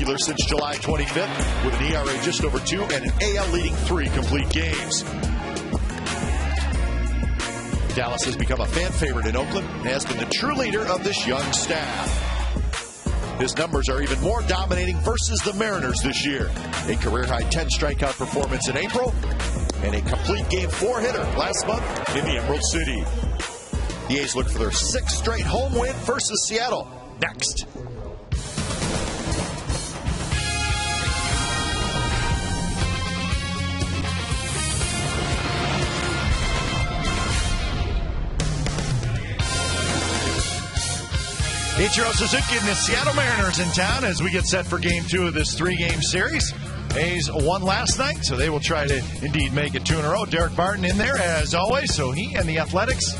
regular since July 25th with an ERA just over 2 and an AL leading 3 complete games. Dallas has become a fan favorite in Oakland and has been the true leader of this young staff. His numbers are even more dominating versus the Mariners this year. A career-high 10 strikeout performance in April and a complete Game 4 hitter last month in the Emerald City. The A's look for their 6th straight home win versus Seattle next. Ichiro Suzuki and the Seattle Mariners in town as we get set for Game 2 of this 3-game series. A's won last night, so they will try to indeed make it 2 in a row. Derek Barton in there as always, so he and the Athletics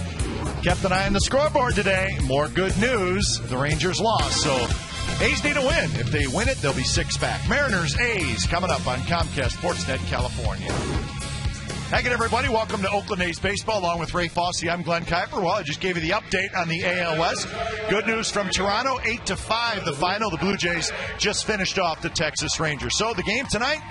kept an eye on the scoreboard today. More good news, the Rangers lost, so A's need a win. If they win it, they'll be 6 back. Mariners, A's coming up on Comcast Sportsnet California. Hi again, everybody. Welcome to Oakland A's Baseball. Along with Ray Fosse, I'm Glenn Kuiper. Well, I just gave you the update on the AL West. Good news from Toronto, 8-5 the final. The Blue Jays just finished off the Texas Rangers. So the game tonight,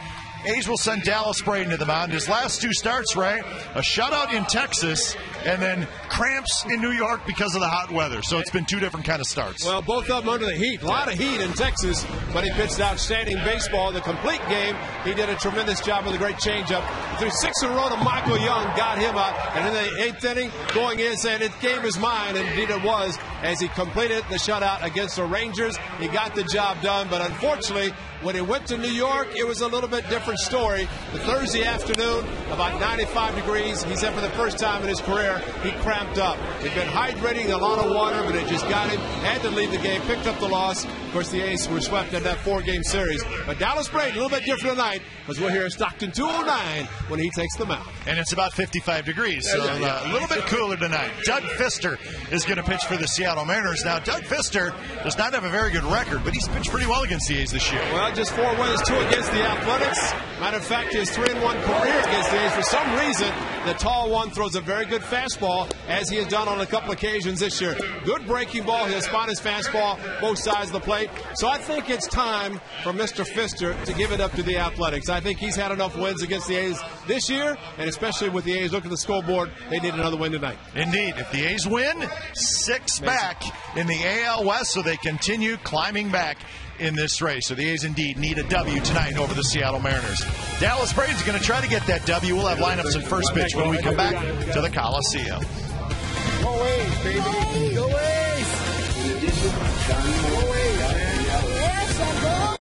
A's will send Dallas Braden to the mound. His last 2 starts, Ray, a shutout in Texas and then cramps in New York because of the hot weather. So it's been 2 different kind of starts. Well, both of them under the heat. A lot of heat in Texas, but he pitched outstanding baseball. The complete game, he did a tremendous job with a great changeup. Through 6 in a row to Michael Young, got him out. And in the 8th inning, going in, saying it game is mine, and indeed it was, as he completed the shutout against the Rangers. He got the job done, but unfortunately, when he went to New York, it was a little bit different story. The Thursday afternoon, about 95 degrees. He said for the first time in his career, he cramped up. He'd been hydrating a lot of water, but it just got him. Had to leave the game, picked up the loss. Of course, the A's were swept in that 4-game series. But Dallas Braden, a little bit different tonight, because we're here at Stockton 209 when he takes the mound. And it's about 55 degrees, so a little bit cooler tonight. Doug Fister is going to pitch for the Seattle Mariners. Now, Doug Fister does not have a very good record, but he's pitched pretty well against the A's this year. Well, just 4 wins, 2 against the Athletics. Matter of fact, his 3-1 career against the A's. For some reason, the tall one throws a very good fastball, as he has done on a couple occasions this year. Good breaking ball. He'll spot his fastball both sides of the plate. So I think it's time for Mr. Fister to give it up to the Athletics. I think he's had enough wins against the A's this year, and especially with the A's. Look at the scoreboard. They need another win tonight. Indeed. If the A's win, 6 back in the AL West, so they continue climbing back in this race. So the A's indeed need a W tonight over the Seattle Mariners. Dallas Braden's going to try to get that W. We'll have lineups and first pitch when we come back to the Coliseum. Go A's, baby. Go A's. Go A's. Yes, I'm going.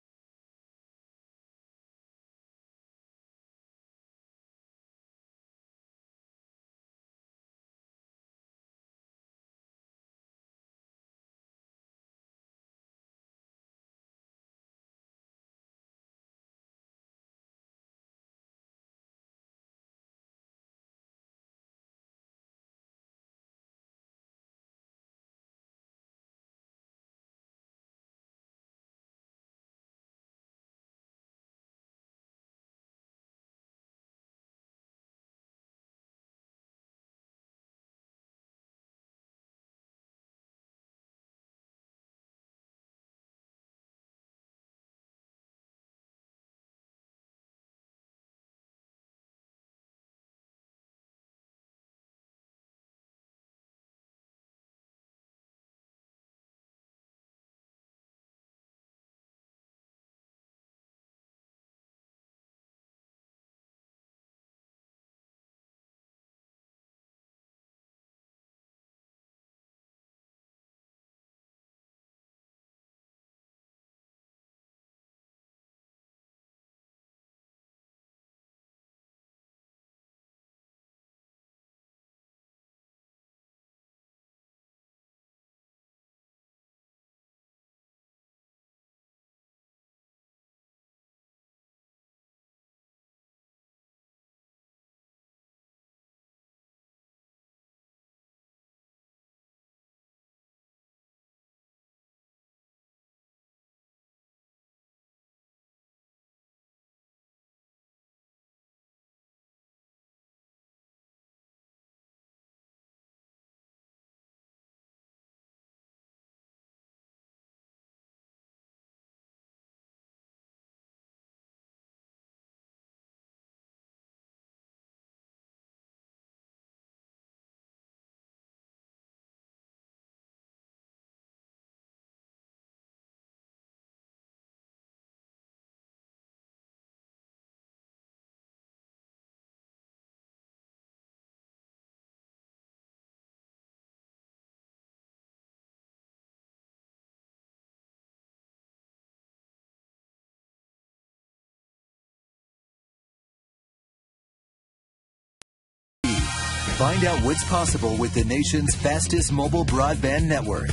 Find out what's possible with the nation's fastest mobile broadband network.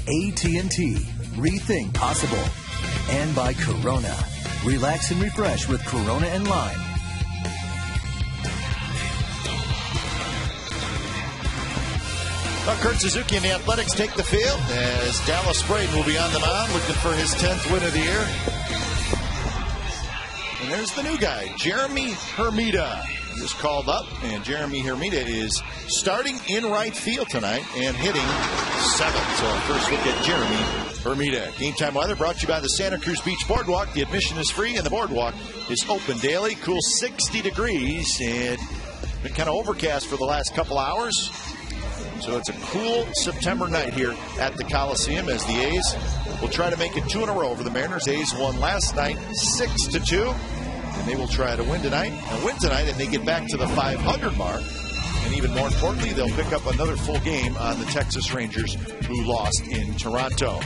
AT&T. Rethink possible. And by Corona. Relax and refresh with Corona and Lime. Well, Kurt Suzuki and the Athletics take the field as Dallas Braden will be on the mound looking for his 10th win of the year. And there's the new guy, Jeremy Hermida. He was called up, and Jeremy Hermida is starting in right field tonight and hitting 7th. So first look at Jeremy Hermida. Game time weather brought to you by the Santa Cruz Beach Boardwalk. The admission is free, and the boardwalk is open daily. Cool 60 degrees, and been kind of overcast for the last couple hours. So it's a cool September night here at the Coliseum as the A's will try to make it 2 in a row over the Mariners. A's won last night 6-2, and they will try to win tonight and they get back to the 500 mark. And even more importantly, they'll pick up another full game on the Texas Rangers, who lost in Toronto.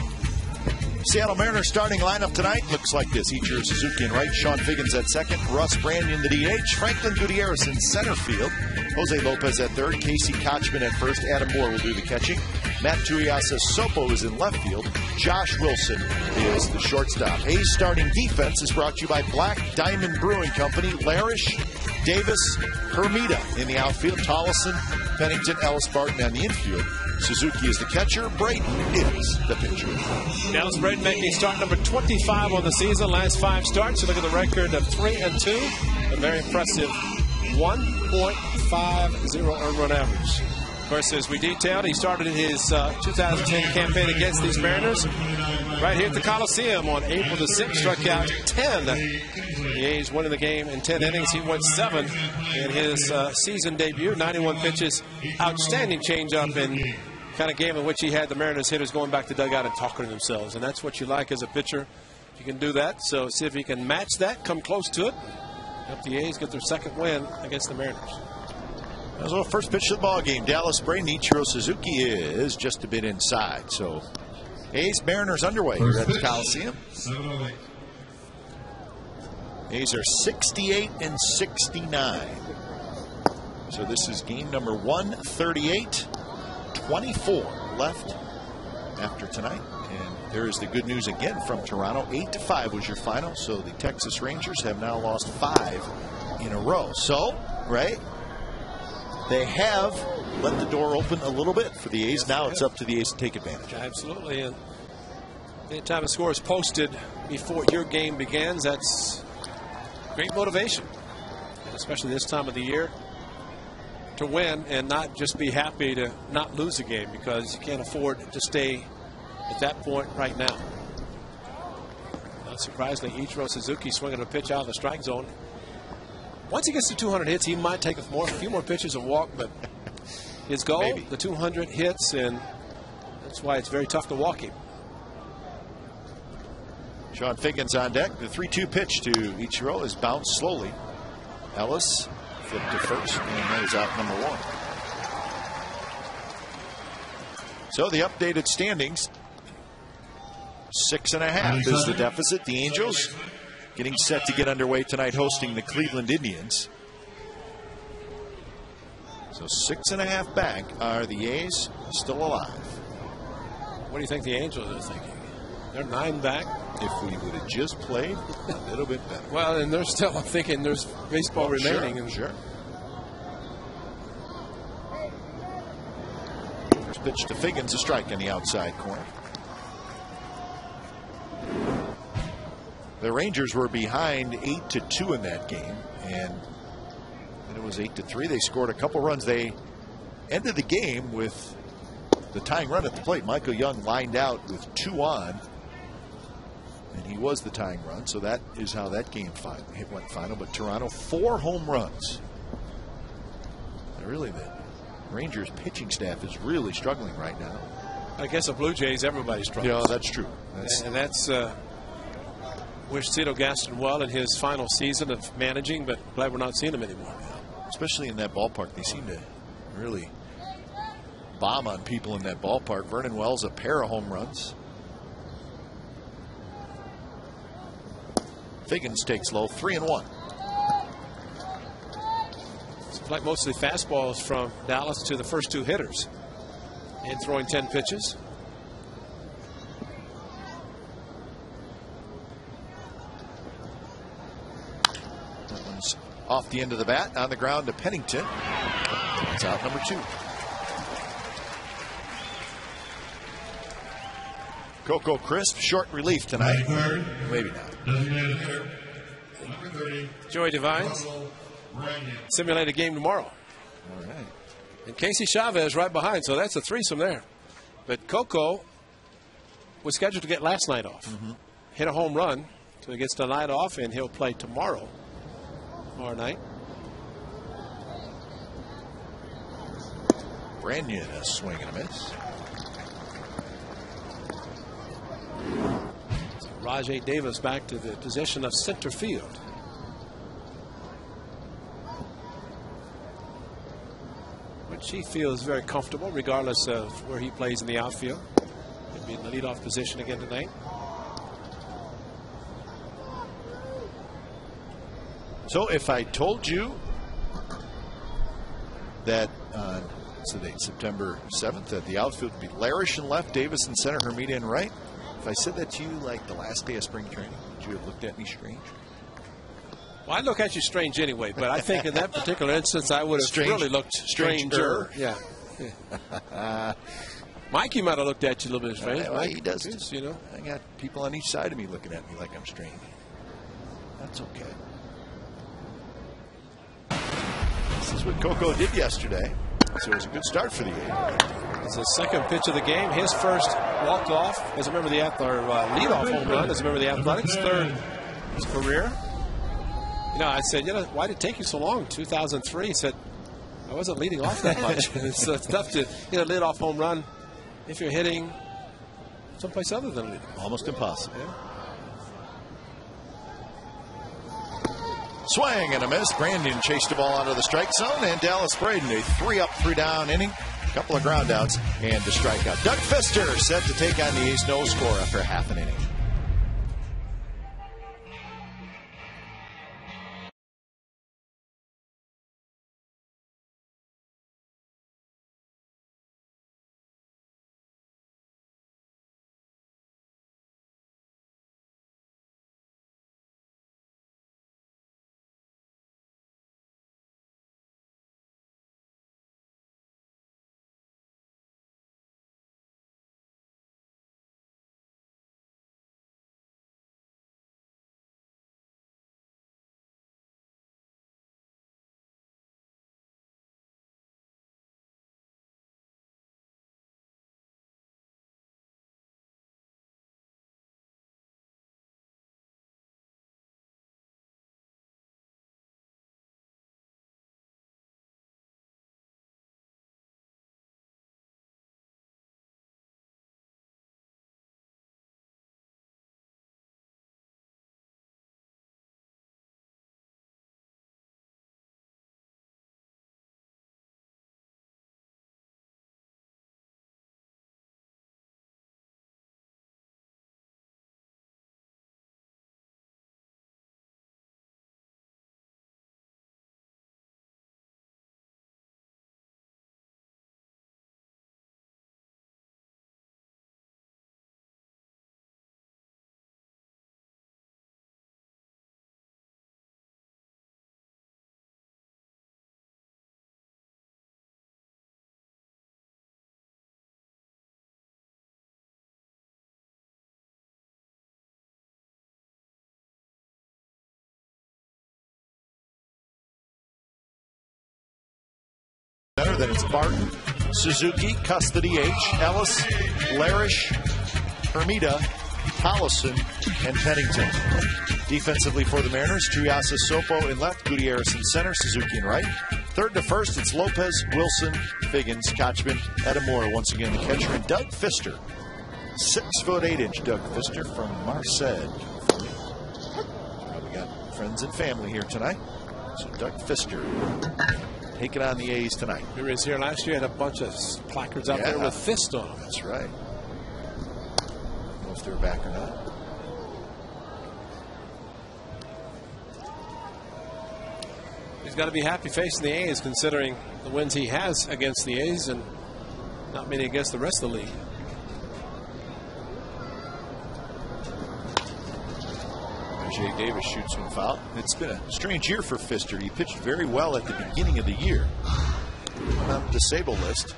Seattle Mariners starting lineup tonight looks like this. Ichiro Suzuki in right, Sean Figgins at second, Russ Branyan in the DH, Franklin Gutierrez in center field, Jose Lopez at third, Casey Kotchman at first, Adam Moore will do the catching, Matt Tuiasa-Sopo is in left field, Josh Wilson is the shortstop. A's starting defense is brought to you by Black Diamond Brewing Company, Larish, Davis, Hermida in the outfield, Tollison, Pennington, Ellis Barton on the infield. Suzuki is the catcher. Braden is the pitcher. Dallas Braden making start number 25 on the season. Last 5 starts. You look at the record of 3-2. A very impressive 1.50 earned run average. Of course, as we detailed, he started his 2010 campaign against these Mariners right here at the Coliseum on April the 6th. Struck out 10. The A's winning the game in 10 innings. He went 7 in his season debut. 91 pitches. Outstanding changeup, and kind of game in which he had the Mariners hitters going back to dugout and talking to themselves. And that's what you like as a pitcher. If you can do that. So see if he can match that, come close to it. Help the A's get their second win against the Mariners. As well, first pitch of the ball game. Dallas Braden, Ichiro Suzuki is just a bit inside. So A's Mariners underway here at the Coliseum. A's are 68-69. So this is game number 138. 24 left after tonight. And there is the good news again from Toronto. 8-5 was your final. So the Texas Rangers have now lost 5 in a row. So, right, they have let the door open a little bit for the A's. Now it's up to the A's to take advantage. Absolutely. And any time a score is posted before your game begins, that's great motivation, especially this time of the year, to win and not just be happy to not lose a game, because you can't afford to stay at that point right now. Not surprisingly, Ichiro Suzuki swinging a pitch out of the strike zone. Once he gets to 200 hits, he might take a few more pitches and walk, but his goal, maybe the 200 hits, and that's why it's very tough to walk him. Sean Figgins on deck. The 3-2 pitch to Ichiro is bounced slowly. Ellis flipped to first, and that is out number 1. So the updated standings, 6.5 is the deficit. The Angels getting set to get underway tonight, hosting the Cleveland Indians. So 6.5 back. Are the A's still alive? What do you think the Angels are thinking? They're 9 back. If we would have just played a little bit better. Well, and they're still thinking there's baseball remaining. Sure. First pitch to Figgins, a strike in the outside corner. The Rangers were behind 8-2 in that game, and then it was 8-3. They scored a couple runs. They ended the game with the tying run at the plate. Michael Young lined out with 2 on, and he was the tying run. So that is how that game went final. But Toronto, 4 home runs. Really, the Rangers pitching staff is really struggling right now. I guess the Blue Jays, everybody struggles. Yeah, that's true. That's wish Cito Gaston well in his final season of managing, but glad we're not seeing him anymore. Especially in that ballpark. They seem to really bomb on people in that ballpark. Vernon Wells, a pair of home runs. Figgins takes low, 3-1. Seems like mostly fastballs from Dallas to the first 2 hitters. And throwing 10 pitches. That one's off the end of the bat, on the ground to Pennington. That's out number 2. Coco Crisp, short relief tonight. Maybe not. Joey Devine simulate a game tomorrow. All right. And Casey Chavez right behind, so that's a threesome there. But Coco was scheduled to get last night off. Hit a home run, so he gets the night off, and he'll play tomorrow night. Branyan, a swing and a miss. So Rajay Davis back to the position of center field. Which he feels very comfortable regardless of where he plays in the outfield. He'll be in the leadoff position again tonight. So if I told you that today, September 7th, that the outfield would be Larish in left, Davis in center, Hermida in right. If I said that to you like the last day of spring training, would you have looked at me strange? Well, I look at you strange anyway, but I think in that particular instance, I would have really looked stranger. Yeah. Mikey might have looked at you a little bit strange. Well, he does, you know. I got people on each side of me looking at me like I'm strange. That's okay. This is what Coco did yesterday. So it was a good start for the A's. It's the second pitch of the game. His first walked off as a member of the leadoff home run as a member of the Athletics. Third his career. You know, I said, why did it take you so long? 2003. He said, I wasn't leading off that much. So it's tough to lead off home run if you're hitting someplace other than leading. Almost impossible. Yeah. Swing and a miss. Branyan chased the ball out of the strike zone, and Dallas Braden, a 3-up, 3-down inning. A couple of ground outs and a strikeout. Doug Fister set to take on the A's, no score after half an inning. Then it's Barton, Suzuki, Custody, H, Ellis, Larish, Hermida, Tollison, and Pennington. Defensively for the Mariners, Triasa Sopo in left, Gutierrez in center, Suzuki in right. Third to first, it's Lopez, Wilson, Figgins, Kochman, Edamora once again the catcher, and Doug Fister. 6'8" Doug Fister from Marseille. We got friends and family here tonight. So Doug Fister taking on the A's tonight. He was here last year, had a bunch of placards out there with Fist on them. That's right. I don't know if they're back or not. He's got to be happy facing the A's, considering the wins he has against the A's and not many against the rest of the league. Rajai Davis shoots one foul. It's been a strange year for Pfister. He pitched very well at the beginning of the year. On the disabled list,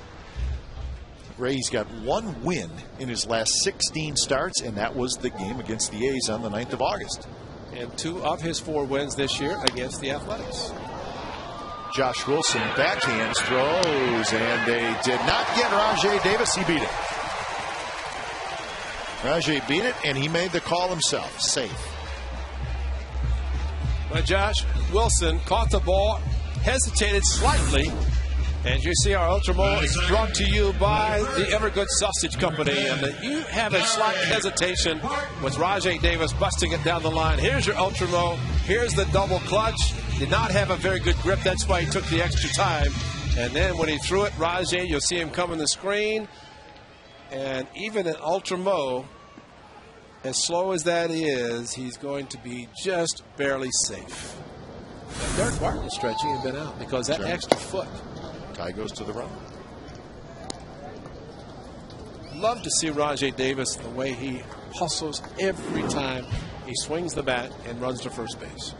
Ray's got one win in his last 16 starts, and that was the game against the A's on the 9th of August. And 2 of his 4 wins this year against the Athletics. Josh Wilson backhands, throws, and they did not get Rajai Davis. He beat it. Rajai beat it, and he made the call himself. Safe. But Josh Wilson caught the ball, hesitated slightly. And you see our Ultra Mo is brought to you by the Evergood Sausage Company. And you have a slight hesitation with Rajai Davis busting it down the line. Here's your Ultra Mo. Here's the double clutch. Did not have a very good grip. That's why he took the extra time. And then when he threw it, Rajai, you'll see him come on the screen. And even an Ultra Mo, as slow as that is, he's going to be just barely safe. But Derek Barton is stretching and been out because that extra foot. Tie goes to the run. Love to see Rajai Davis, the way he hustles every time he swings the bat and runs to first base.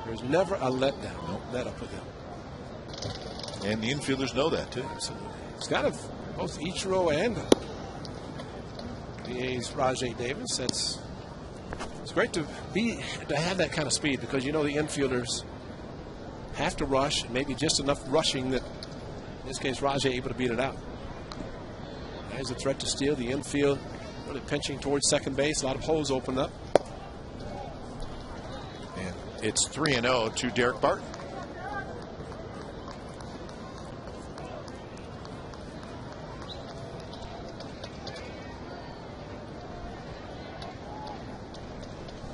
There's never a letdown, let up with him. And the infielders know that too. Absolutely. It's kind of both Ichiro and the A's Rajai Davis. It's great to have that kind of speed, because you know the infielders have to rush, maybe just enough rushing that in this case Rajai able to beat it out. There's a threat to steal. The infield really pinching towards second base. A lot of holes open up. And it's 3-0 to Derek Barton.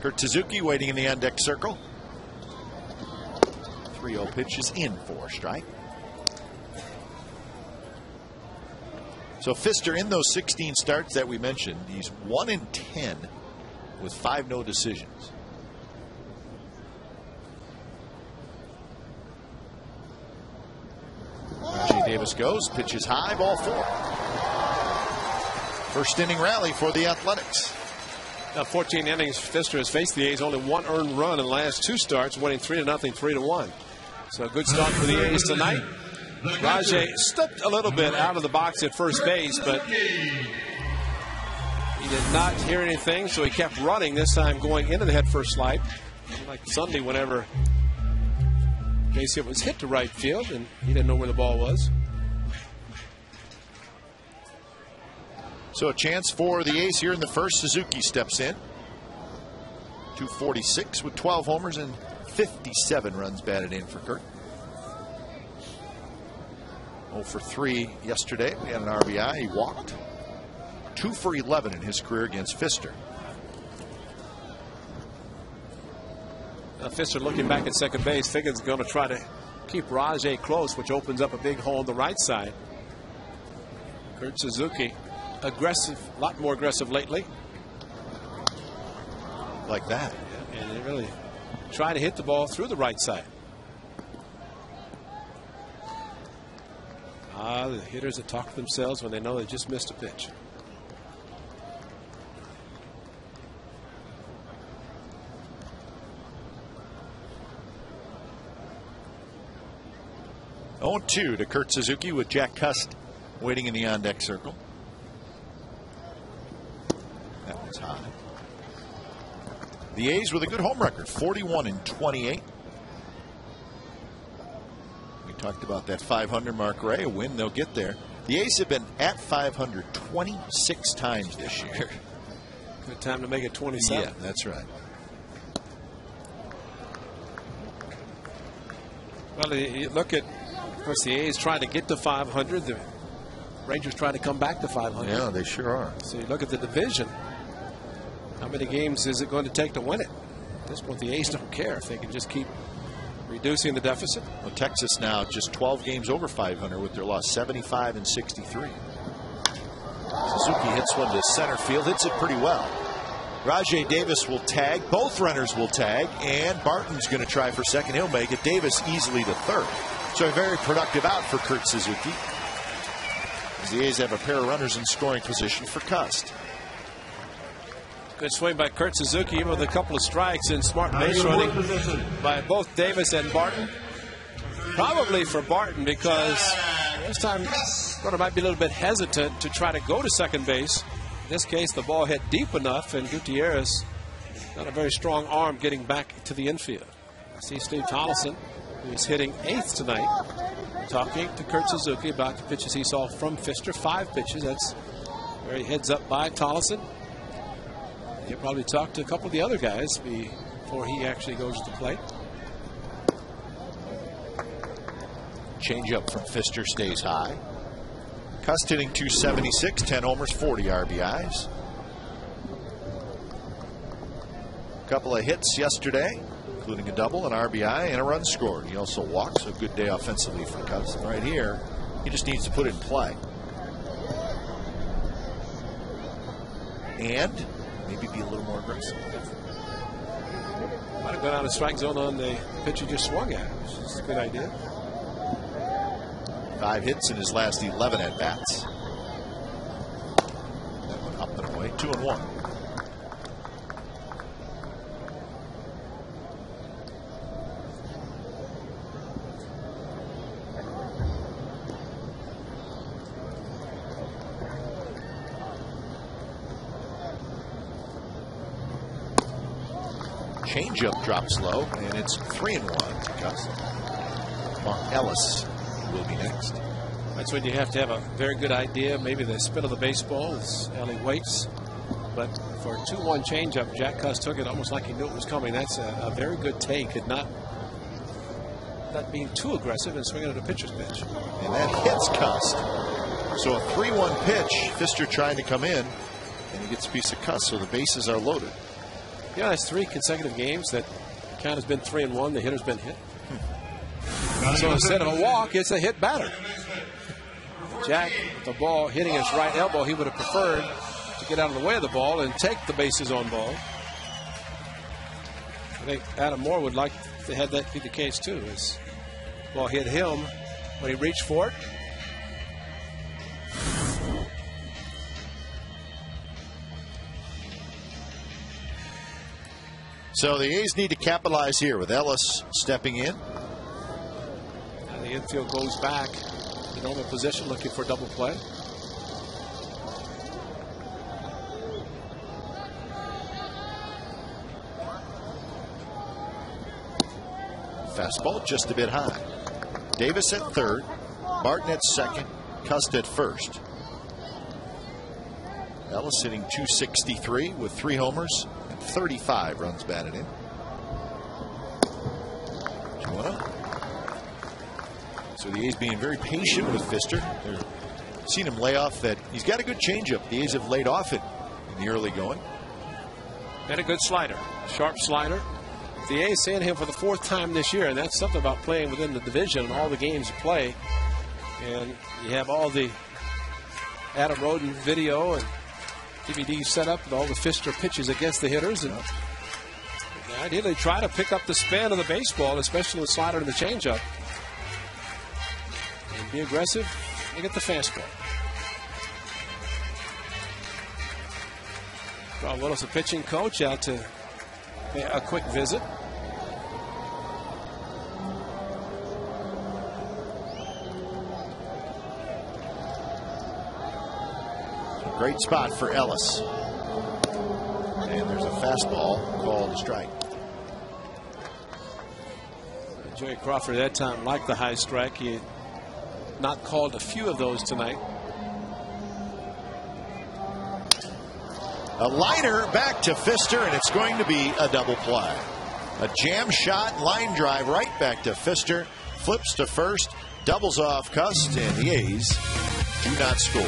Kurt Suzuki waiting in the on-deck circle. 3-0 pitch is in for a strike. So Pfister, in those 16 starts that we mentioned, he's 1-10 with 5 no decisions. Rajai Davis goes, pitches high, ball 4. First inning rally for the Athletics. Now 14 innings, Pfister has faced the A's, only 1 earned run in the last 2 starts, winning 3-0, 3-1. So a good start for the A's tonight. Rajai stepped a little bit out of the box at first base, but he did not hear anything, so he kept running, this time going into the head first slide. Like Sunday, whenever base hit was hit to right field, and he didn't know where the ball was. So a chance for the A's here in the first. Suzuki steps in. 246 with 12 homers and 57 runs batted in for Kurt. 0 for 3 yesterday. We had an RBI. He walked. 2 for 11 in his career against Pfister. Now Pfister looking back at second base. Figgins going to try to keep Rajai close, which opens up a big hole on the right side. Kurt Suzuki, aggressive, a lot more aggressive lately. Like that. And they really try to hit the ball through the right side. The hitters that talk to themselves when they know they just missed a pitch. Oh, 2 to Kurt Suzuki with Jack Cust waiting in the on-deck circle. That one's high. The A's with a good home record, 41-28. We talked about that 500 mark, Ray. A win, they'll get there. The A's have been at 500 26 times this year. Good time to make it 27. Yeah, that's right. Well, you look at, of course, the A's trying to get to 500. The Rangers trying to come back to 500. Yeah, they sure are. So you look at the division. How many games is it going to take to win it? At this point, the A's don't care if they can just keep reducing the deficit. Well, Texas now just 12 games over 500 with their loss 75 and 63. Suzuki hits one to center field, hits it pretty well. Rajay Davis will tag. Both runners will tag. And Barton's going to try for second. He'll make it. Davis easily to third. So a very productive out for Kurt Suzuki. As the A's have a pair of runners in scoring position for Cust. Good swing by Kurt Suzuki, even with a couple of strikes in smart base running by both Davis and Barton. Probably for Barton, because this time Barton might be a little bit hesitant to try to go to second base. In this case, the ball hit deep enough, and Gutierrez got a very strong arm getting back to the infield. I see Steve Tolleson, who is hitting 8th tonight, talking to Kurt Suzuki about the pitches he saw from Pfister. 5 pitches. That's where he heads up by Tolleson. He'll probably talk to a couple of the other guys before he actually goes to the plate. Changeup from Pfister stays high. Cust hitting .276, 10 homers, 40 RBIs. A couple of hits yesterday, including a double, an RBI, and a run scored. He also walks. A good day offensively for Cust. Right here, he just needs to put it in play. And maybe be a little more aggressive. Might have gone out of strike zone on the pitch he just swung at, which is a good idea. 5 hits in his last 11 at-bats. That one up and away, 2-1. Changeup drops low, and it's 3-1 to Cust. Mark Ellis will be next. That's when you have to have a very good idea. Maybe the spin of the baseball as Ellie waits. But for a 2-1 changeup, Jack Cust took it almost like he knew it was coming. That's a very good take, and not being too aggressive and swinging at a pitcher's pitch. And that hits Cust. So a 3-1 pitch. Pfister trying to come in, and he gets a piece of Cust. So the bases are loaded. Yeah, it's 3 consecutive games that count has been 3-1. The hitter's been hit. So instead of a walk, it's a hit batter. Jack, with the ball hitting his right elbow, he would have preferred to get out of the way of the ball and take the bases on ball. I think Adam Moore would like to have that be the case too. His ball hit him when he reached for it. So the A's need to capitalize here with Ellis stepping in. And the infield goes back in normal position, looking for double play. Fastball just a bit high. Davis at third, Barton at second, Cust at first. Ellis hitting .263 with 3 homers and 35 runs batted in. 2-0. So the A's being very patient with Pfister. They've seen him lay off that. He's got a good changeup. The A's have laid off it in the early going. And a good slider, sharp slider. The A's seeing him for the 4th time this year, and that's something about playing within the division and all the games you play. And you have all the Adam Roden video and DVD set up with all the Pfister pitches against the hitters. And ideally try to pick up the spin of the baseball, especially the slider and the changeup. And be aggressive and get the fastball. Rob Willis, a pitching coach, out to pay a quick visit. Great spot for Ellis. And there's a fastball called a strike. Joey Crawford at that time liked the high strike. He had not called a few of those tonight. A liner back to Pfister, and it's going to be a double play. A jam shot, line drive right back to Pfister. Flips to first, doubles off Cust, and the A's do not score.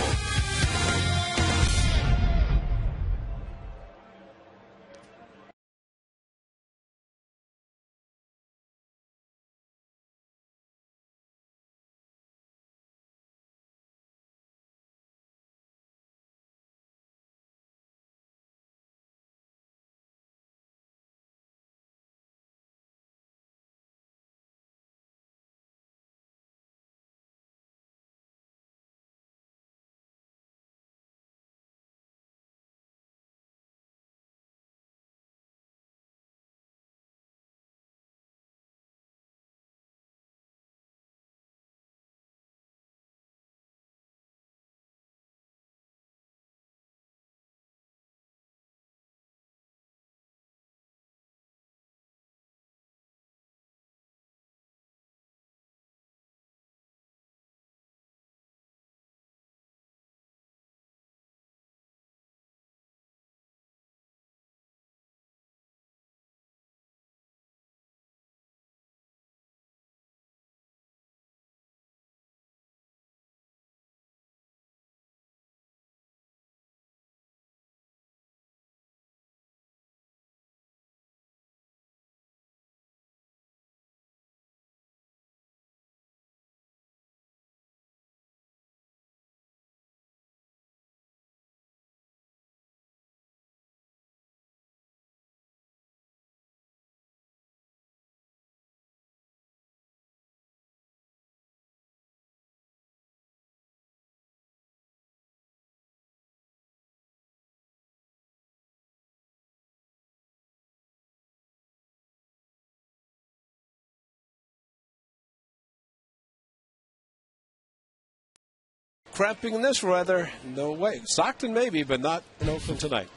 cramping in this weather. No way. Stockton maybe, but not in Oakland tonight.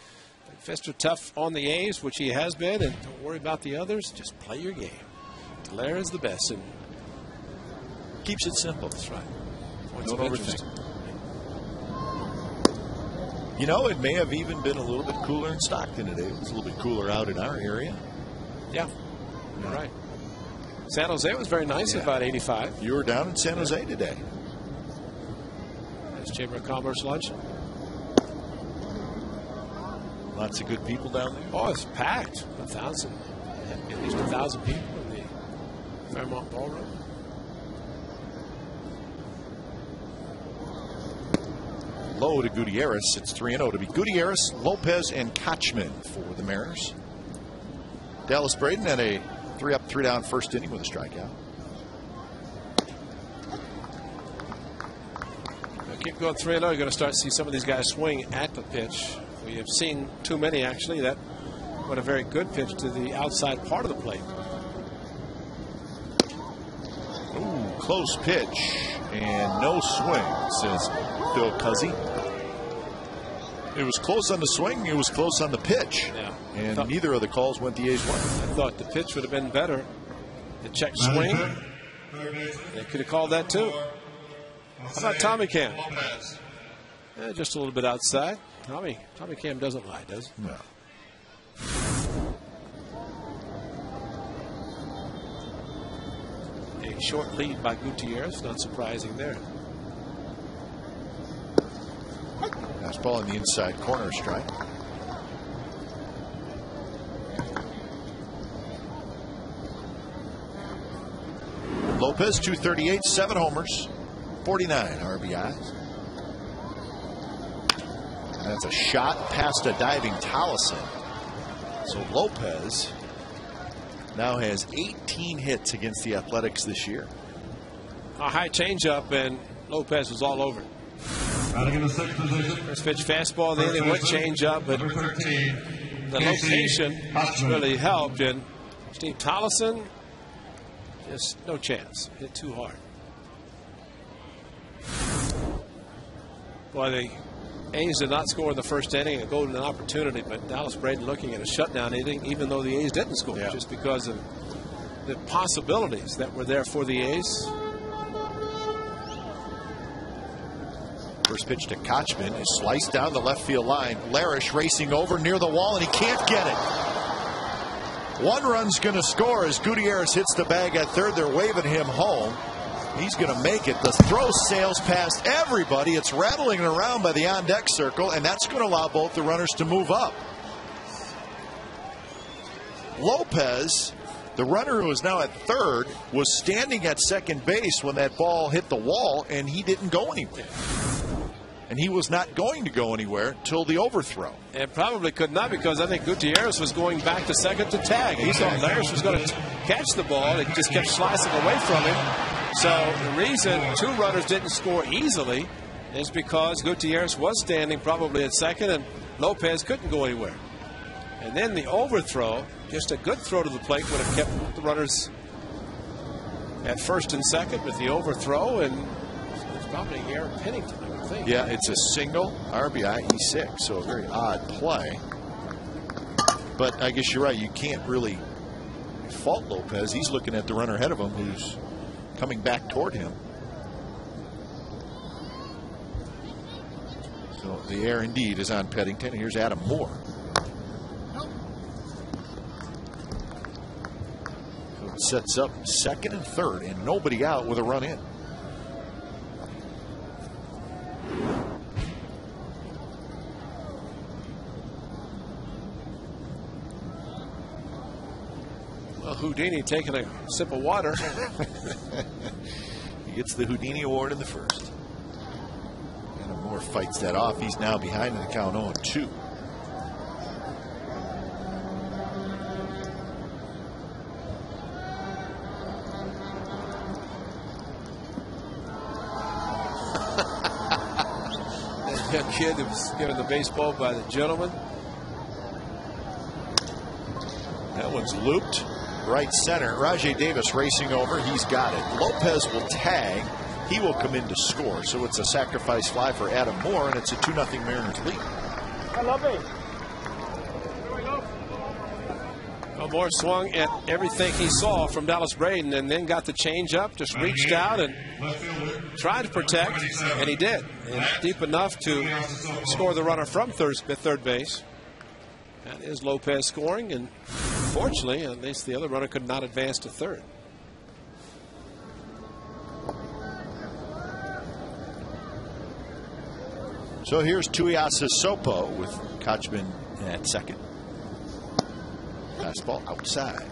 Fister tough on the A's, which he has been, and don't worry about the others. Just play your game. Dallaire is the best and keeps it simple. That's right. Don't overthink. You know, it may have even been a little bit cooler in Stockton today. It was a little bit cooler out in our area. Yeah, you're right. San Jose was very nice at about 85. You were down in San Jose today. That's Chamber of Commerce lunch. Lots of good people down there. Oh, it's packed. 1,000. At least 1,000 people in the Fairmont Ballroom. Low to Gutierrez. It's 3-0 to be Gutierrez, Lopez, and Kochman for the Mariners. Dallas Braden had a 3-up, 3-down first inning with a strikeout. Keep going 3-0. You're going to start to see some of these guys swing at the pitch. We have seen too many, actually. That went a very good pitch to the outside part of the plate. Ooh, close pitch and no swing, says Phil Cuzzy. It was close on the swing. It was close on the pitch. Yeah. And neither of the calls went the A's way. I thought the pitch would have been better. The check swing. They could have called that too. How about Tommy Cam? Just a little bit outside. Tommy Cam doesn't lie, does he? No. A short lead by Gutierrez. Not surprising there. Fastball in the inside corner, strike. Lopez, 238, 7 homers, 49 RBIs. And that's a shot past a diving Tolleson. So Lopez now has 18 hits against the Athletics this year. A high changeup, and Lopez was all over it. First pitch fastball, then it went changeup, but the location really helped. And Steve Tolleson, just no chance. Hit too hard. Boy, the A's did not score in the first inning, a golden opportunity, but Dallas Braden looking at a shutdown inning, even though the A's didn't score, just because of the possibilities that were there for the A's. First pitch to Kochman is sliced down the left field line. Larish racing over near the wall, and he can't get it. One run's going to score as Gutierrez hits the bag at third. They're waving him home. He's going to make it. The throw sails past everybody. It's rattling around by the on-deck circle, and that's going to allow both the runners to move up. Lopez, the runner who is now at third, was standing at second base when that ball hit the wall, and he didn't go anywhere. And he was not going to go anywhere till the overthrow. And probably could not, because I think Gutierrez was going back to second to tag. He thought Larish was going to catch the ball. It just kept slicing away from him. So the reason two runners didn't score easily is because Gutierrez was standing probably at second and Lopez couldn't go anywhere. And then the overthrow, just a good throw to the plate, would have kept the runners at first and second, with the overthrow, and it's probably Aaron Pennington, I would think. Yeah, it's a single RBI, E6, so a very odd play. But I guess you're right. You can't really fault Lopez. He's looking at the runner ahead of him who's coming back toward him. So the air indeed is on Pennington. Here's Adam Moore. So it sets up second and third and nobody out with a run in. Houdini taking a sip of water. He gets the Houdini Award in the first. And Moore fights that off. He's now behind in the count 0-2. That kid that was given the baseball by the gentleman. That one's looped. Right center. Rajai Davis racing over. He's got it. Lopez will tag. he will come in to score. So it's a sacrifice fly for Adam Moore, and it's a 2-0 Mariners lead. I love it. Well, Moore swung at everything he saw from Dallas Braden and then got the changeup, just reached out and tried to protect, and he did. And deep enough to score the runner from third base. That is Lopez scoring, and fortunately, at least the other runner could not advance to third. So here's Tuiasa Sopo with Kochman at second. Fastball outside.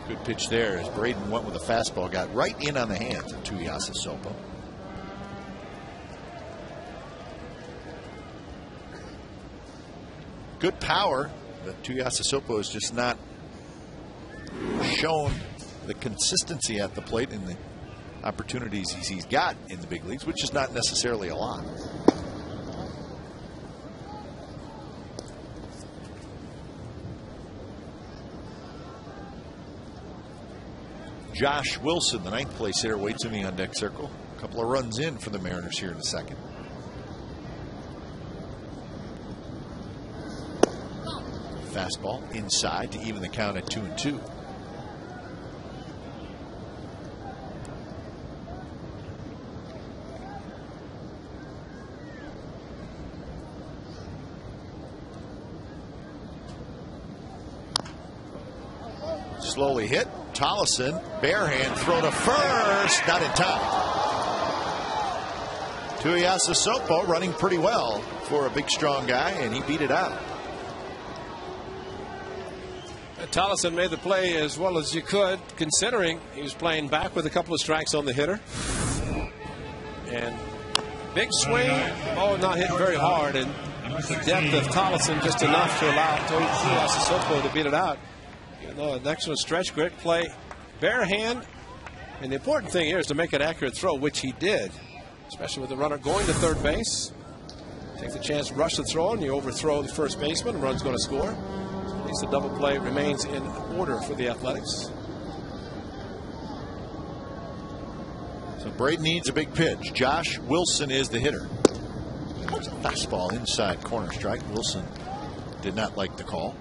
Good pitch there as Braden went with a fastball, got right in on the hands of Tuiasa Sopo. Good power, but Tuiasa Sopo has just not shown the consistency at the plate in the opportunities he's got in the big leagues, which is not necessarily a lot. Josh Wilson, the 9th place hitter, waits in the on-deck circle. A couple of runs in for the Mariners here in the second. Fastball inside to even the count at 2-2. Slowly hit. Tollefson, bare hand, throw to first, not in time. Tuiasa Sopo running pretty well for a big, strong guy, and he beat it out. Tollefson made the play as well as you could, considering he was playing back with a couple of strikes on the hitter. And big swing, not hit very hard, and the depth of Tollefson just enough to allow Tuiasa Sopo to beat it out. Even though an excellent stretch, great play, bare hand, and the important thing here is to make an accurate throw, which he did, especially with the runner going to third base. Take the chance, rush the throw, and you overthrow the first baseman, and run's going to score. At least the double play remains in order for the Athletics. So Braden needs a big pitch. Josh Wilson is the hitter. Fastball inside, corner strike. Wilson did not like the call.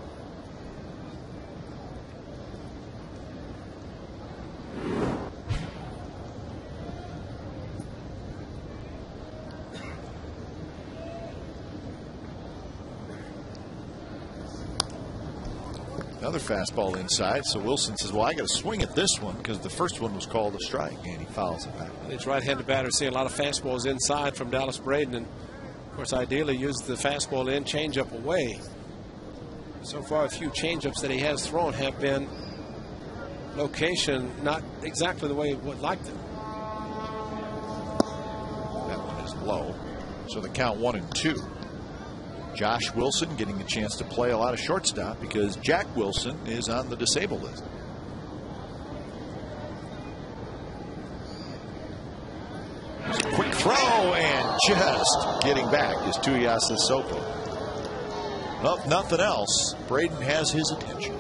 Another fastball inside, so Wilson says, well, I got to swing at this one because the first one was called a strike, and he fouls it back. It's right-handed batter. See a lot of fastballs inside from Dallas Braden, and of course ideally use the fastball in, changeup away. So far a few changeups that he has thrown have been location not exactly the way he would like them. That one is low, so the count 1-2. Josh Wilson getting a chance to play a lot of shortstop because Jack Wilson is on the disabled list. There's a quick throw, and just getting back is Tuiasa Sopo. Well, if nothing else, Braden has his attention.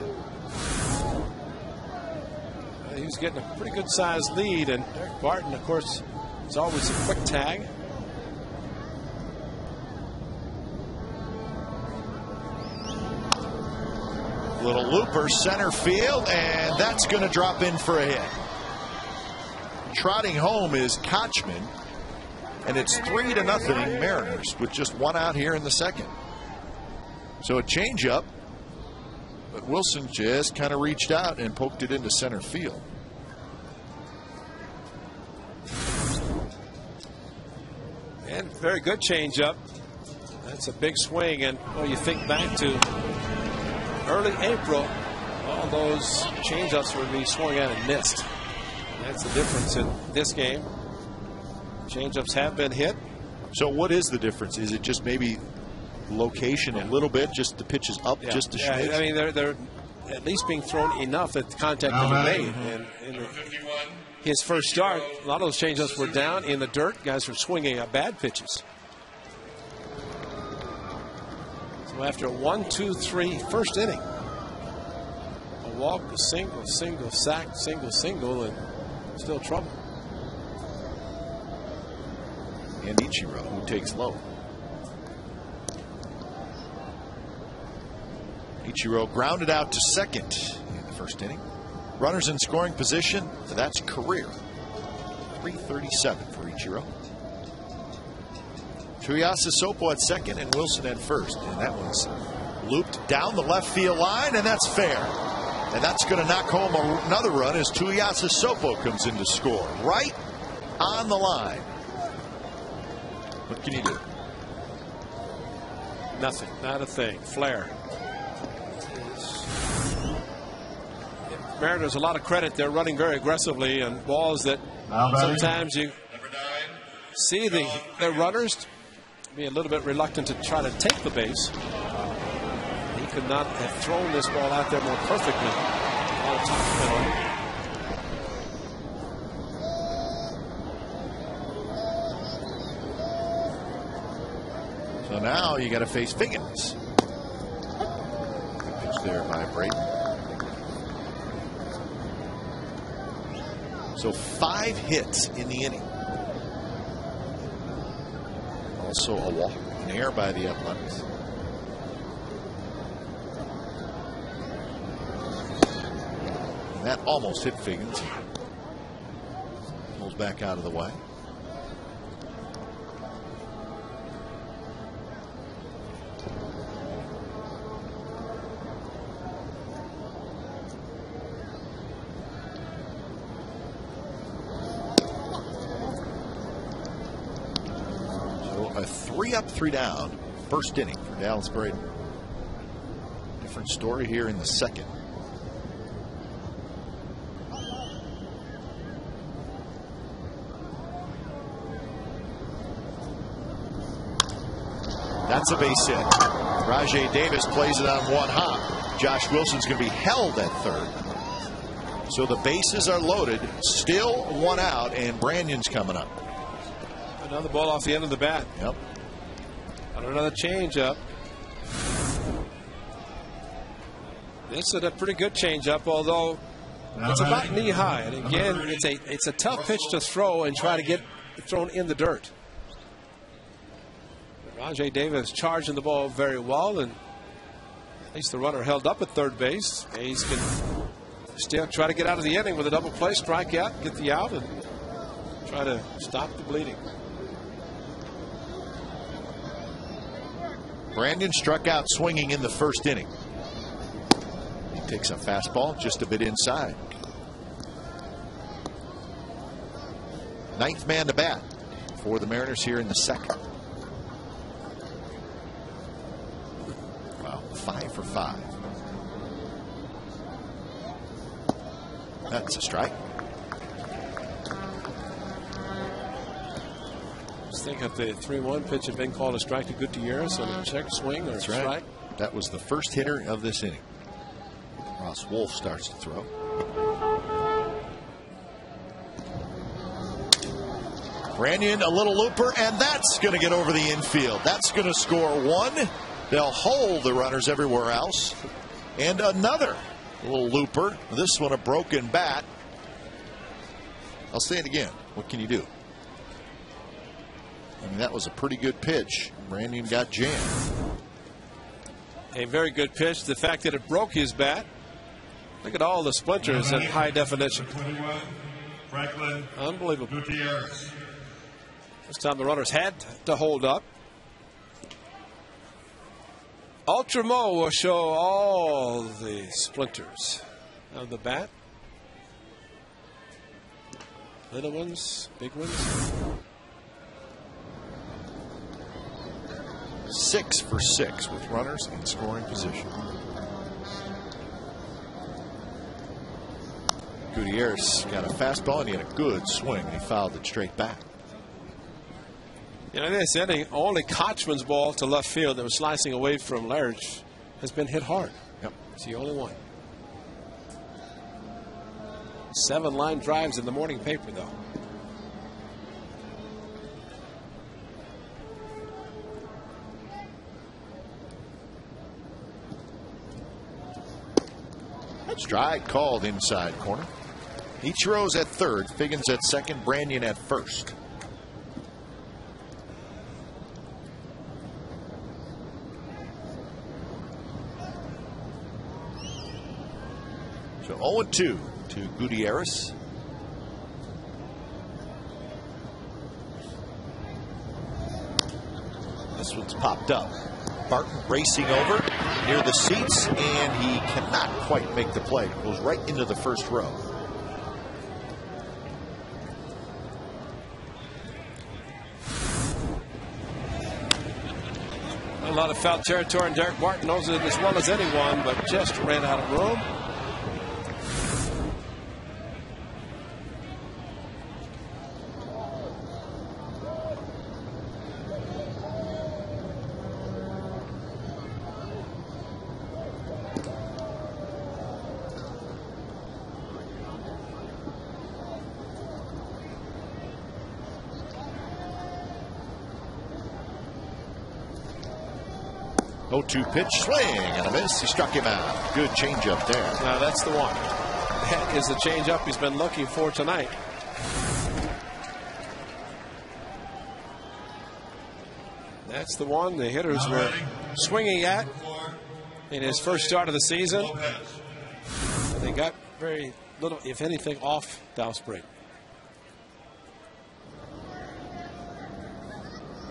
He was getting a pretty good sized lead, and Derek Barton, of course, is always a quick tag. Little looper, center field, and that's going to drop in for a hit. Trotting home is Kochman, and it's 3-0 Mariners with just one out here in the second. So a changeup, but Wilson just kind of reached out and poked it into center field. And very good changeup. That's a big swing, and you think back to early April, all those changeups would be swung at and missed. That's the difference in this game. Changeups have been hit. So what is the difference? Is it just maybe location a little bit, just the pitch is up just a shade? I mean, they're at least being thrown enough that the contact can be made. And in his first start, a lot of those changeups were down in the dirt. Guys were swinging at bad pitches. So after a 1-2-3 first inning, a walk, a single, single, sack, single, single, and still trouble. And Ichiro, who takes low. Ichiro grounded out to second in the first inning. Runners in scoring position. That's career. 337 for Ichiro. Tuiasa Sopo at second and Wilson at first. And that one's looped down the left field line, and that's fair. And that's going to knock home another run as Tuiasa Sopo comes in to score. Right on the line. What can you do? Nothing. Not a thing. Flare. Mariners a lot of credit. They're running very aggressively on balls that sometimes you see the runners be a little bit reluctant to try to take the base. He could not have thrown this ball out there more perfectly on top of it. So now you got to face Figgins. Good pitch there by Braden. So 5 hits in the inning. Also a walk, an error by the Athletics. And that almost hit Figgins. Pulls back out of the way. A 3-up, 3-down first inning for Dallas Braden. Different story here in the second. That's a base hit. Rajai Davis plays it on one hop. Josh Wilson's going to be held at third. So the bases are loaded. Still 1 out, and Brandon's coming up. Another ball off the end of the bat. Yep. Another changeup. This is a pretty good changeup, although it's about knee high. And again, it's a tough pitch to throw and try to get it thrown in the dirt. But Rajai Davis charging the ball very well, and at least the runner held up at third base. Hayes can still try to get out of the inning with a double play, strike out, get the out, and try to stop the bleeding. Brandon struck out swinging in the first inning. He takes a fastball just a bit inside. 9th man to bat for the Mariners here in the second. Wow, 5 for 5. That's a strike. Think if the 3-1 pitch had been called a strike to Gutierrez on a check swing or That's a strike. Right. That was the first hitter of this inning. Ross Wolf starts to throw. Brandon, a little looper, and that's going to get over the infield. That's going to score 1. They'll hold the runners everywhere else. And another little looper. This one a broken bat. I'll say it again. What can you do? I mean, that was a pretty good pitch. Brandon got jammed. A very good pitch. The fact that it broke his bat. Look at all the splinters in high definition. Unbelievable. This time the runners had to hold up. Ultra Mo will show all the splinters of the bat. Little ones, big ones. 6 for 6 with runners in scoring position. Gutierrez got a fastball and he had a good swing. He fouled it straight back. You know, this inning, only Kochman's ball to left field that was slicing away from Large has been hit hard. Yep. It's the only one. 7 line drives in the morning paper, though. Strike called inside corner. Ichiro's at third, Figgins at second, Branyan at first. So 0-2 to Gutierrez. This one's popped up. Barton racing over near the seats, and he cannot quite make the play. Goes right into the first row. A lot of foul territory, and Derek Barton knows it as well as anyone, but just ran out of room. Oh-2 pitch, swing and a miss. He struck him out. Good changeup there. Now that's the one. That is the changeup he's been looking for tonight. That's the one the hitters were swinging at in his first start of the season. And they got very little, if anything, off Dow Spring.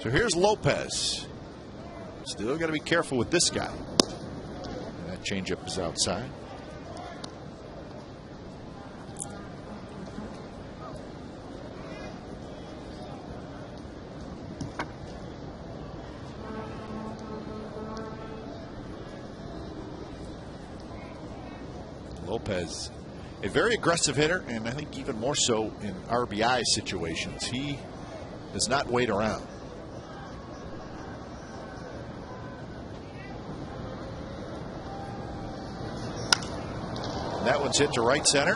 So here's Lopez. Still got to be careful with this guy. That changeup is outside. Lopez, a very aggressive hitter, and I think even more so in RBI situations. He does not wait around. That one's hit to right center.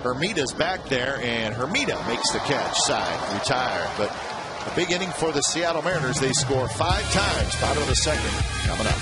Hermita's back there, and Hermita makes the catch. Side, retired. But a big inning for the Seattle Mariners. They score 5 times. Bottom of the second coming up.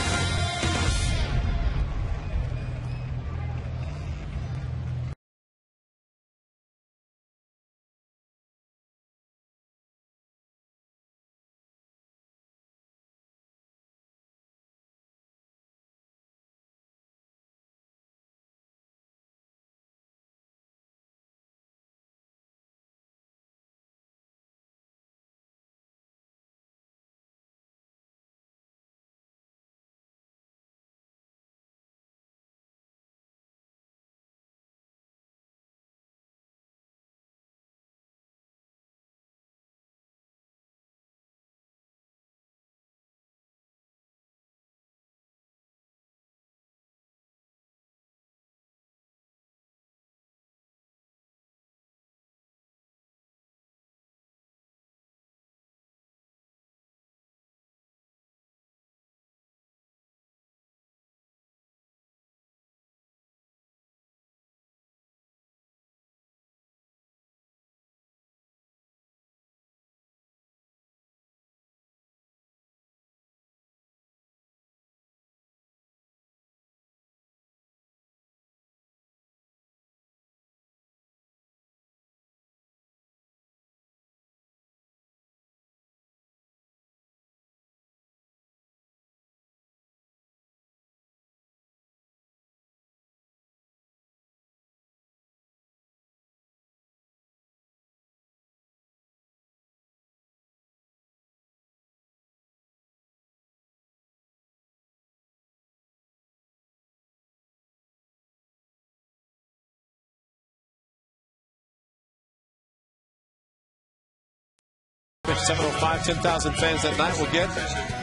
Pitch 7:05, 10,000 fans that night will get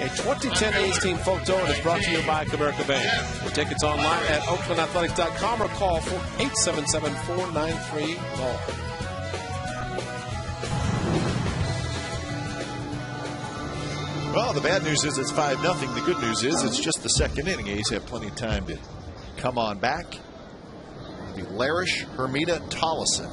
a 2010 A's team photo, and it's brought to you by Comerica Bank. For tickets online at OaklandAthletics.com or call for 877-493-BALL. Well, the bad news is it's 5-0. The good news is it's just the second inning. A's have plenty of time to come on back. be Larish, Hermida, Tollison.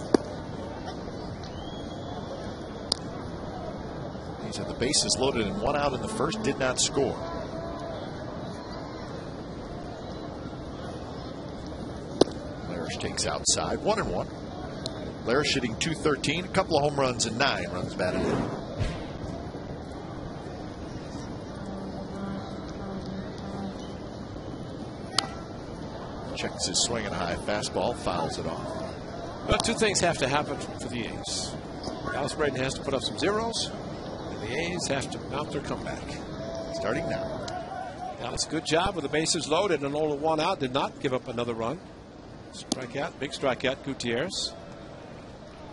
These are the bases loaded and 1 out in the first. Did not score. Larish takes outside. 1-1. Larish hitting .213. A couple of home runs and 9 runs batted in. Checks his swing and high fastball, fouls it off. Well, 2 things have to happen for the A's. Dallas Braden has to put up some zeros, and the A's have to mount their comeback. Starting now. Dallas, good job with the bases loaded and only 1 out. Did not give up another run. Strikeout, big strikeout, Gutierrez.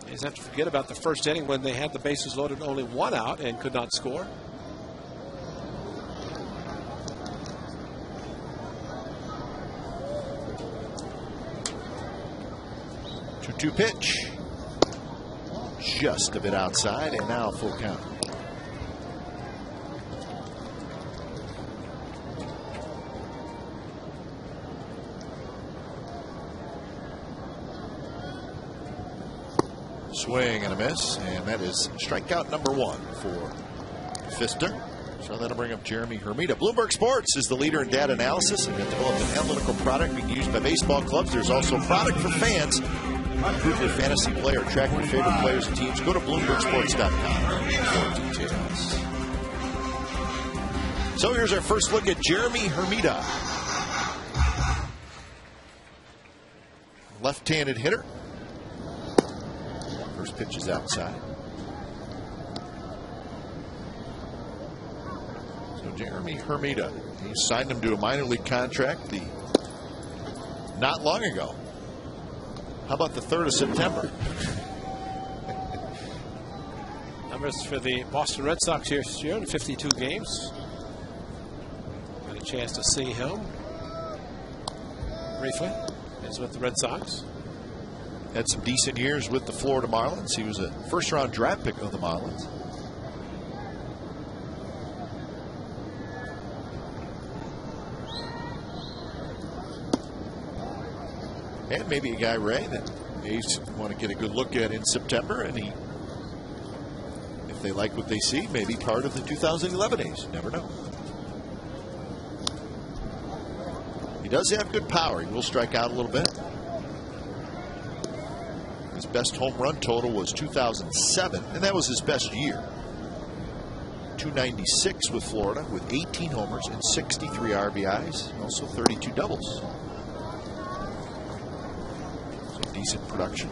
A's have to forget about the first inning when they had the bases loaded and only 1 out and could not score. Two pitch. Just a bit outside, and now full count. Swing and a miss, and that is strikeout number 1 for Fister. So that'll bring up Jeremy Hermida. Bloomberg Sports is the leader in data analysis and has developed an analytical product being used by baseball clubs. There's also a product for fans. Improve your fantasy player. Track your favorite players and teams. Go to BloombergSports.com for details. So here's our first look at Jeremy Hermida. Left-handed hitter. First pitch is outside. So Jeremy Hermida, he signed him to a minor league contract not long ago. How about the 3rd of September? Numbers for the Boston Red Sox here this year in 52 games. Got a chance to see him briefly. He's with the Red Sox. Had some decent years with the Florida Marlins. He was a first-round draft pick of the Marlins. And maybe a guy, Ray, that A's want to get a good look at in September. And if they like what they see, maybe part of the 2011 A's. Never know. He does have good power. He will strike out a little bit. His best home run total was 2007, and that was his best year. 296 with Florida, with 18 homers and 63 RBIs, and also 32 doubles. Decent production.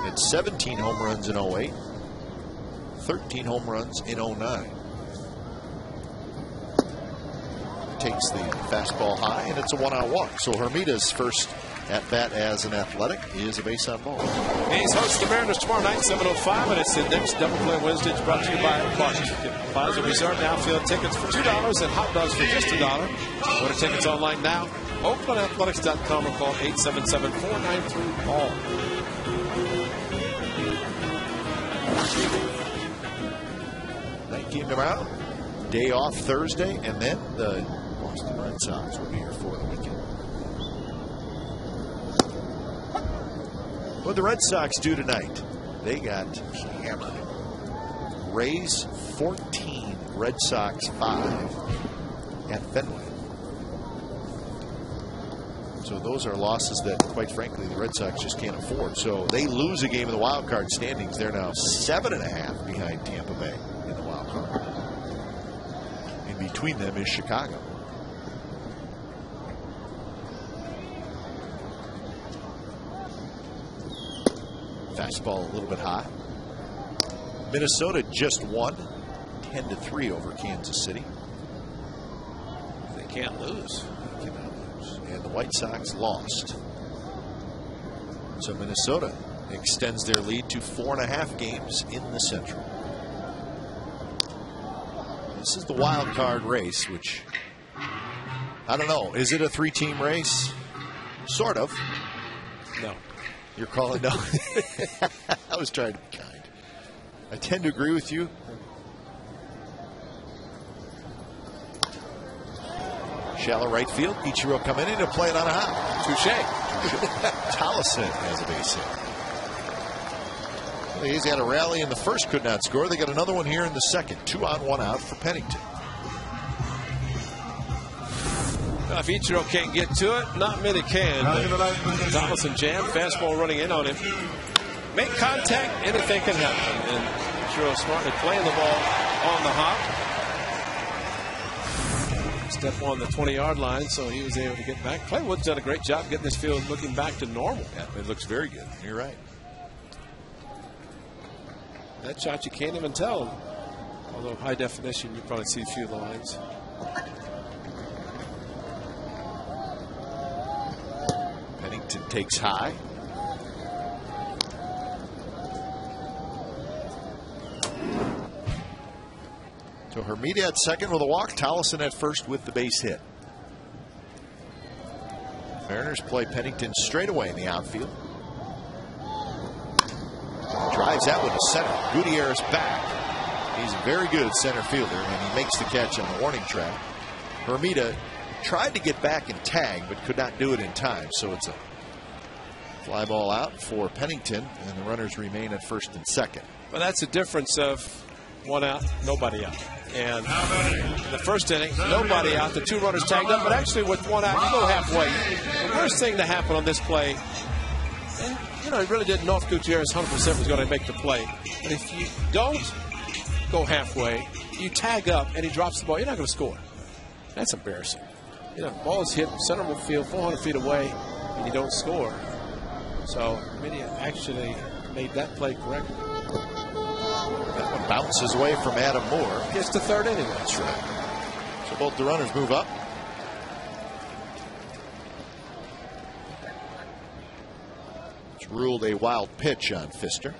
Had 17 home runs in 08, 13 home runs in 09. Takes the fastball high, and it's a 1-out walk. So Hermida's first at bat as an Athletic is a base on ball. A's host the Mariners tomorrow night, 7:05, and it's the next Double Play Wednesday. It's brought to you by Plaza. Plaza Reserve and outfield tickets for $2 and hot dogs for just $1. Order tickets online now. OaklandAthletics.com or call 877-493-BALL. Night game tomorrow. Day off Thursday, and then the Boston Red Sox will be here for the weekend. What the Red Sox do tonight? They got hammered. Rays 14, Red Sox 5 at Fenway. So those are losses that, quite frankly, the Red Sox just can't afford. So they lose a game in the wild card standings. They're now 7.5 behind Tampa Bay in the wild card. In between them is Chicago. Fastball a little bit high. Minnesota just won 10-3 over Kansas City. They can't lose. And the White Sox lost. So Minnesota extends their lead to 4.5 games in the Central. This is the wild card race, which, I don't know, is it a 3-team race? Sort of. No. You're calling no? I was trying to be kind. I tend to agree with you. Shallow right field. Ichiro coming in to play it on a hop. Touche. Tolleson has a base hit. He's had a rally in the first, could not score. They got another one here in the second. 2 on, 1 out for Pennington. Well, if Ichiro can't get to it, not many can. Tolleson jam, fastball running in on him. Make contact, anything can happen. And Ichiro smartly playing the ball on the hop. Step on the 20-yard line, so he was able to get back. Claywood's done a great job getting this field looking back to normal. Yeah, it looks very good. You're right. That shot you can't even tell. Although high definition, you probably see a few lines. Pennington takes high. So Hermida at second with a walk. Tolleson at first with the base hit. Mariners play Pennington straight away in the outfield. Drives that one to center. Gutierrez back. He's a very good center fielder, and he makes the catch on the warning track. Hermida tried to get back and tag, but could not do it in time. So it's a fly ball out for Pennington, and the runners remain at first and second. Well, that's the difference of 1 out, nobody out. And the first inning, nobody out. The 2 runners tagged up, but actually with 1 out, you go halfway. The worst thing to happen on this play, and you know, he really didn't know if Gutierrez 100% was going to make the play. But if you don't go halfway, you tag up and he drops the ball, you're not going to score. That's embarrassing. You know, the ball is hit center field 400 feet away and you don't score. So Hermida actually made that play correct. That one bounces away from Adam Moore. Gets to third inning. That's right. So both the runners move up. It's ruled a wild pitch on Pfister.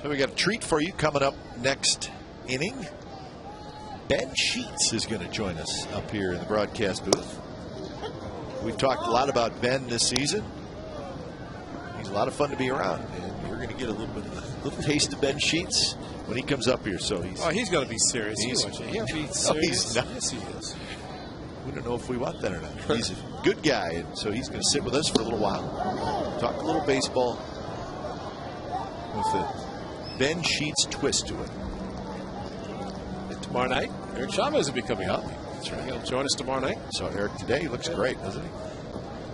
So we got a treat for you coming up next inning. Ben Sheets is going to join us up here in the broadcast booth. We've talked a lot about Ben this season. He's a lot of fun to be around, and we're going to get a little taste of Ben Sheets when he comes up here. So he's going to be serious. He'll be serious. No, he's not. Yes, he is. We don't know if we want that or not. He's a good guy, and so he's going to sit with us for a little while, talk a little baseball with the Ben Sheets twist to it. And tomorrow night, Eric Chavez will be coming up. That's right. He'll join us tomorrow night. So Eric today, he looks great, doesn't he?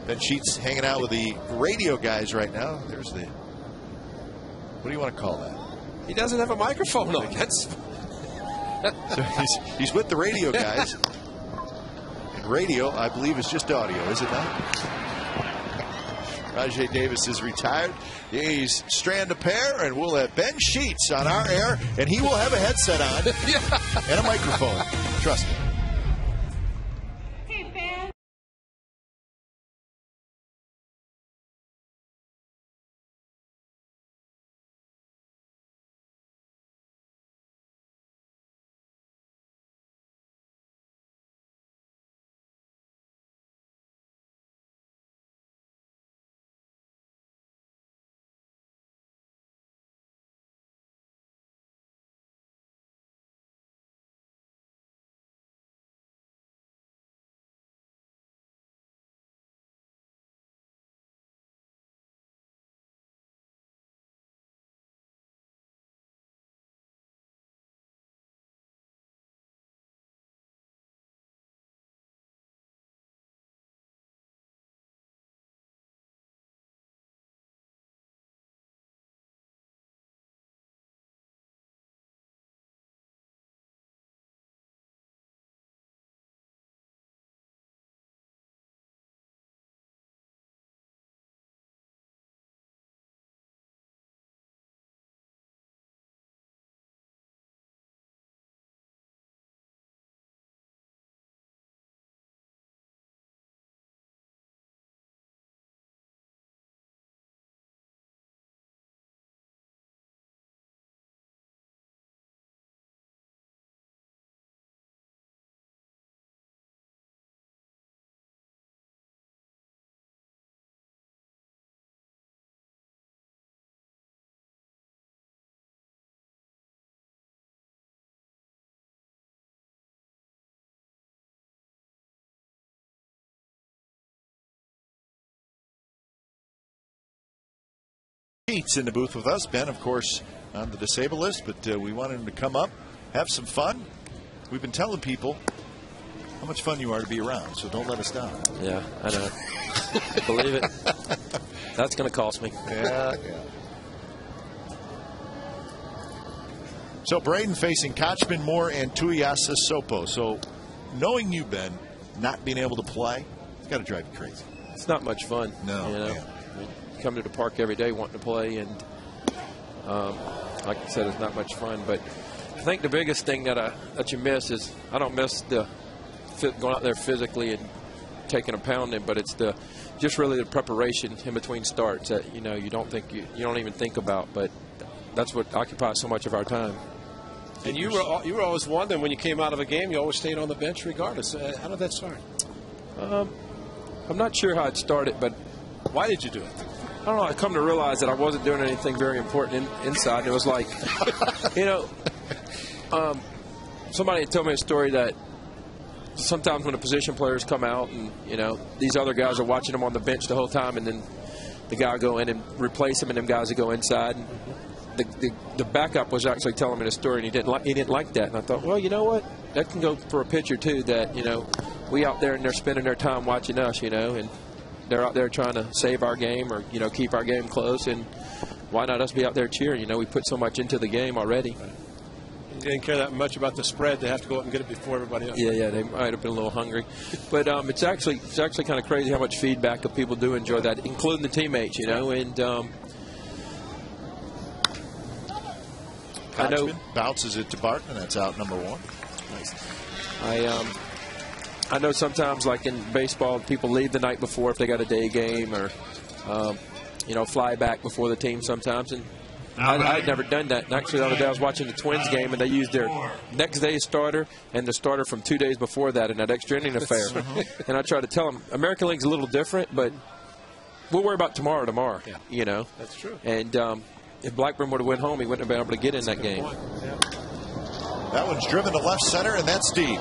Ben Sheets hanging out with the radio guys right now. There's the, what do you want to call that? He doesn't have a microphone on. So he's with the radio guys. And radio, I believe, is just audio, is it not? Rajay Davis is retired. The A's strand a pair, and we'll have Ben Sheets on our air, and he will have a headset on and a microphone. Trust me. Pete's in the booth with us. Ben, of course, on the disabled list, but we wanted him to come up, have some fun. We've been telling people how much fun you are to be around, so don't let us down. Yeah, I know. Believe it. That's going to cost me. Yeah. So Braden facing Kochman, Moore, and Tuiasa Sopo. So knowing you, Ben, not being able to play, it's got to drive you crazy. It's not much fun. No. You know? I mean, you come to the park every day wanting to play, and like I said, it's not much fun. But I think the biggest thing that you miss is, I don't miss the going out there physically and taking a pounding, but it's just really the preparation in between starts that you don't even think about, but that's what occupies so much of our time. And you were always one that when you came out of a game, you always stayed on the bench regardless. How did that start? I'm not sure how it started, but why did you do it? I don't know. I come to realize that I wasn't doing anything very important inside. It was like, somebody told me a story that sometimes when the position players come out and, these other guys are watching them on the bench the whole time, and then the guy will go in and replace him, and them guys will go inside. And the backup was actually telling me the story, and he didn't like that. And I thought, well, you know what? That can go for a pitcher too. That we out there and they're spending their time watching us, and they're out there trying to save our game or keep our game close. And why not us be out there cheering? We put so much into the game already. You didn't care that much about the spread. They have to go out and get it before everybody else. Yeah, they might have been a little hungry, but it's actually kind of crazy how much feedback of people do enjoy that, including the teammates. And I know bounces it to Barton, and that's out number one. Nice. I know sometimes, like in baseball, people leave the night before if they got a day game, or fly back before the team sometimes. And I'd never done that. And actually, the other day I was watching the Twins game, and they used their next day's starter and the starter from 2 days before that in that extra inning affair. And I try to tell them, American League's a little different, but we'll worry about tomorrow. Yeah. That's true. And if Blackburn would have went home, he wouldn't have been able to get in that game. That one's driven to left center, and that's deep.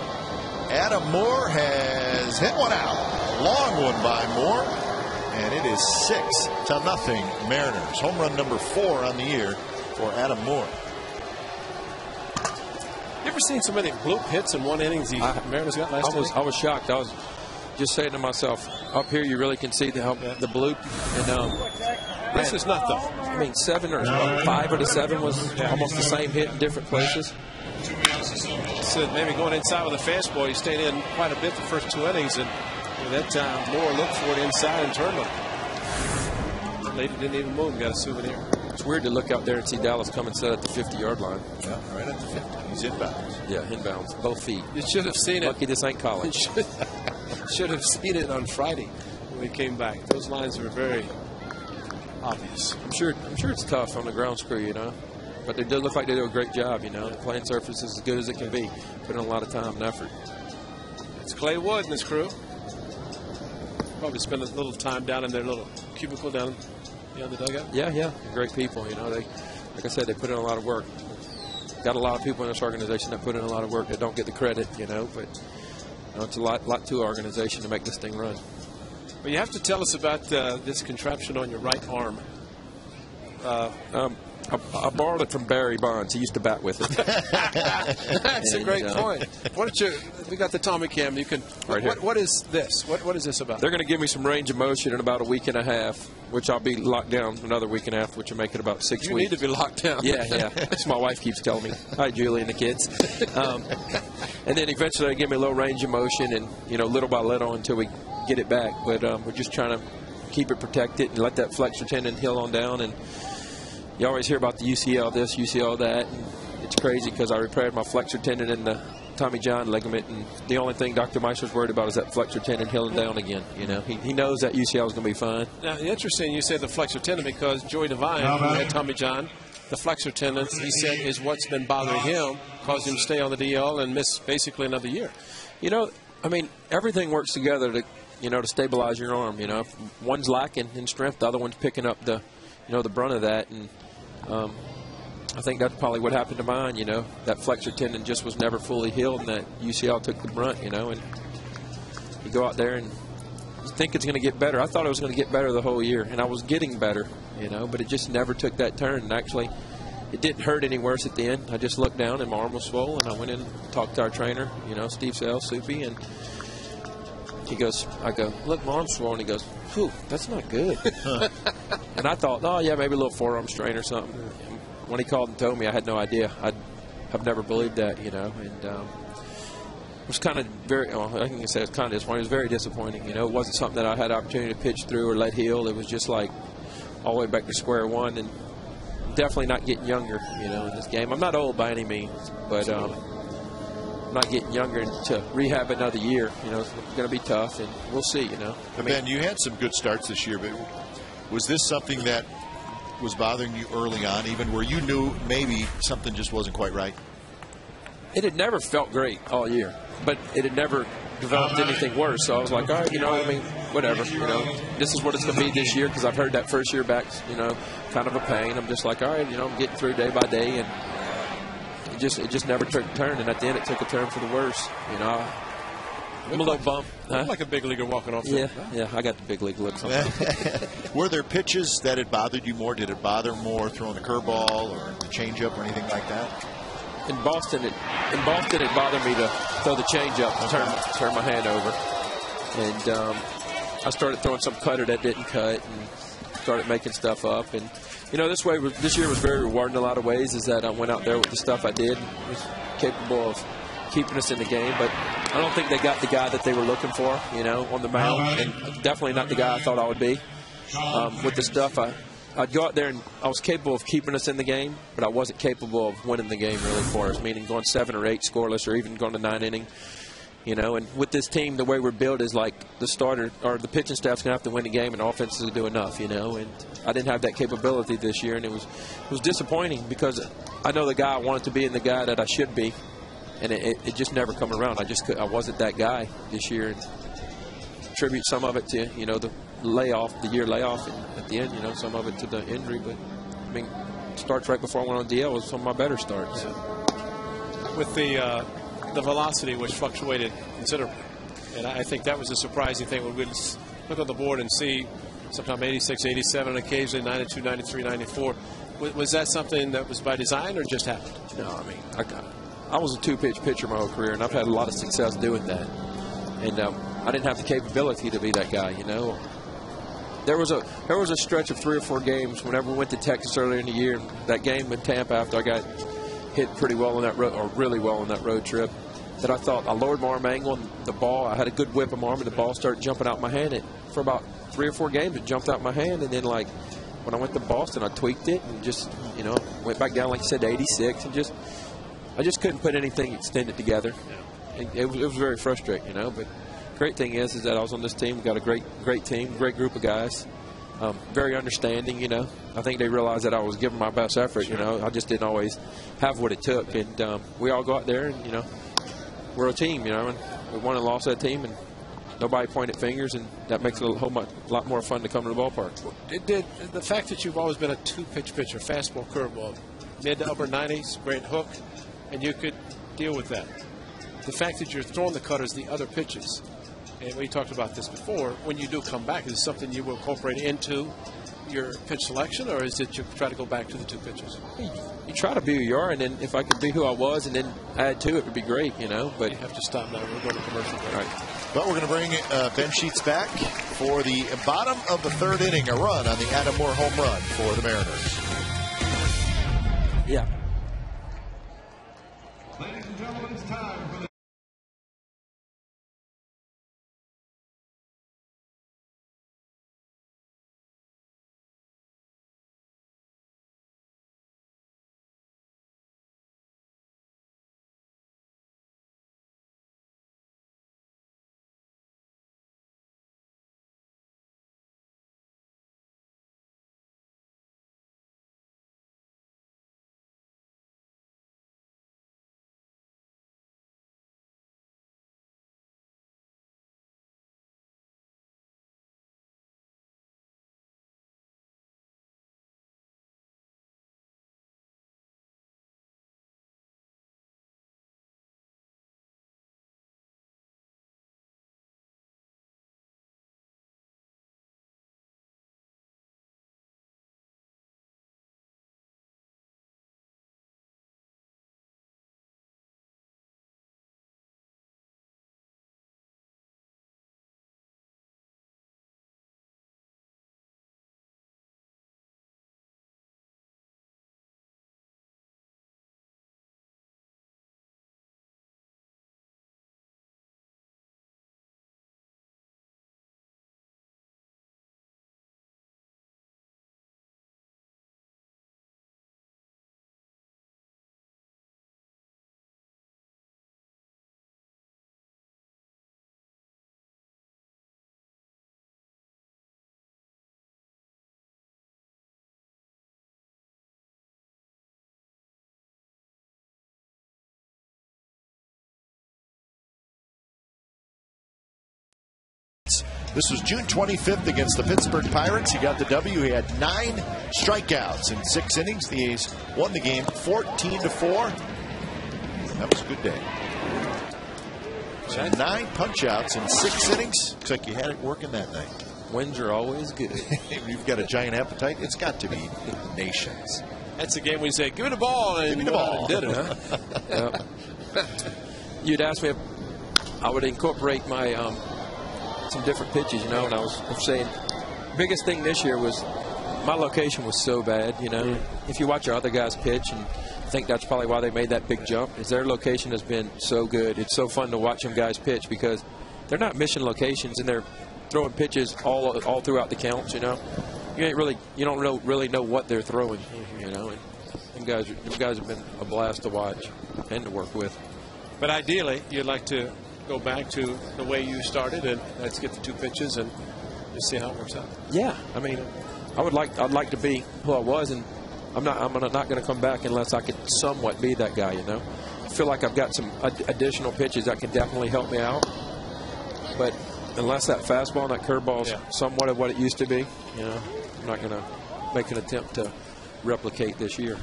Adam Moore has hit one out. Long one by Moore, and it is 6-0 Mariners. Home run number 4 on the year for Adam Moore. You ever seen so many bloop hits in one inning the Mariners got last night? I was shocked. I was just saying to myself, up here you really can see the bloop. And this is not though. I mean, 7 or 5 of the 7 was almost the same hit in different places. So maybe going inside with a fastball, he stayed in quite a bit the first 2 innings, and that time Moore looked for it inside and turned on. Lady didn't even move and got a souvenir. It's weird to look out there and see Dallas come and set at the 50-yard line. Yeah, right at the 50. He's inbounds. Yeah, inbounds, both feet. You should have seen it. Lucky this ain't college. Should have seen it on Friday when we came back. Those lines were very obvious. I'm sure it's tough on the ground screw, but they do look like they do a great job. The playing surface is as good as it can be. Put in a lot of time and effort. It's Clay Wood and his crew. Probably spend a little time down in their little cubicle down in the dugout. Yeah, great people. They, like I said, they put in a lot of work. Got a lot of people in this organization that put in a lot of work that don't get the credit. But it's a lot to our organization to make this thing run. Well, you have to tell us about this contraption on your right arm. I borrowed it from Barry Bonds. He used to bat with it. That's a great point. We got the Tommy Cam. You can. What is this? What is this about? They're going to give me some range of motion in about a week and a half, which I'll be locked down another week and a half, which will make it about 6 weeks. You need to be locked down. Yeah. That's what my wife keeps telling me. Hi, Julie and the kids. And then eventually they give me a little range of motion, and little by little until we get it back. But we're just trying to keep it protected and let that flexor tendon heal on down. And you always hear about the UCL this, UCL that. And it's crazy because I repaired my flexor tendon and the Tommy John ligament, and the only thing Dr. Meister's worried about is that flexor tendon healing down again. He knows that UCL is going to be fine. Now, interesting you say the flexor tendon, because Joey Devine, who had Tommy John, the flexor tendon, he said, is what's been bothering him, caused him to stay on the DL and miss basically another year. Everything works together to stabilize your arm. If one's lacking in strength, the other one's picking up the brunt of that. And I think that's probably what happened to mine. That flexor tendon just was never fully healed, and that UCL took the brunt. And you go out there and think it's going to get better. I thought it was going to get better the whole year, and I was getting better, but it just never took that turn. And actually, it didn't hurt any worse at the end. I just looked down, and my arm was swollen, and I went in and talked to our trainer, Steve Sales, Soupy, and I go, look, my arm's swollen. He goes, whew, that's not good. And I thought, oh, yeah, maybe a little forearm strain or something. And when he called and told me, I had no idea. I've never believed that, and it was kind of I can say it was kind of disappointing. It was very disappointing. It wasn't something that I had opportunity to pitch through or let heal. It was just like all the way back to square one, and definitely not getting younger, in this game. I'm not old by any means, but I'm not getting younger. To rehab another year, it's going to be tough, and we'll see, Ben, you had some good starts this year, but was this something that was bothering you early on, even where you knew maybe something just wasn't quite right? It had never felt great all year, but it had never developed anything worse. So I was like, all right, whatever. This is what it's going to be this year, because I've heard that first year back's, kind of a pain. I'm just like, all right, I'm getting through day by day, and it just never took a turn. And at the end, it took a turn for the worse. I'm a little bummed. Like a big leaguer walking off. Yeah, I got the big league look sometimes. Were there pitches that had bothered you more? Did it bother more throwing a curveball or the changeup or anything like that? In Boston, it bothered me to throw the changeup and turn my hand over. And I started throwing some cutter that didn't cut and started making stuff up. And, this year was very rewarding in a lot of ways, is that I went out there with the stuff I did, was capable of keeping us in the game. But I don't think they got the guy that they were looking for, on the mound. And definitely not the guy I thought I would be. With the stuff I'd go out there and I was capable of keeping us in the game, but I wasn't capable of winning the game really for us, meaning going 7 or 8 scoreless or even going to 9 inning. And with this team, the way we're built is like the starter or the pitching staff's going to have to win the game and the offense is do enough, and I didn't have that capability this year, and it was disappointing because I know the guy I wanted to be and the guy that I should be, and it just never come around. I wasn't that guy this year, and attribute some of it to, the year layoff, and at the end, some of it to the injury, but starts right before I went on DL was some of my better starts. With the velocity, which fluctuated considerably, and I think that was a surprising thing when we look on the board and see sometime 86, 87, and occasionally 92, 93, 94. Was that something that was by design or just happened? No, I was a 2-pitch pitcher my whole career, and I've had a lot of success doing that. And I didn't have the capability to be that guy, There was a stretch of 3 or 4 games whenever we went to Texas earlier in the year. That game in Tampa, after I got hit pretty well on that road, or really well on that road trip, that I thought I lowered my arm angle and the ball, I had a good whip of my arm and the ball started jumping out my hand. For about 3 or 4 games, it jumped out my hand, and then when I went to Boston, I tweaked it and just went back down, like you said, to 86, and I just couldn't put anything extended together. It was very frustrating, But great thing is that I was on this team. We got a great team, great group of guys. Very understanding, I think they realized that I was giving my best effort, I just didn't always have what it took. And we all go out there and, we're a team, and we won and lost that team, and nobody pointed fingers, and that makes it a lot more fun to come to the ballpark. Did the fact that you've always been a 2-pitch pitcher, fastball, curveball, mid to upper 90s, great hook, and you could deal with that. The fact that you're throwing the cutters, the other pitches, and we talked about this before, when you do come back, is it something you will incorporate into your pitch selection, or is it you try to go back to the 2 pitches? You try to be who you are, and then if I could be who I was and then add to it, would be great, But you have to stop now. We're going to commercial break. All right. Well, we're going to bring Ben Sheets back for the bottom of the 3rd inning, a run on the Adam Moore home run for the Mariners. Yeah. Ladies and gentlemen, it's time for the This was June 25th against the Pittsburgh Pirates. He got the W. He had 9 strikeouts in 6 innings. The A's won the game 14-4. That was a good day. So 9 punch-outs in 6 innings. Looks like you had it working that night. Wins are always good. You've got a giant appetite. It's got to be Nations. That's the game we say, give me the ball, and give me the ball. Did it, huh? You'd ask me if I would incorporate my some different pitches, and I was saying biggest thing this year was my location was so bad. If you watch our other guys pitch, and I think that's probably why they made that big jump, is their location has been so good. It's so fun to watch them guys pitch because they're not mission locations, and they're throwing pitches all throughout the counts. You don't really know what they're throwing. And them guys have been a blast to watch and to work with. But ideally, you'd like to go back to the way you started, and let's get the 2 pitches and just see how it works out. Yeah, I'd like to be who I was, and I'm not going to come back unless I could somewhat be that guy. I feel like I've got some additional pitches that can definitely help me out, but unless that fastball and that curveball is somewhat of what it used to be, I'm not going to make an attempt to replicate this year.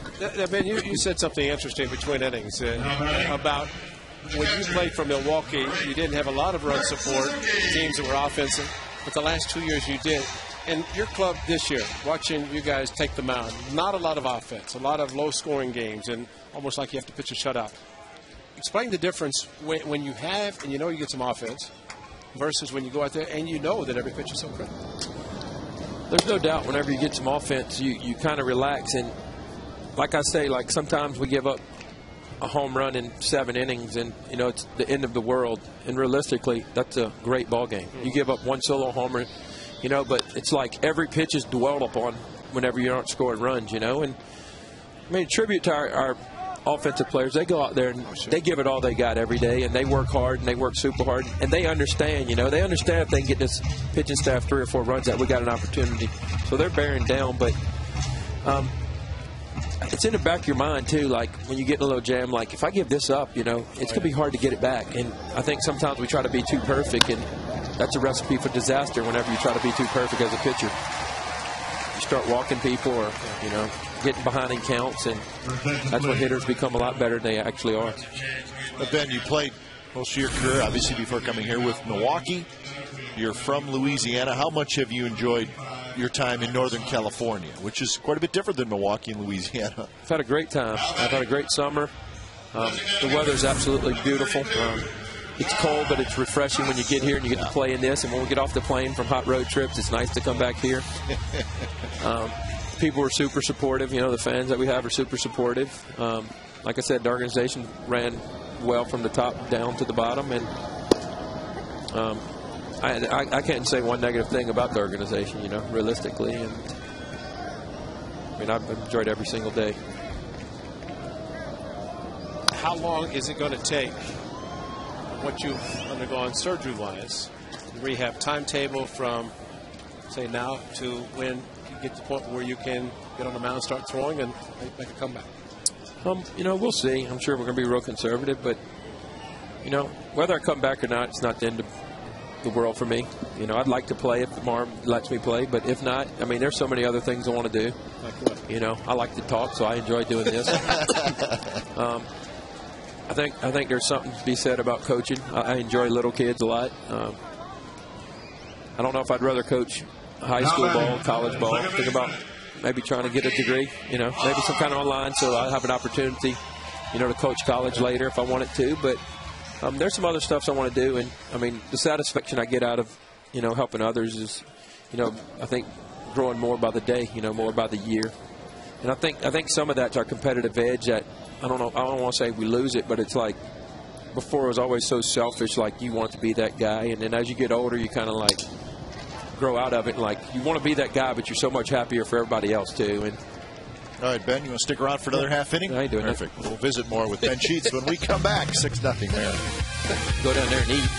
Ben, you said something interesting between innings about when you played for Milwaukee, you didn't have a lot of run support, teams that were offensive, but the last 2 years you did. And your club this year, watching you guys take the mound, not a lot of offense, a lot of low-scoring games, and almost like you have to pitch a shutout. Explain the difference when you have, and you get some offense, versus when you go out there and you know that every pitch is so critical. There's no doubt whenever you get some offense, you kind of relax. And like I say, sometimes we give up a home run in 7 innings, and it's the end of the world. And realistically, that's a great ball game. You give up 1 solo homer, but it's like every pitch is dwelled upon whenever you aren't scoring runs. And tribute to our offensive players. They go out there and they give it all they got every day, and they work hard and they work super hard, and they understand. They understand if they can get this pitching staff 3 or 4 runs that we got an opportunity. So they're bearing down, but it's in the back of your mind too. Like when you get in a little jam, if I give this up, it's gonna be hard to get it back. And I think sometimes we try to be too perfect, and that's a recipe for disaster. Whenever you try to be too perfect as a pitcher, you start walking people, or getting behind in counts, and that's when hitters become a lot better than they actually are. But Ben, you played most of your career, obviously, before coming here with Milwaukee. You're from Louisiana. How much have you enjoyed your time in Northern California, which is quite a bit different than Milwaukee and Louisiana? I've had a great time. I've had a great summer. The weather's absolutely beautiful. It's cold, but it's refreshing when you get here and you get to play in this. And when we get off the plane from hot road trips, it's nice to come back here. People are super supportive. The fans that we have are super supportive. Like I said, the organization ran well from the top down to the bottom, and I can't say one negative thing about the organization, realistically. And I've enjoyed every single day. How long is it going to take, what you've undergone surgery-wise, rehab timetable from, say, now to when you get to the point where you can get on the mound, start throwing, and make a comeback? We'll see. I'm sure we're going to be real conservative, but, whether I come back or not, it's not the end of the world for me. I'd like to play if the arm lets me play, but if not, there's so many other things I want to do. Like what? I like to talk, so I enjoy doing this. I think there's something to be said about coaching. I enjoy little kids a lot. I don't know if I'd rather coach high school ball, college ball. Think about maybe trying to get a degree, maybe some kind of online, so I have an opportunity, to coach college later if I wanted to. But there's some other stuff I want to do, and the satisfaction I get out of, helping others is, I think growing more by the day, more by the year. And I think some of that's our competitive edge that, I don't want to say we lose it, but it's like before it was always so selfish, like you want to be that guy, and then as you get older, you kind of like grow out of it, and you want to be that guy, but you're so much happier for everybody else too. And all right, Ben, you want to stick around for another half inning? I ain't doing Perfect. We'll visit more with Ben Sheets when we come back. 6-0 Mariners. Go down there and eat.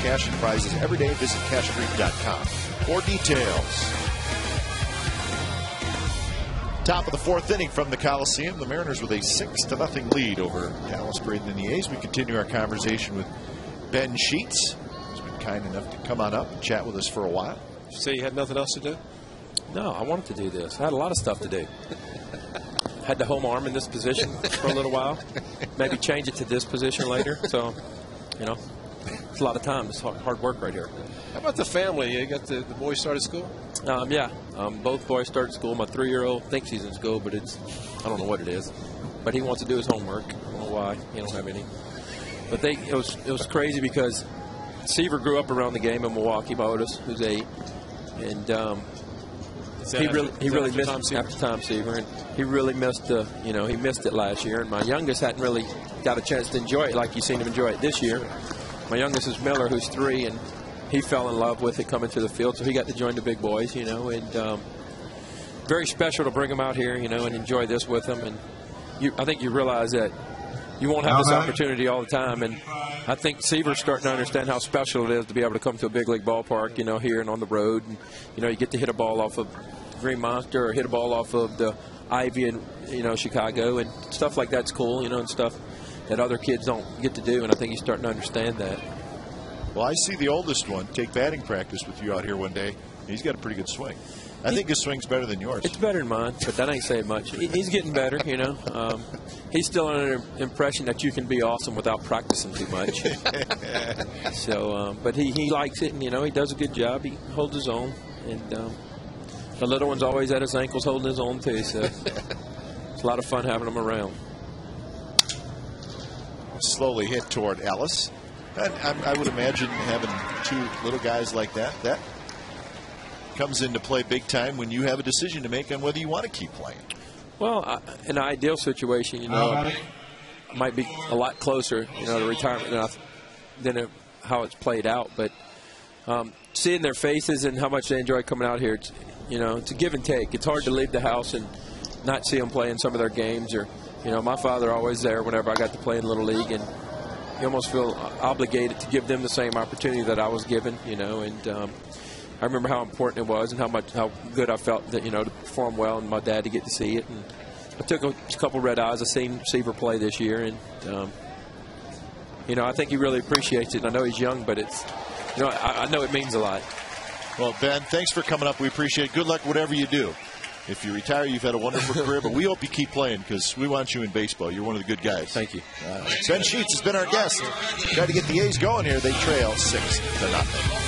cash and prizes every day. Visit cashfreak.com for details. Top of the fourth inning from the Coliseum. The Mariners with a 6-0 lead over Dallas Braden and the A's. We continue our conversation with Ben Sheets, who's been kind enough to come on up and chat with us for a while. Did you say you had nothing else to do? No, I wanted to do this. I had a lot of stuff to do. Had the home arm in this position for a little while. Maybe change it to this position later. So, you know, it's a lot of time. It's hard work right here. How about the family? You got the boys started school? Yeah. Both boys started school. My 3-year-old thinks he's in school, but I don't know what it is. But he wants to do his homework. I don't know why. He don't have any. But it was crazy because Seaver grew up around the game in Milwaukee. My oldest, who's 8, and he really missed after Tom Seaver, and he really missed he missed it last year. And my youngest hadn't really got a chance to enjoy it like you've seen him enjoy it this year. My youngest is Miller, who's 3, and he fell in love with it coming to the field, so he got to join the big boys, and very special to bring him out here, and enjoy this with him. And I think you realize that you won't have this opportunity all the time, and I think Seaver's starting to understand how special it is to be able to come to a big league ballpark, here and on the road. And, you get to hit a ball off of Green Monster or hit a ball off of the Ivy in, Chicago, and stuff like that's cool, and stuff that other kids don't get to do, and I think he's starting to understand that. Well, I see the oldest one take batting practice with you out here one day. He's got a pretty good swing. I think his swing's better than yours. It's better than mine, but that ain't saying much. He's getting better, He's still under the impression that you can be awesome without practicing too much. So, but he likes it, and, he does a good job. He holds his own. And the little one's always at his ankles holding his own, too. So it's a lot of fun having him around. Slowly hit toward Ellis. And I would imagine having 2 little guys like that comes into play big time when you have a decision to make on whether you want to keep playing. Well, in an ideal situation, I might be a lot closer, to retirement than how it's played out. But seeing their faces and how much they enjoy coming out here, it's a give and take. It's hard to leave the house and not see them play in some of their games. Or, my father always there whenever I got to play in Little League, and you almost feel obligated to give them the same opportunity that I was given, and I remember how important it was and how good I felt that, to perform well, and my dad to get to see it. And I took a couple red eyes. I seen Seaver play this year, and I think he really appreciates it. And I know he's young, but it's I know it means a lot. Well, Ben, thanks for coming up. We appreciate it. Good luck whatever you do. If you retire, you've had a wonderful career, but we hope you keep playing because we want you in baseball. You're one of the good guys. Thank you. Ben Sheets has been our guest. Try to get the A's going here. They trail 6-0.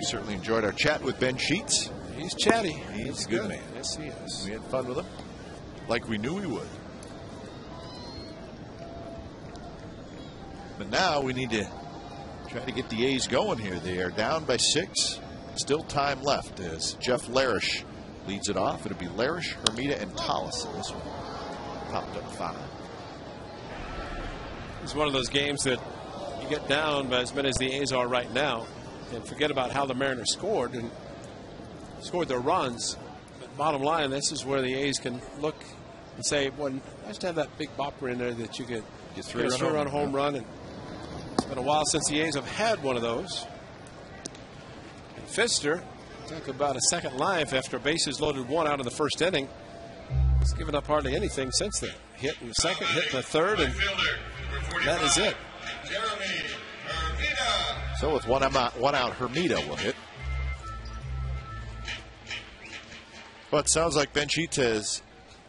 We certainly enjoyed our chat with Ben Sheets. He's chatty. He's a good man. Yes, he is. We had fun with him, like we knew we would. But now we need to try to get the A's going here. They are down by 6. Still time left as Jeff Larish leads it off. It'll be Larish, Hermida, and Tollison. This one popped up 5. It's one of those games that you get down by as many as the A's are right now and forget about how the Mariners scored and scored their runs. But bottom line, this is where the A's can look and say, well, nice to have that big bopper in there that you could Get get a three-run home run. And it's been a while since the A's have had one of those. And Pfister, talk about a second life after bases loaded 1 out of the first inning. He's given up hardly anything since then. Hit in the second, hit in the third, and that is it. So with one out, Hermida will hit. But sounds like Ben Sheets has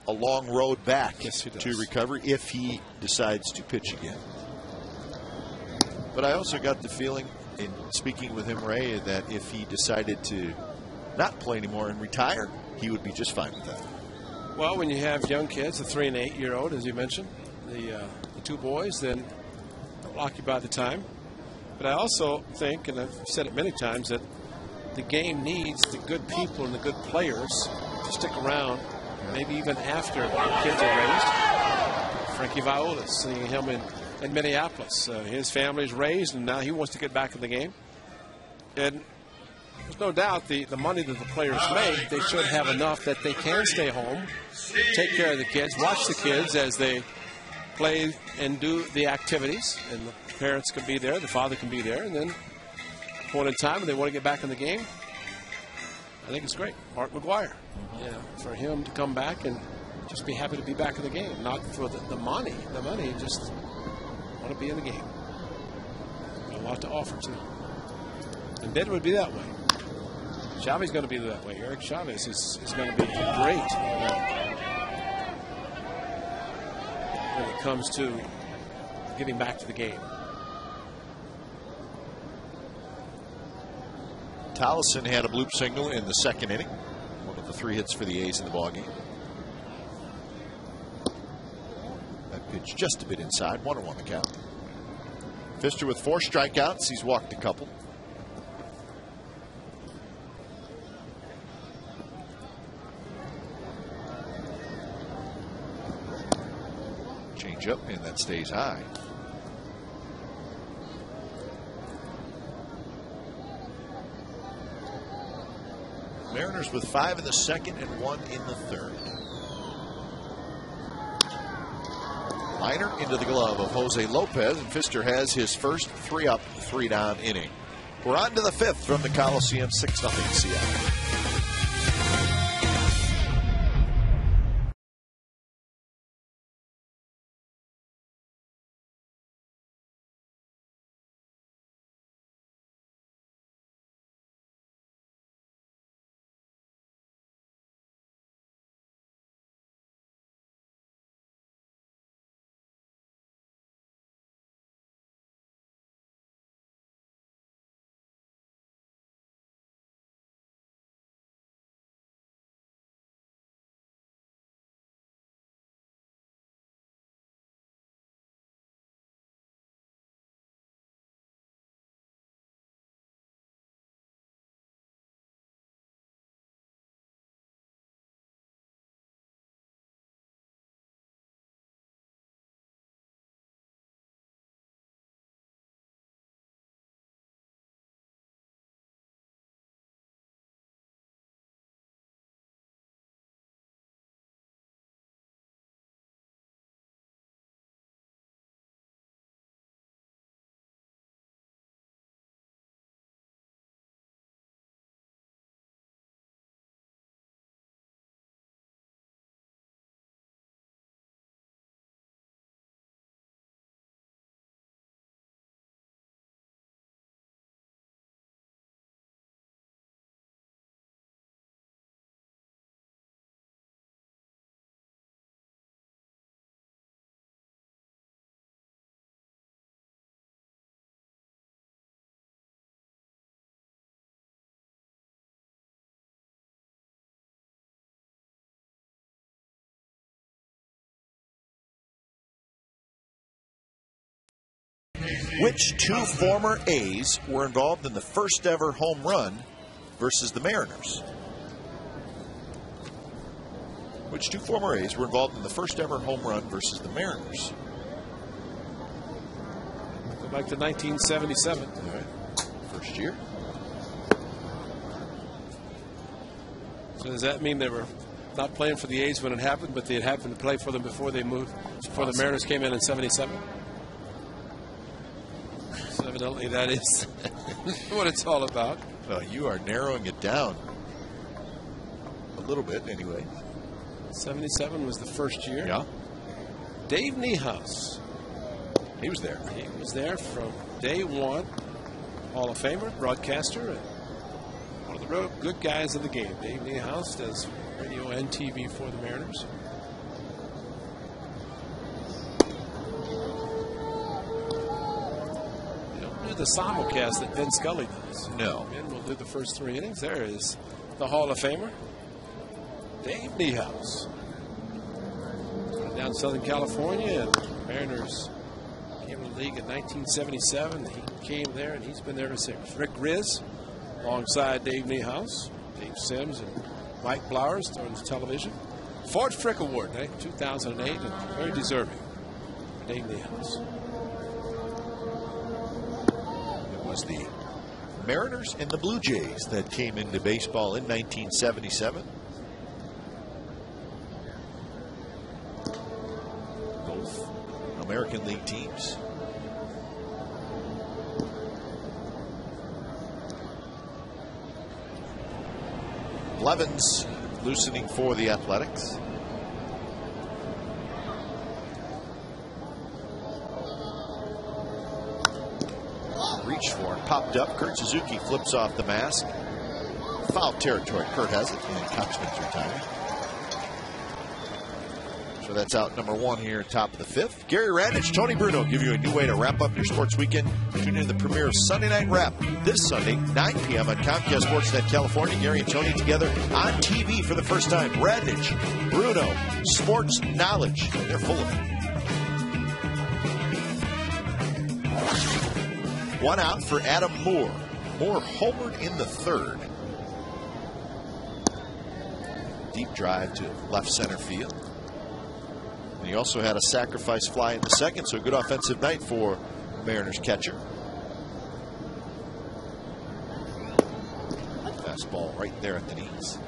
a long road back to recovery if he decides to pitch again. But I also got the feeling in speaking with him, Ray, that if he decided to not play anymore and retire, he would be just fine with that. Well, when you have young kids, a 3- and 8-year-old, as you mentioned, the 2 boys, then they'll occupy the time. But I also think, and I've said it many times, that the game needs the good people and the good players to stick around, maybe even after the kids are raised. Frankie Viola, seeing him in Minneapolis. His family's raised, and now he wants to get back in the game. And there's no doubt the money that the players make, they should have enough that they can stay home, take care of the kids, watch the kids as they play and do the activities, and the parents can be there, the father can be there, and then point in time when they want to get back in the game, I think it's great. Mark McGwire, for him to come back and just be happy to be back in the game, not for the money. The money, just want to be in the game. Got a lot to offer too. And Ben would be that way. Chavez going to be that way. Eric Chavez is going to be great when it comes to getting back to the game. Tollison had a bloop single in the second inning. One of the 3 hits for the A's in the ballgame. That pitch just a bit inside. 1-1 the count. Pfister with 4 strikeouts. He's walked a couple. Change up, and that stays high. Mariners with 5 in the second and 1 in the third. Liner into the glove of Jose Lopez, and Pfister has his first 3-up, 3-down inning. We're on to the 5th from the Coliseum, 6-0 Seattle. Which two former A's were involved in the first ever home run versus the Mariners? Which two former A's were involved in the first ever home run versus the Mariners? Go back to 1977. All right. First year. So does that mean they were not playing for the A's when it happened, but they had happened to play for them before they moved, before the Mariners came in 77? So evidently that is what it's all about. Well, you are narrowing it down a little bit anyway. 77 was the first year. Yeah. Dave Niehaus. He was there. He was there from day one. Hall of Famer, broadcaster, and one of the real good guys of the game. Dave Niehaus does radio and TV for the Mariners. They don't do the simulcast that Vin Scully does. No. Vin will do the first 3 innings. There is the Hall of Famer, Dave Niehaus. Down in Southern California, and Mariners came to the league in 1977. He came there, and he's been there ever since. Rick Riz, alongside Dave Niehaus, Dave Sims, and Mike Blowers on television. Ford Frick Award, 2008, and very deserving for Dave Niehaus. It was the Mariners and the Blue Jays that came into baseball in 1977. Both American League teams. Blevins loosening for the Athletics. Reached for and popped up. Kurt Suzuki flips off the mask. Foul territory. Kurt has it, and Coxman's retired. So that's out number 1 here, top of the 5th. Gary Radich, Tony Bruno give you a new way to wrap up your sports weekend. Tune in to the premiere of Sunday Night Wrap this Sunday, 9 p.m. on Comcast Sportsnet California. Gary and Tony together on TV for the first time. Radich, Bruno, sports knowledge. They're full of it. 1 out for Adam Moore. Moore homered in the 3rd. Deep drive to left center field. And he also had a sacrifice fly in the 2nd, so a good offensive night for Mariners catcher. Fastball right there at the knees.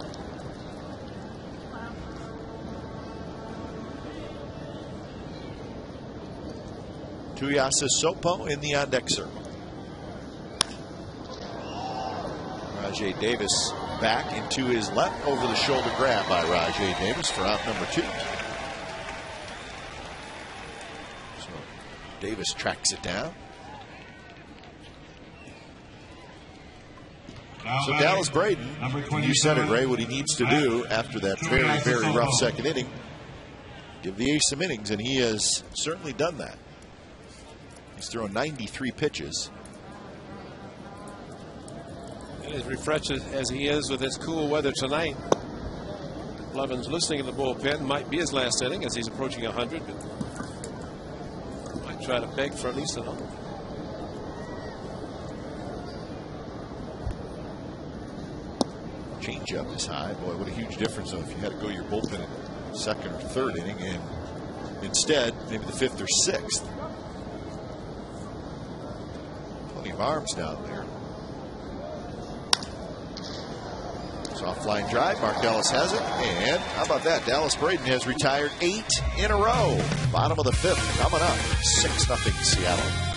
Tuyasa Sopo in the on-deck circle. Rajai Davis back into his left, over the shoulder grab by Rajai Davis for out number 2. Davis tracks it down. So Dallas Braden, you said it, Ray, what he needs to do after that very, very rough 2nd inning, give the ace some innings, and he has certainly done that. He's thrown 93 pitches. And as refreshed as he is with this cool weather tonight, Blevins listening in the bullpen. Might be his last inning as he's approaching 100, but try to beg for at least another. Changeup is high. Boy, what a huge difference though if you had to go your bullpen in the 2nd or 3rd inning, and instead maybe the 5th or 6th. Plenty of arms down there. Soft line drive. Mark Ellis has it. And how about that? Dallas Braden has retired 8 in a row. Bottom of the 5th coming up. 6-0 Seattle.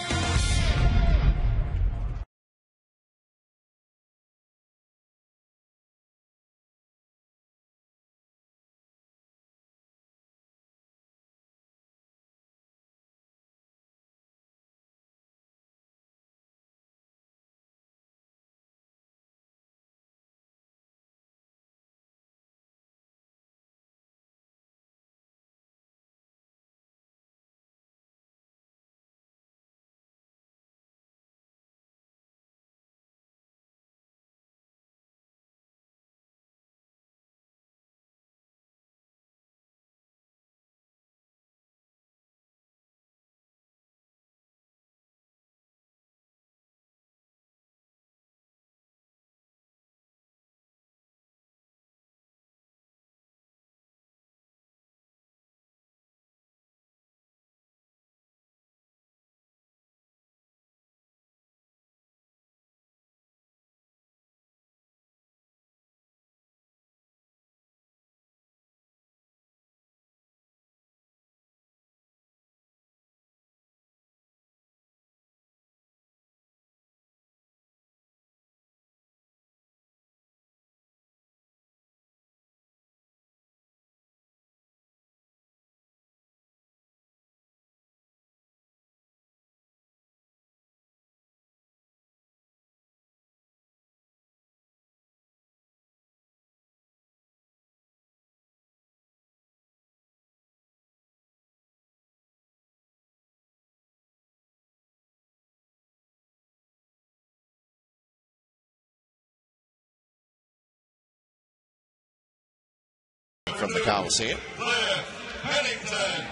from the Coliseum. Cliff Pennington.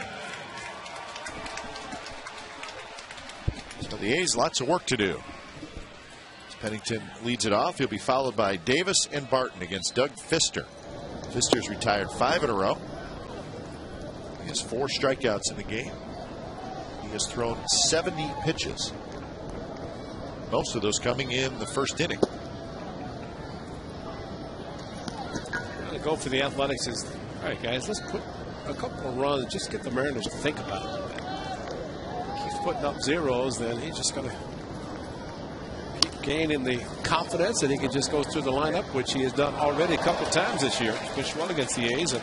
So the A's, lots of work to do. As Pennington leads it off, he'll be followed by Davis and Barton against Doug Fister. Fister's retired 5 in a row. He has 4 strikeouts in the game. He has thrown 70 pitches. Most of those coming in the first inning. The goal for the Athletics is, all right, guys, let's put a couple of runs, just get the Mariners to think about it. Keeps putting up zeros, then he's just going to keep gaining the confidence that he can just go through the lineup, which he has done already a couple of times this year. Pitched well against the A's, and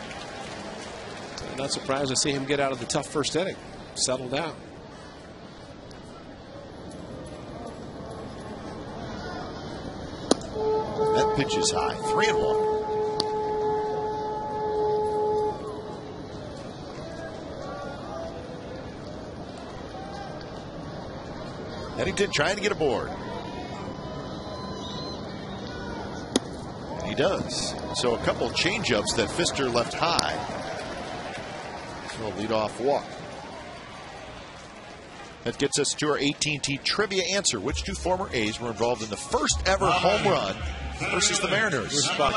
I'm not surprised to see him get out of the tough first inning, settle down. That pitch is high, 3-1. Pennington trying to get aboard. And he does. So a couple of changeups that Fister left high. So a leadoff walk. That gets us to our AT&T trivia answer. Which 2 former A's were involved in the first ever home run versus the Mariners? Joe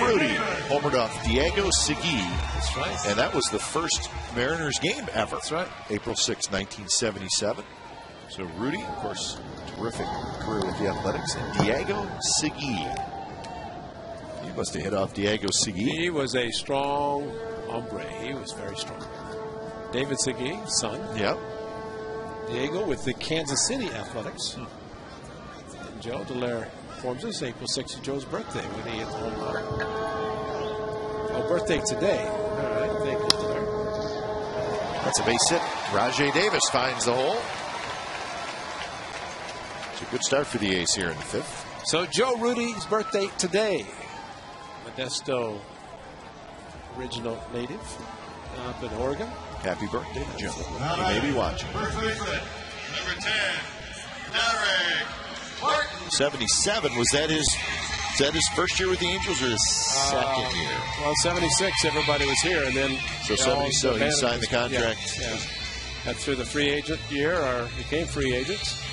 Rudi homered off Diego Segui. That's right. And that was the first Mariners game ever. That's right. April 6, 1977. So Rudi, of course, terrific career with the Athletics. And Diego Segui. He must have hit off Diego Segui. He was a strong hombre. He was very strong. David Segui, son. Yep. Diego with the Kansas City Athletics. And Joe Dallaire informs us April 6th is Joe's birthday when he hit the home run. Oh, birthday today. All right, thank you, Dallaire. That's a base hit. Rajai Davis finds the hole. It's a good start for the A's here in the 5th. So Joe Rudi's birthday today. Modesto original native up in Oregon. Happy birthday to Joe. He may be watching. First baseman, number 10, Derek Barton. 77, was that his first year with the Angels or his second year? Well, 76, everybody was here, and then So 77, he signed the contract. Yeah, yeah. Got through the free agent year, or became free agents.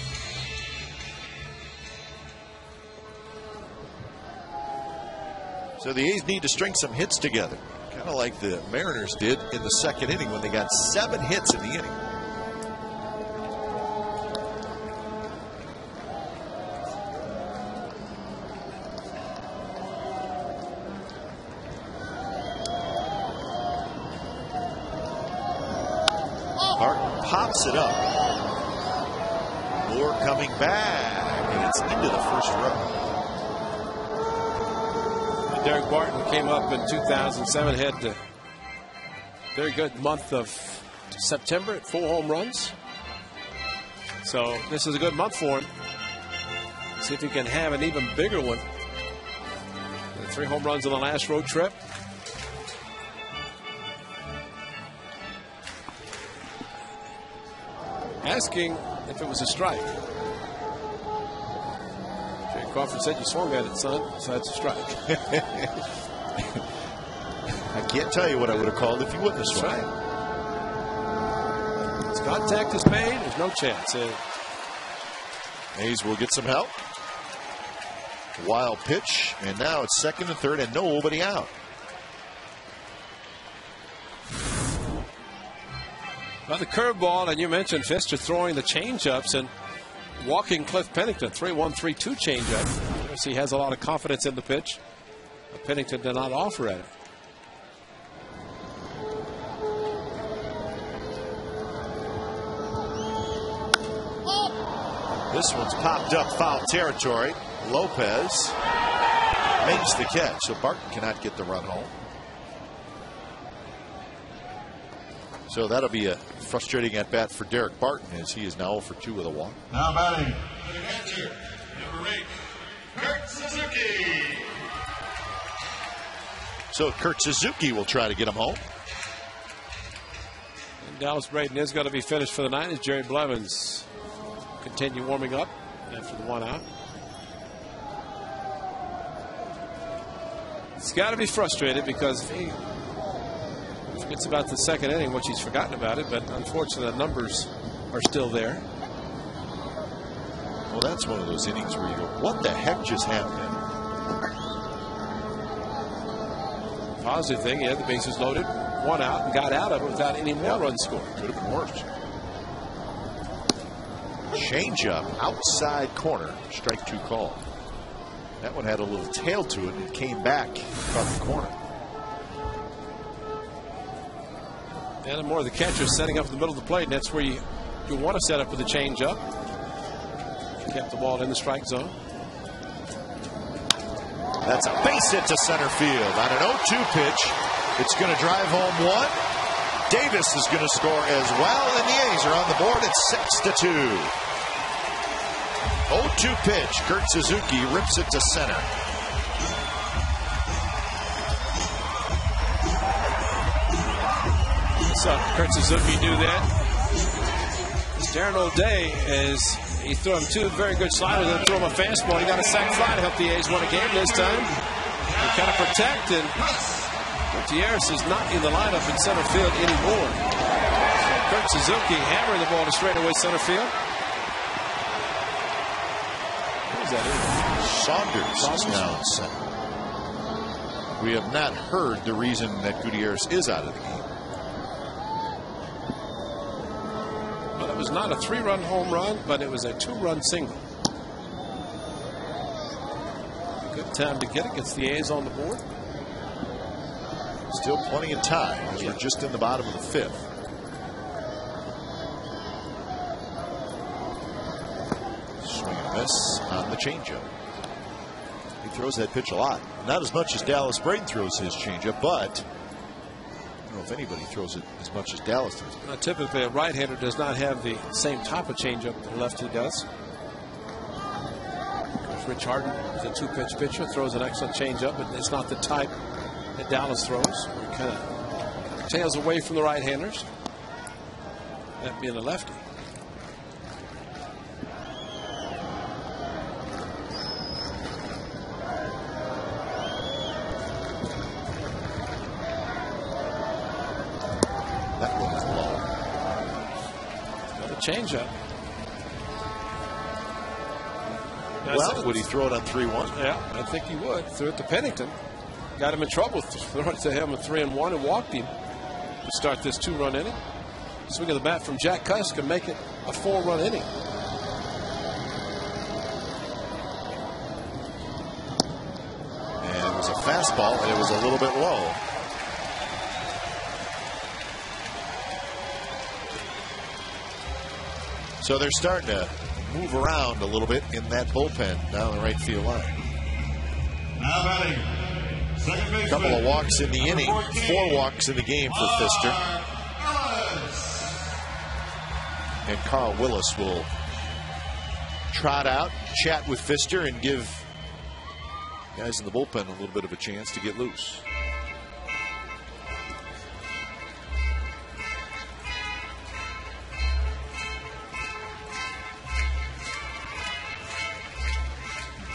So the A's need to string some hits together, kind of like the Mariners did in the second inning when they got 7 hits in the inning. Barton pops it up. Moore coming back, and it's into the first row. Derek Barton came up in 2007, had a very good month of September at 4 home runs. So this is a good month for him. See if he can have an even bigger one. 3 home runs on the last road trip. Asking if it was a strike. Jay Crawford said you swung at it, son, so that's a strike. I can't tell you what I would have called if you wouldn't have swung. That's right. It's contact is made, there's no chance. A's will get some help. Wild pitch, and now it's second and third, and nobody out. Well, the curveball, and you mentioned Fister throwing the changeups and walking Cliff Pennington, 3-1, 3-2 changeup. He has a lot of confidence in the pitch. But Pennington did not offer at it. This one's popped up foul territory. Lopez makes the catch, so Barton cannot get the run home. So that'll be a frustrating at bat for Derek Barton, as he is now 0 for 2 with a walk. Now batting, the catcher, number 8, Kurt Suzuki. So Kurt Suzuki will try to get him home. And Dallas Braden is going to be finished for the night as Jerry Blevins continue warming up after the 1 out. He's got to be frustrated because if he forgets about the second inning, which he's forgotten about it, but unfortunately the numbers are still there. Well, that's one of those innings where you go, what the heck just happened? Positive thing, he had the bases loaded, one out, and got out of it without any more runs scored. Could have been worse. Changeup, outside corner, strike 2 call. That one had a little tail to it and it came back from the corner. And more of the catcher setting up in the middle of the plate, and that's where you want to set up with a changeup. Kept the ball in the strike zone. That's a base hit to center field on an 0-2 pitch. It's going to drive home one. Davis is going to score as well, and the A's are on the board at 6-2. 0-2 pitch. Kurt Suzuki rips it to center. So Kurt Suzuki do that. Darren O'Day he threw him 2 very good sliders and threw him a fastball. He got a sac fly to help the A's win a game this time. They kind of protect, and Gutierrez is not in the lineup in center field anymore. So Kurt Suzuki hammering the ball to straightaway center field. What is that? Saunders is now in center. We have not heard the reason that Gutierrez is out of the game. Well, it was not a 3-run home run, but it was a 2-run single. Good time to get it. Gets the A's on the board. Still plenty of time as we're just in the bottom of the 5th. Swing and miss on the changeup. He throws that pitch a lot. Not as much as Dallas Braden throws his changeup, but I don't know if anybody throws it as much as Dallas does. Typically, a right-hander does not have the same type of changeup the lefty does. Rich Harden is a 2-pitch pitcher, throws an excellent changeup, but it's not the type that Dallas throws. It kind of tails away from the right-handers. That being the lefty. That one is low. Another changeup. Well, would he throw it on 3-1? Yeah, I think he would. Threw it to Pennington. Got him in trouble. Throwing it to him at 3-1 and walked him to start this 2-run inning. Swing of the bat from Jack Cusk can make it a 4-run inning. And it was a fastball, and it was a little bit low. So they're starting to move around a little bit in that bullpen down the right field line. Now batting, second baseman. A couple of walks in the inning, 4 walks in the game for Pfister. And Carl Willis will trot out, chat with Pfister, and give guys in the bullpen a little bit of a chance to get loose.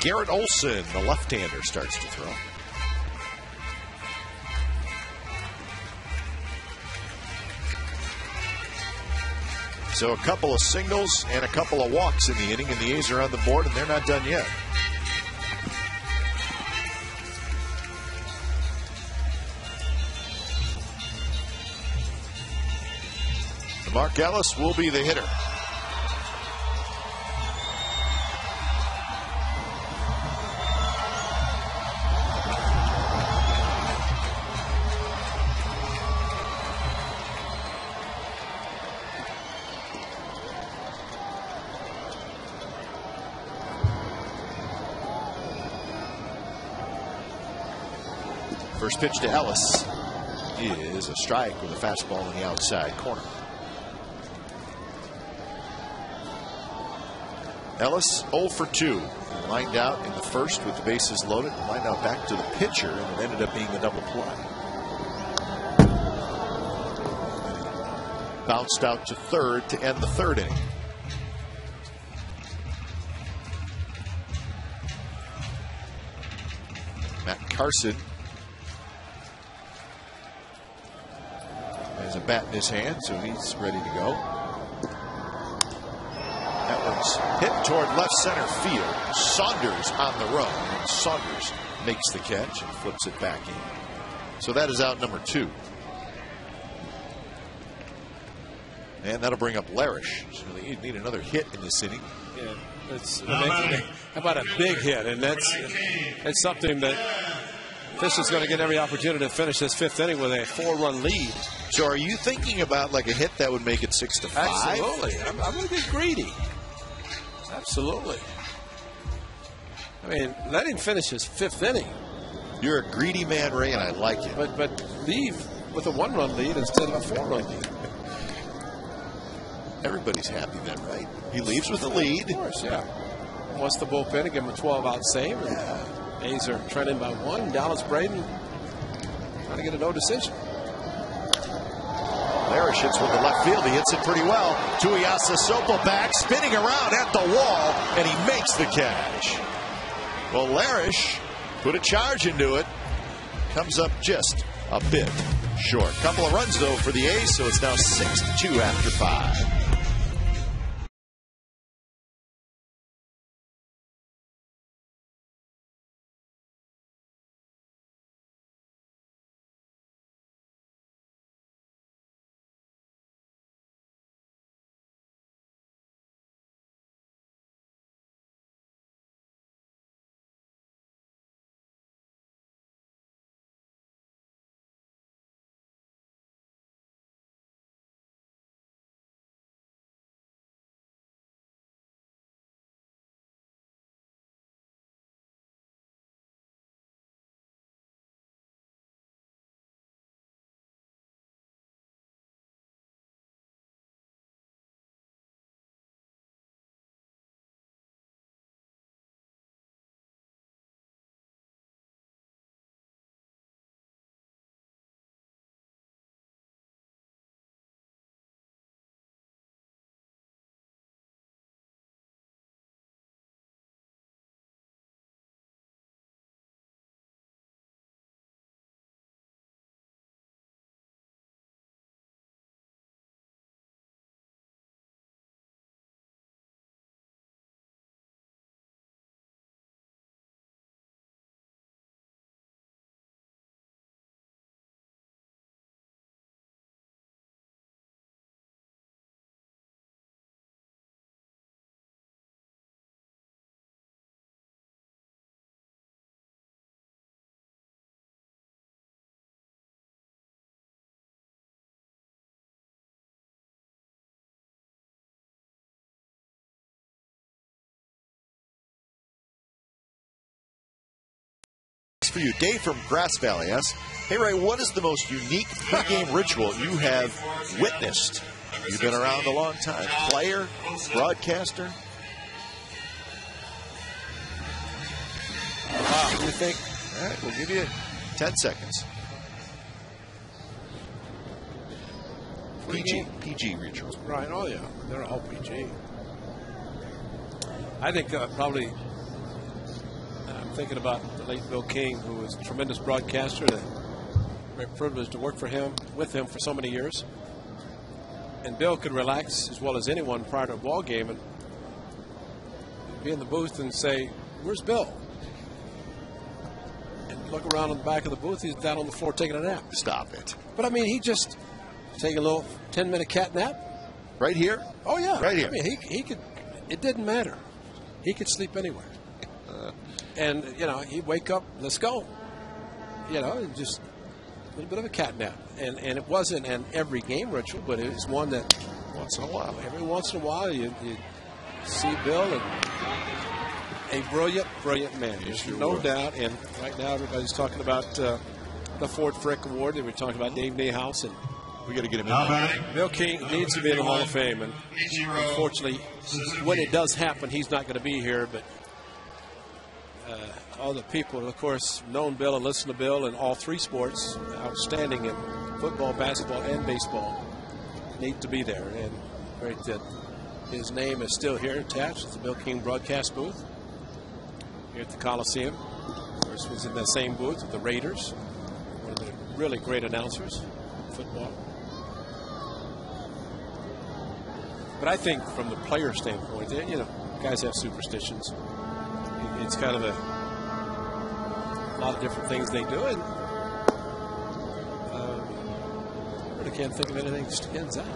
Garrett Olson, the left-hander, starts to throw. So a couple of singles and a couple of walks in the inning, and the A's are on the board, and they're not done yet. Mark Ellis will be the hitter. First pitch to Ellis is a strike with a fastball in the outside corner. Ellis 0 for 2. Lined out in the first with the bases loaded. Lined out back to the pitcher, and it ended up being a double play. Bounced out to third to end the 3rd inning. Matt Carson bat in his hand, so he's ready to go. That one's hit toward left center field. Saunders on the run, and Saunders makes the catch and flips it back in. So that is out number 2. And that'll bring up Larish. So they need another hit in this inning. Yeah, how about a big hit? And that's something that Fish is going to get every opportunity to finish this 5th inning with a 4-run lead. So are you thinking about like a hit that would make it 6-5? Absolutely. I'm going to be greedy. Absolutely. I mean, let him finish his 5th inning. You're a greedy man, Ray, and I like it. But leave with a 1-run lead instead of a 4-run lead. Everybody's happy then, right? He leaves with a lead. Of course, yeah. Wants the bullpen to give him a 12-out save. And A's are trending by 1. Dallas Braden trying to get a no decision. Larish hits with the left field. He hits it pretty well. Tuiasa Sopel back, spinning around at the wall, and he makes the catch. Well, Larish put a charge into it. Comes up just a bit short. Couple of runs, though, for the A's, so it's now 6-2 after 5. For you, Dave from Grass Valley asks, hey Ray, what is the most unique pregame ritual you have witnessed? You've been around a long time. Player, broadcaster. What do you think? All right, we'll give you 10 seconds. PG rituals. Right, oh yeah, they're all PG. I think probably, I'm thinking about the late Bill King, who was a tremendous broadcaster. Very privileged to work with him for so many years. And Bill could relax as well as anyone prior to a ball game and be in the booth and say, "Where's Bill?" And look around in the back of the booth. He's down on the floor taking a nap. Stop it. But I mean, he just take a little 10-minute cat nap. Right here? Oh yeah, right here. I mean, he could. It didn't matter. He could sleep anywhere. And, you know, he'd wake up, let's go. You know, just a little bit of a cat nap. And it wasn't an every game ritual, but it was one that once in a while. Every once in a while you see Bill, and a brilliant man. There's no doubt. And right now everybody's talking about the Ford Frick Award. They were talking about Dave Niehaus, and we got to get him in. Bill King needs to be in the Hall of Fame, and unfortunately, when it does happen, he's not going to be here. But all the people, of course, known Bill and listened to Bill in all three sports, outstanding in football, basketball, and baseball, need to be there. And great that his name is still here attached to the Bill King broadcast booth here at the Coliseum. Of course, was in the same booth with the Raiders, one of the really great announcers in football. But I think from the player standpoint, you know, guys have superstitions. It's kind of a lot of different things they do, and I really can't think of anything that stands out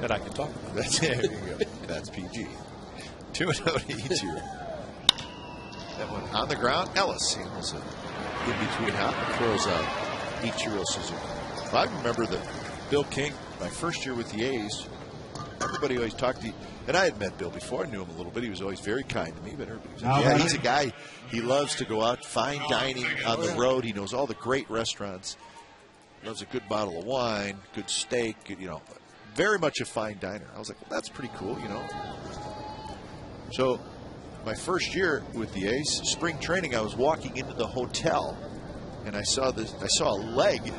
that I can talk about. There you go. That's PG. 2-0 to Ichiro. That one on the ground. Ellis handles it in between hop and throws out Ichiro Suzuki. Well, I remember that Bill King, my first year with the A's, everybody always talked to, and I had met Bill before. I knew him a little bit. He was always very kind to me, but everybody was like, yeah, he's a guy, he loves to go out, fine dining on the road. He knows all the great restaurants. Loves a good bottle of wine, good steak, you know, very much a fine diner. I was like, well, that's pretty cool, you know. So my first year with the A's, spring training, I was walking into the hotel, and I saw a leg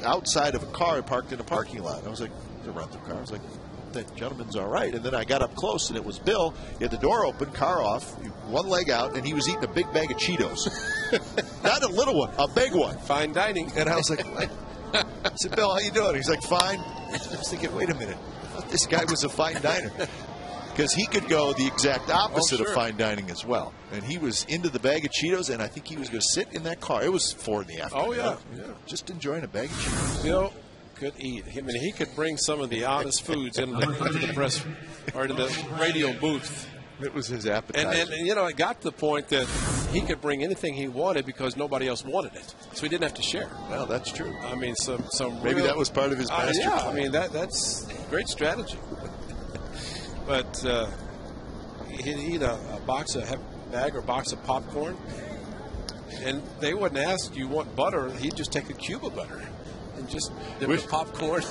outside of a car parked in a parking lot. I was like, it's a rental car. I was like, that gentleman's all right. And then I got up close, and it was Bill. He had the door open, car off, one leg out, and he was eating a big bag of Cheetos. Not a little one, a big one. Fine dining. And I was like, what? I said, Bill, how you doing? He's like, fine. I was thinking, wait a minute. I thought this guy was a fine diner. Because he could go the exact opposite of fine dining as well. And he was into the bag of Cheetos, and I think he was going to sit in that car. It was 4 in the afternoon. Oh, yeah. Just enjoying a bag of Cheetos. Bill could eat. I mean, he could bring some of the oddest foods into the press or into the radio booth. It was his appetite. And, you know, it got to the point that he could bring anything he wanted because nobody else wanted it. So he didn't have to share. Well, that's true. I mean, maybe that was part of his master plan. Yeah, I mean, that's great strategy. But he'd eat a bag or box of popcorn, and they wouldn't ask, do you want butter? He'd just take a cube of butter and just dip the popcorn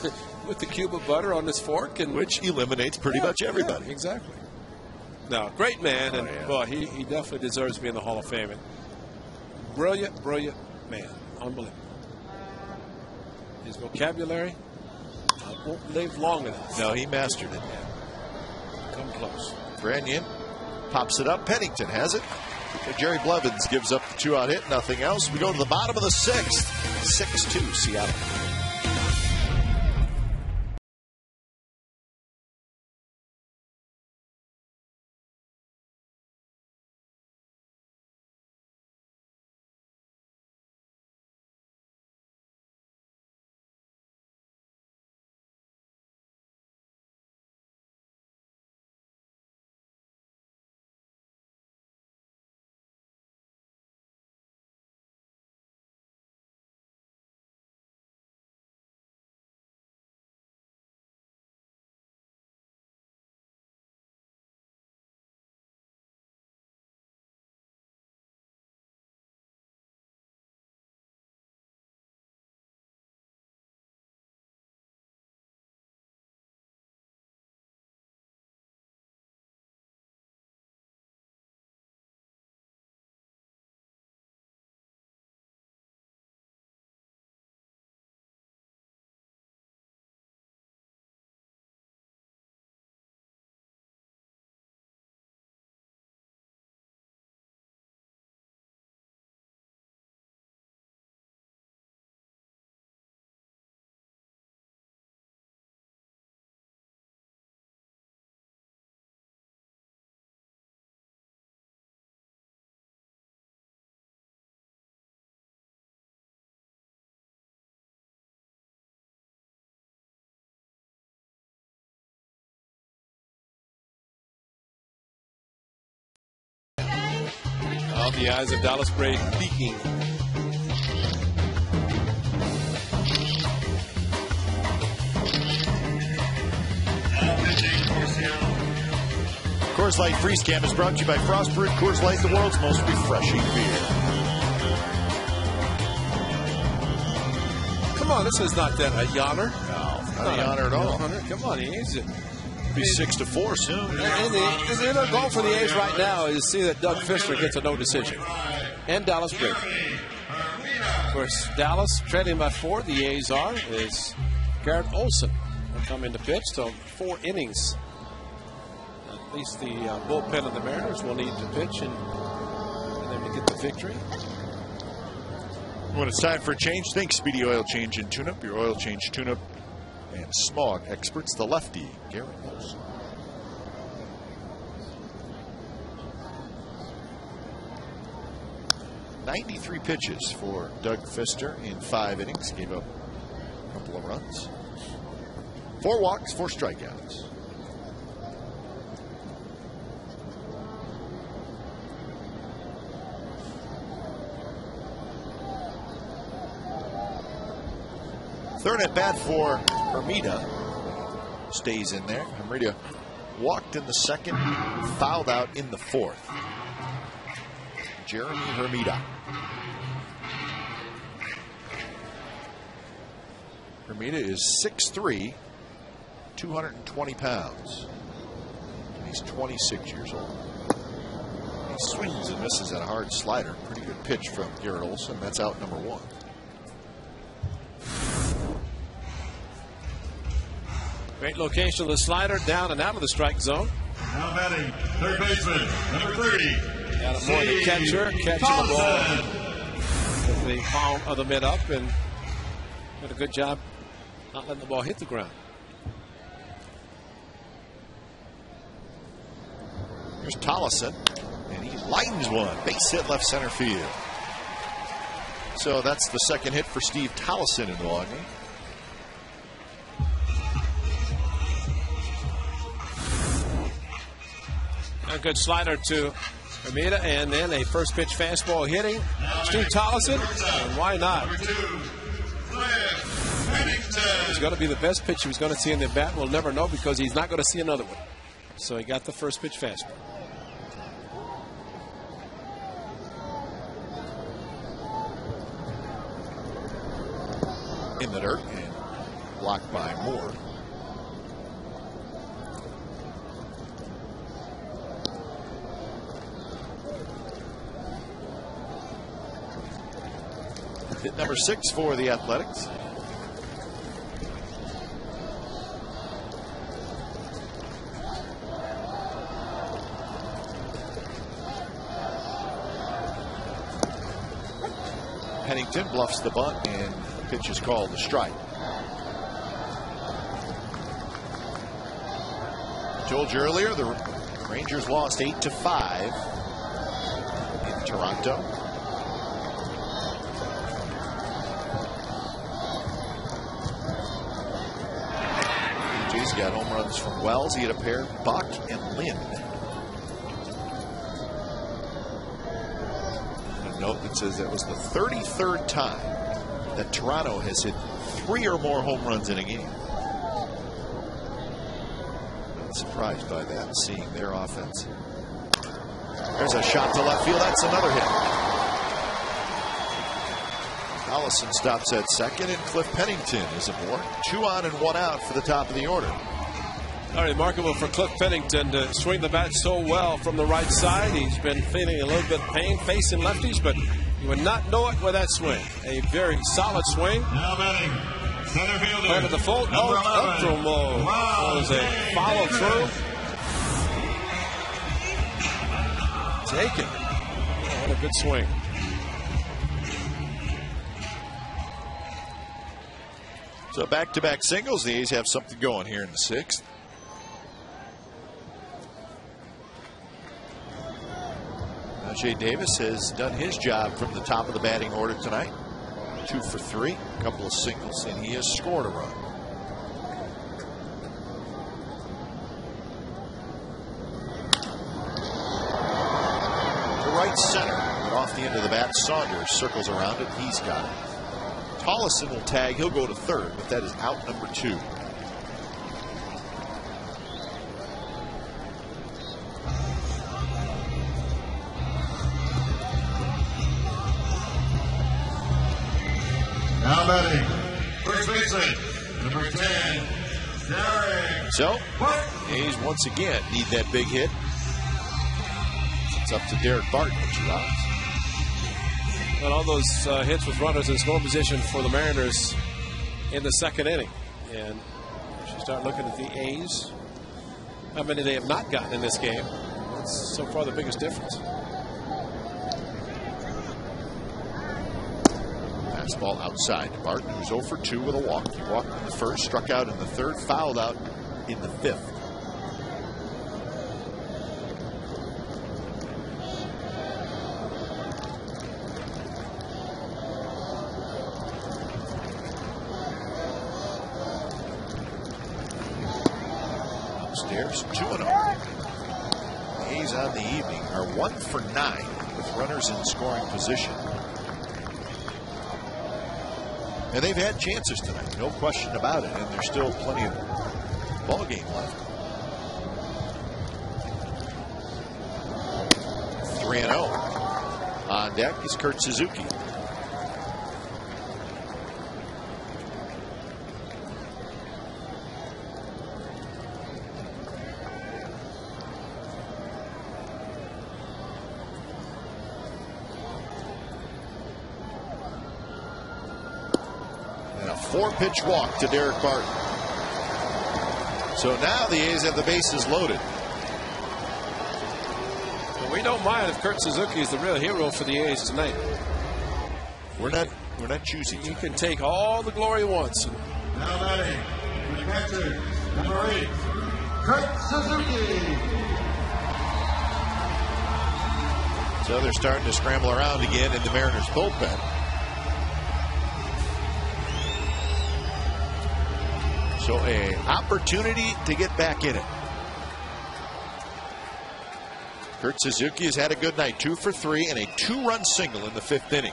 with the cube of butter on his fork. Which eliminates pretty much everybody. Yeah, exactly. No, great man, and boy, he definitely deserves to be in the Hall of Fame. And brilliant, brilliant man. Unbelievable. His vocabulary won't live long enough. No, he mastered it. Come close. Branyan pops it up. Pennington has it. Jerry Blevins gives up the 2-out hit. Nothing else. We go to the bottom of the 6th. 6-2 Seattle. Out the eyes of Dallas Gray peeking. Coors Light Freeze Cam is brought to you by Frost Brewed Coors Light, the world's most refreshing beer. Come on, this is not that a yawner. No, not a yawner at all. Come on, he is it. Be 6-4 soon. And the goal for the A's right now is to see that Doug Fischler gets a no decision. And Dallas Gray. Of course, Dallas trailing by 4. The A's is Garrett Olson will come into pitch. So 4 innings. At least the bullpen of the Mariners will need to pitch and then we get the victory. When it's time for a change, think Speedy Oil Change and Tune-Up. Your oil change tune-up and smog experts, the lefty, Garrett Olson. .93 pitches for Doug Fister in 5 innings. Gave up a couple of runs. 4 walks, 4 strikeouts. Third at bat for Hermida. Stays in there. Hermida walked in the second, fouled out in the 4th. Jeremy Hermida. Hermida is 6'3", 220 pounds. And he's 26 years old. He swings and misses at a hard slider. Pretty good pitch from Garrett Olson. That's out number 1. Great location of the slider, down and out of the strike zone. Now batting, third baseman, number 30. Got it more than catcher, catching the ball with the palm of the mid up, and did a good job not letting the ball hit the ground. Here's Tollison, and he lines one. Base hit left center field. So that's the second hit for Steve Tollison in the ball game. A good slider to Hermida, and then a first pitch fastball hitting Steve Tollison. And why not? It's going to be the best pitch he's going to see in the bat. We'll never know because he's not going to see another one. So he got the first pitch fastball. In the dirt and blocked by Moore. Hit number 6 for the Athletics. Pennington bluffs the bunt, and the pitch is called a strike. I told you earlier, the Rangers lost 8-5 in Toronto. He's got home runs from Wells. He had a pair, Buck and Lynn. A note that says that was the 33rd time that Toronto has hit 3 or more home runs in a game. Not surprised by that, seeing their offense. There's a shot to left field. That's another hit. Allison stops at second, and Cliff Pennington is aboard. 2 on and 1 out for the top of the order. Remarkable for Cliff Pennington to swing the bat so well from the right side. He's been feeling a little bit of pain facing lefties, but you would not know it with that swing. A very solid swing. Now batting, center fielder. Plant at the full. Up through low. That was a follow through. Taken. What a good swing. So back-to-back singles. The A's have something going here in the 6th. Jay Davis has done his job from the top of the batting order tonight. 2 for 3, a couple of singles, and he has scored a run. To right center, but off the end of the bat, Saunders circles around it. He's got it. Tollison will tag. He'll go to third, but that is out number 2. Now batting, first baseman, number 10, Derek. So, A's once again need that big hit. It's up to Derek Barton, which allows. And all those hits with runners in scoring position for the Mariners in the second inning. And if you start looking at the A's, how many they have not gotten in this game, that's so far the biggest difference. Fastball outside. Barton, who's 0 for 2 with a walk. He walked in the first, struck out in the third, fouled out in the fifth. Upstairs, 2-0. A's on the evening are 1 for 9 with runners in scoring position. And they've had chances tonight, no question about it, and there's still plenty of ball game left. 3-0. On deck is Kurt Suzuki. And a 4-pitch walk to Derek Barton. So now the A's have the bases loaded. Well, we don't mind if Kurt Suzuki is the real hero for the A's tonight. We're not choosing. He can take all the glory once. Now batting, the catcher, number 8, Kurt Suzuki. So they're starting to scramble around again in the Mariners bullpen. So an opportunity to get back in it. Kurt Suzuki has had a good night, 2 for 3 and a 2-run single in the 5th inning.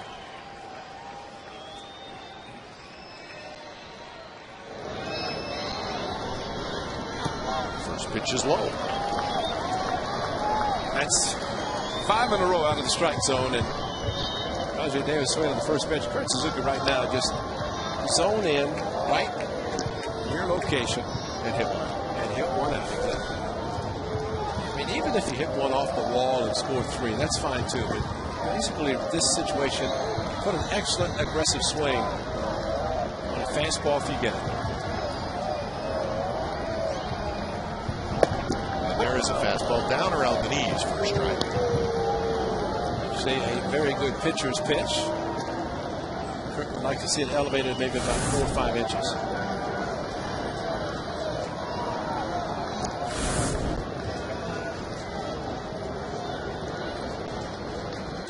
First pitch is low. That's 5 in a row out of the strike zone, and Roger Davis swinging on the first pitch. Kurt Suzuki right now just zone in right near location and hit one out. Exactly. I mean, even if you hit one off the wall and score 3, that's fine too. But basically, this situation, put an excellent aggressive swing on a fastball if you get it. And there is a fastball down around the knees for a strike. See, a very good pitcher's pitch. Kurt would like to see it elevated maybe about 4 or 5 inches.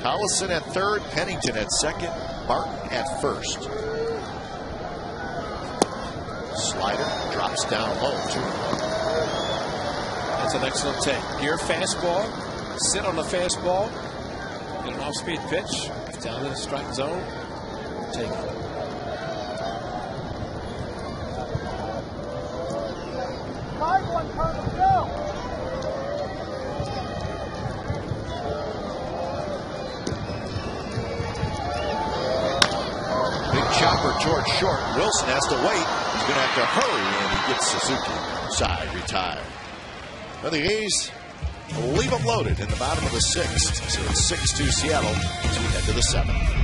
Collison at third, Pennington at second, Barton at first. Slider drops down low, 2-1. That's an excellent take. Your fastball, sit on the fastball, get an off-speed pitch down in the strike zone, take it. Chopper towards short. Wilson has to wait. He's going to have to hurry, and he gets Suzuki side retired. Well, the A's leave them loaded in the bottom of the 6th. So it's 6-2 Seattle as we head to the 7th.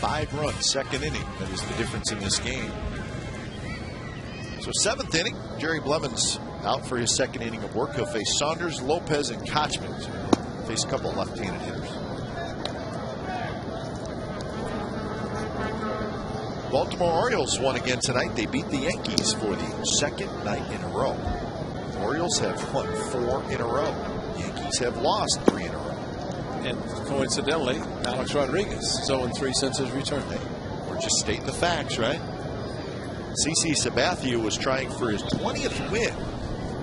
5 runs, second inning. That is the difference in this game. So 7th inning, Jerry Blevins out for his second inning of work. He'll face Saunders, Lopez, and Kochman. He'll face a couple left-handed hitters. Baltimore Orioles won again tonight. They beat the Yankees for the second night in a row. The Orioles have won 4 in a row. The Yankees have lost 3 in a row. And coincidentally, Alex Rodriguez is 0-3 since his return. We're just stating the facts, right? CC Sabathia was trying for his 20th win,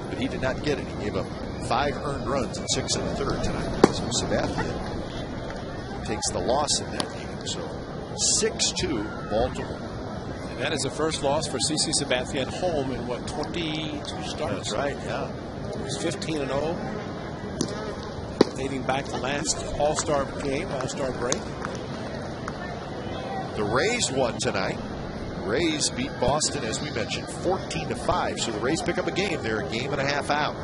but he did not get it. He gave up 5 earned runs and 6 in the third tonight. So Sabathia takes the loss in that game. So 6-2 Baltimore. And that is the first loss for CC Sabathia at home in what, 22 starts? That's right, yeah. He's 15-0. Dating back to last All-Star game, All-Star break. The Rays won tonight. The Rays beat Boston, as we mentioned, 14-5. So the Rays pick up a game. They're a game and a half out.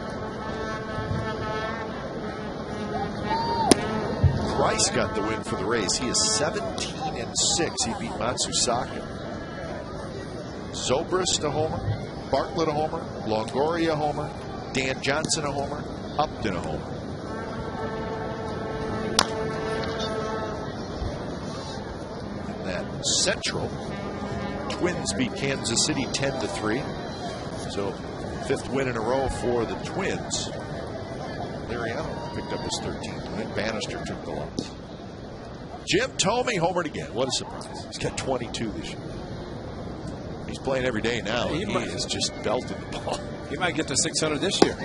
Price got the win for the Rays. He is 17-6. He beat Matsusaka. Zobrist a homer, Bartlett a homer, Longoria a homer, Dan Johnson a homer, Upton a homer. In that Central, Twins beat Kansas City 10-3. So 5th win in a row for the Twins. Liriano picked up his 13th win. Bannister took the loss. Jim Thome homered again. What a surprise. He's got 22 this year. He's playing every day now. He is just belting the ball. He might get to 600 this year.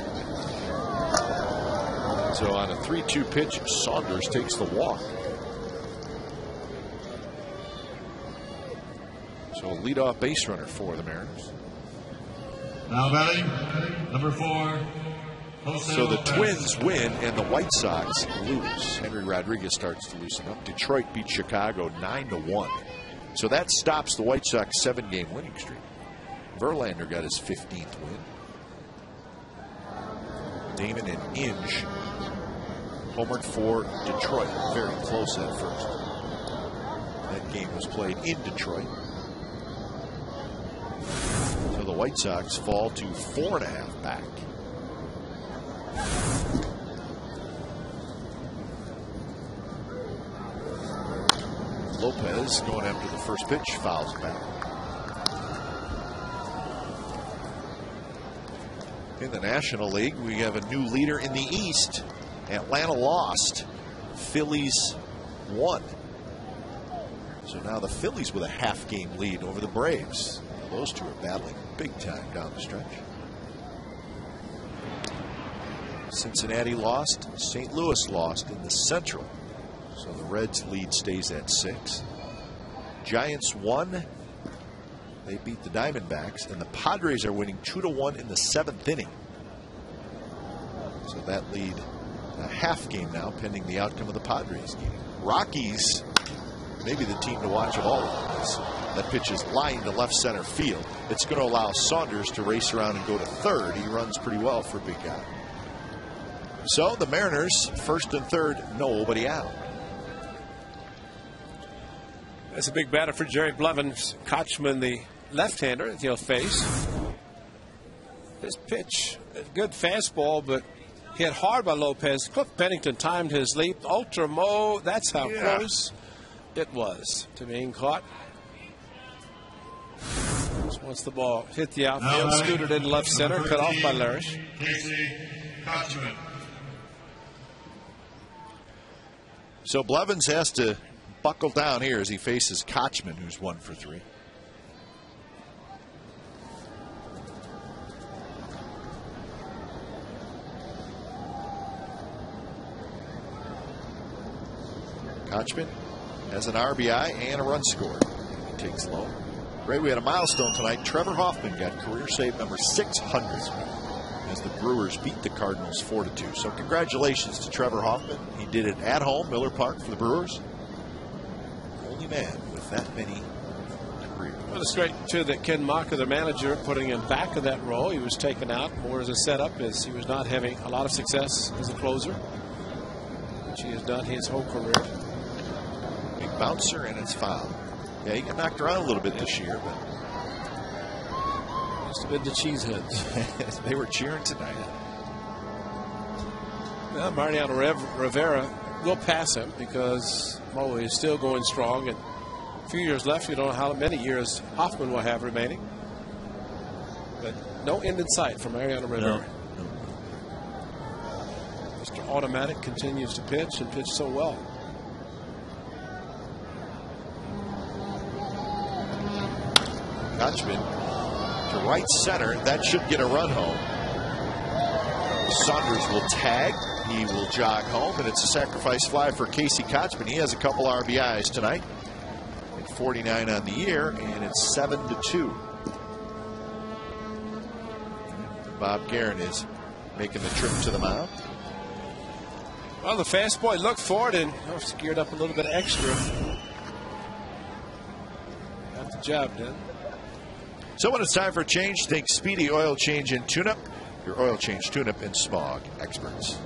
So on a 3-2 pitch, Saunders takes the walk. So a leadoff base runner for the Mariners. Now batting, number 4. So the Twins win and the White Sox lose. Henry Rodriguez starts to loosen up. Detroit beat Chicago 9-1. So that stops the White Sox 7-game winning streak. Verlander got his 15th win. Damon and Inge homered for Detroit. Very close at first. That game was played in Detroit. So the White Sox fall to 4.5 back. Lopez going after the first pitch, fouls back. In the National League, we have a new leader in the East. Atlanta lost. Phillies won. So now the Phillies with a half-game lead over the Braves. Now those two are battling big time down the stretch. Cincinnati lost. St. Louis lost in the Central. So the Reds' lead stays at 6. Giants won. They beat the Diamondbacks, and the Padres are winning 2-1 in the 7th inning. So that lead a half game now, pending the outcome of the Padres game. Rockies, maybe the team to watch of all of this. That pitch is lined to left center field. It's going to allow Saunders to race around and go to third. He runs pretty well for a big guy. So the Mariners, 1st and 3rd, nobody out. That's a big batter for Jerry Blevins. Kochman, the left-hander that he'll face. This pitch, a good fastball, but hit hard by Lopez. Cliff Pennington timed his leap. Ultra Mo, that's how close it was to being caught. So once the ball hit the outfield, scooted in left center, cut off by Larish. Casey Kochman. So Blevins has to buckle down here as he faces Kochman, who's 1 for 3. Kochman has an RBI and a run scored. He takes low. Ray, we had a milestone tonight. Trevor Hoffman got career save number 600 as the Brewers beat the Cardinals 4-2. So congratulations to Trevor Hoffman. He did it at home, Miller Park, for the Brewers. Only man with that many careers. Well, it's great, too, that Ken Maka, the manager, putting him back in that role. He was taken out more as a setup, as he was not having a lot of success as a closer, which he has done his whole career. Big bouncer, and it's fouled. Yeah, he got knocked around a little bit this year, but must have been the Cheeseheads. they were cheering tonight. Well, Mariano Rivera will pass him because Mo is still going strong, and a few years left. You don't know how many years Hoffman will have remaining. But no end in sight for Mariano Rivera. No. Mr. Automatic continues to pitch and pitch so well. Kutchman to right center. That should get a run home. Saunders will tag. He will jog home, and it's a sacrifice fly for Casey Kutchman. He has a couple RBIs tonight. At 49 on the year, and it's 7-2. Bob Guerin is making the trip to the mound. Well, the fast boy looked for it and geared up a little bit extra. Got the job done. So when it's time for a change, think Speedy Oil Change and Tune-Up. Your oil change, tune-up, and smog experts.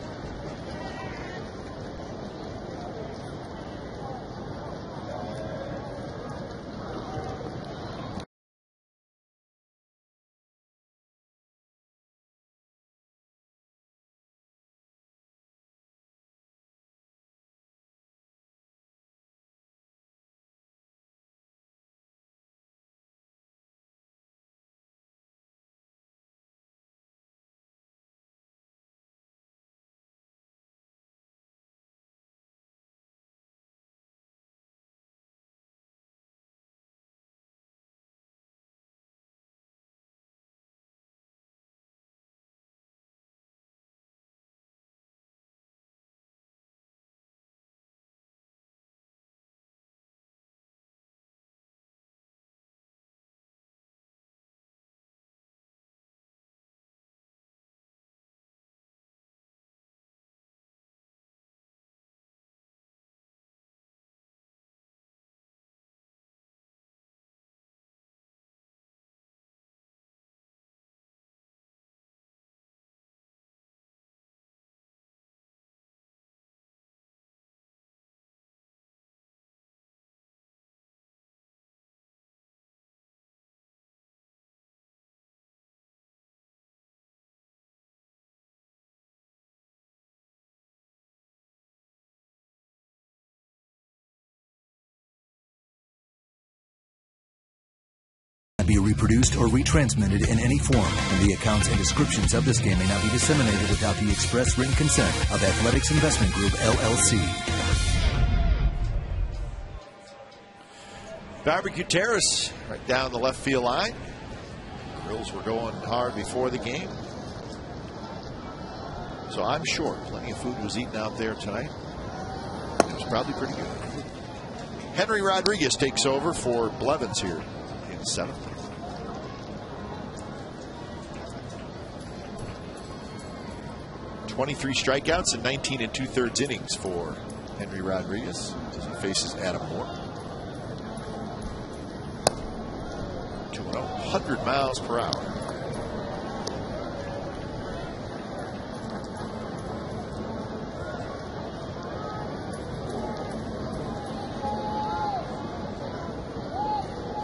Be reproduced or retransmitted in any form, and the accounts and descriptions of this game may not be disseminated without the express written consent of Athletics Investment Group, LLC. Barbecue Terrace right down the left field line. Grills were going hard before the game. So I'm sure plenty of food was eaten out there tonight. It was probably pretty good. Henry Rodriguez takes over for Blevins here in seventh. .23 strikeouts and 19 2/3 innings for Henry Rodriguez as he faces Adam Moore. 2-0, 100 miles per hour.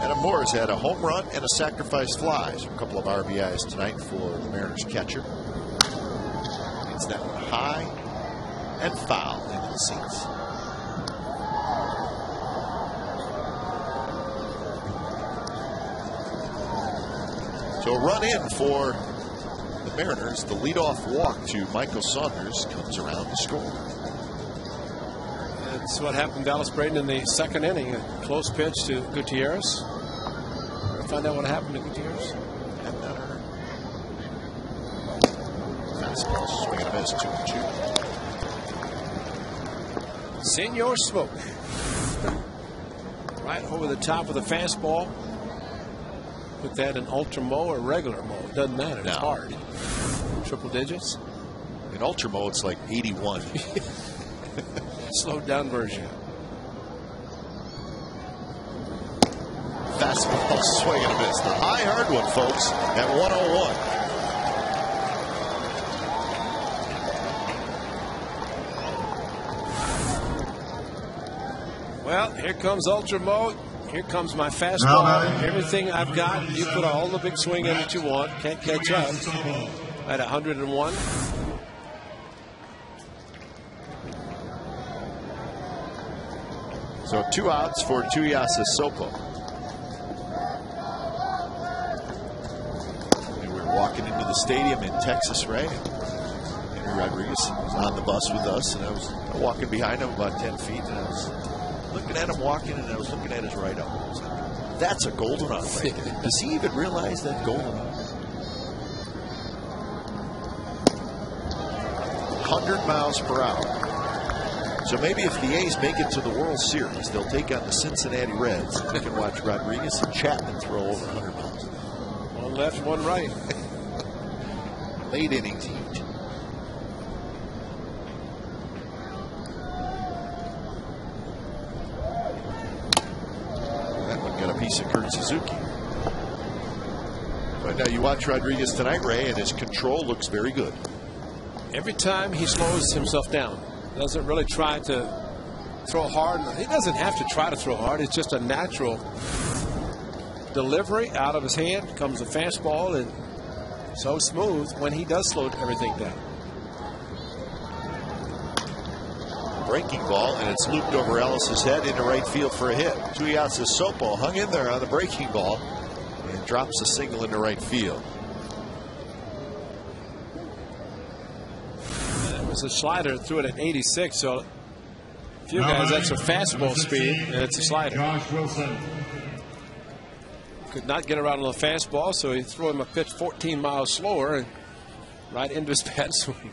Adam Moore has had a home run and a sacrifice fly. So a couple of RBIs tonight for the Mariners catcher. It's that one high and foul into the seats. So a run in for the Mariners. The leadoff walk to Michael Saunders comes around to score. That's what happened to Dallas Braden in the second inning. A close pitch to Gutierrez. We'll find out what happened to Gutierrez. Fastball swing and a miss, 2-2. Senor Smoke. Right over the top of the fastball. Put that in ultra mo or regular mo. It doesn't matter. It's hard. Triple digits. In ultra mo, it's like 81. Slowed down version. Fastball swing and a miss. The high hard one, folks, at 101. Well, here comes Ultra Mo. Here comes my fastball. Everything I've got, you put all the big swing in that you want. Can't catch up. At 101. So 2 outs for Tuiasis Sopo. And we're walking into the stadium in Texas, right? Henry Rodriguez was on the bus with us, and I was walking behind him about 10 feet, and I was looking at him walking, and I was looking at his right arm. I was like, that's a golden arm right there. Does he even realize that golden arm? 100 miles per hour. So maybe if the A's make it to the World Series, they'll take on the Cincinnati Reds. You can watch Rodriguez and Chapman throw over 100 miles. One left, one right. Late innings heat. That one got a piece of Kurt Suzuki. But now you watch Rodriguez tonight, Ray, and his control looks very good. Every time he slows himself down. Doesn't really try to throw hard. He doesn't have to try to throw hard. It's just a natural delivery out of his hand. Comes a fastball, and so smooth when he does slow everything down. Breaking ball, and it's looped over Ellis's head into right field for a hit. Tuiasis Sopo hung in there on the breaking ball and drops a single into right field. It's a slider, threw it at 86, so a few guys, that's a fastball speed, and it's a slider. Josh Wilson. Could not get around on the fastball, so he threw him a pitch 14 miles slower and right into his bat swing.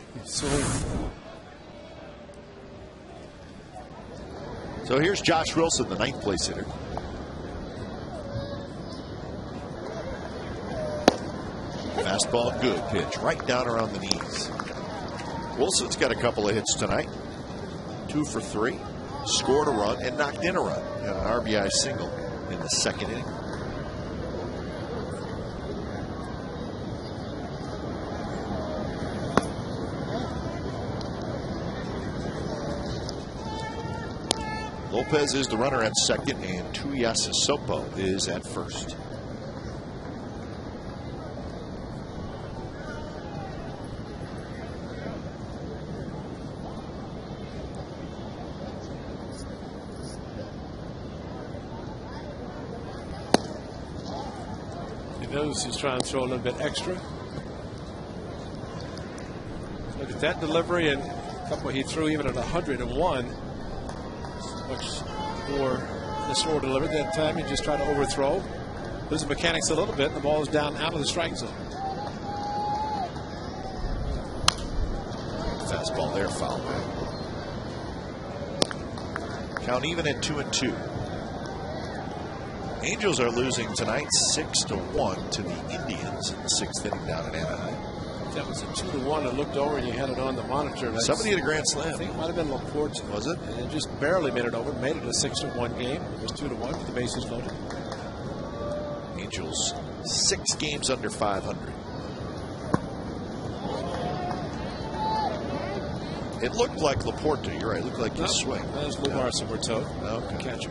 So here's Josh Wilson, the 9th place hitter. Fastball, good pitch, right down around the knees. Wilson's got a couple of hits tonight. 2 for 3. Scored a run and knocked in a run. Got an RBI single in the 2nd inning. Lopez is the runner at 2nd, and Tuiasis Sopo is at 1st. He's trying to throw a little bit extra. Look at that delivery, and a couple he threw even at 101. Much more the slower delivery. That time he just tried to overthrow. Lose the mechanics a little bit, and the ball is down out of the strike zone. Fastball there, foul back. Count even at 2-2. Angels are losing tonight 6-1 to the Indians in the 6th inning down in Anaheim. That was a 2-1. I looked over and you had it on the monitor. Somebody hit a grand slam. I think it might have been Laporte. Was it? And it just barely made it over. Made it a 6-1 game. It was 2-1 with the bases loaded. Angels 6 games under 500. It looked like Laporte. You're right. It looked like his swing. That was Lou Larson we're told. Okay. Catcher.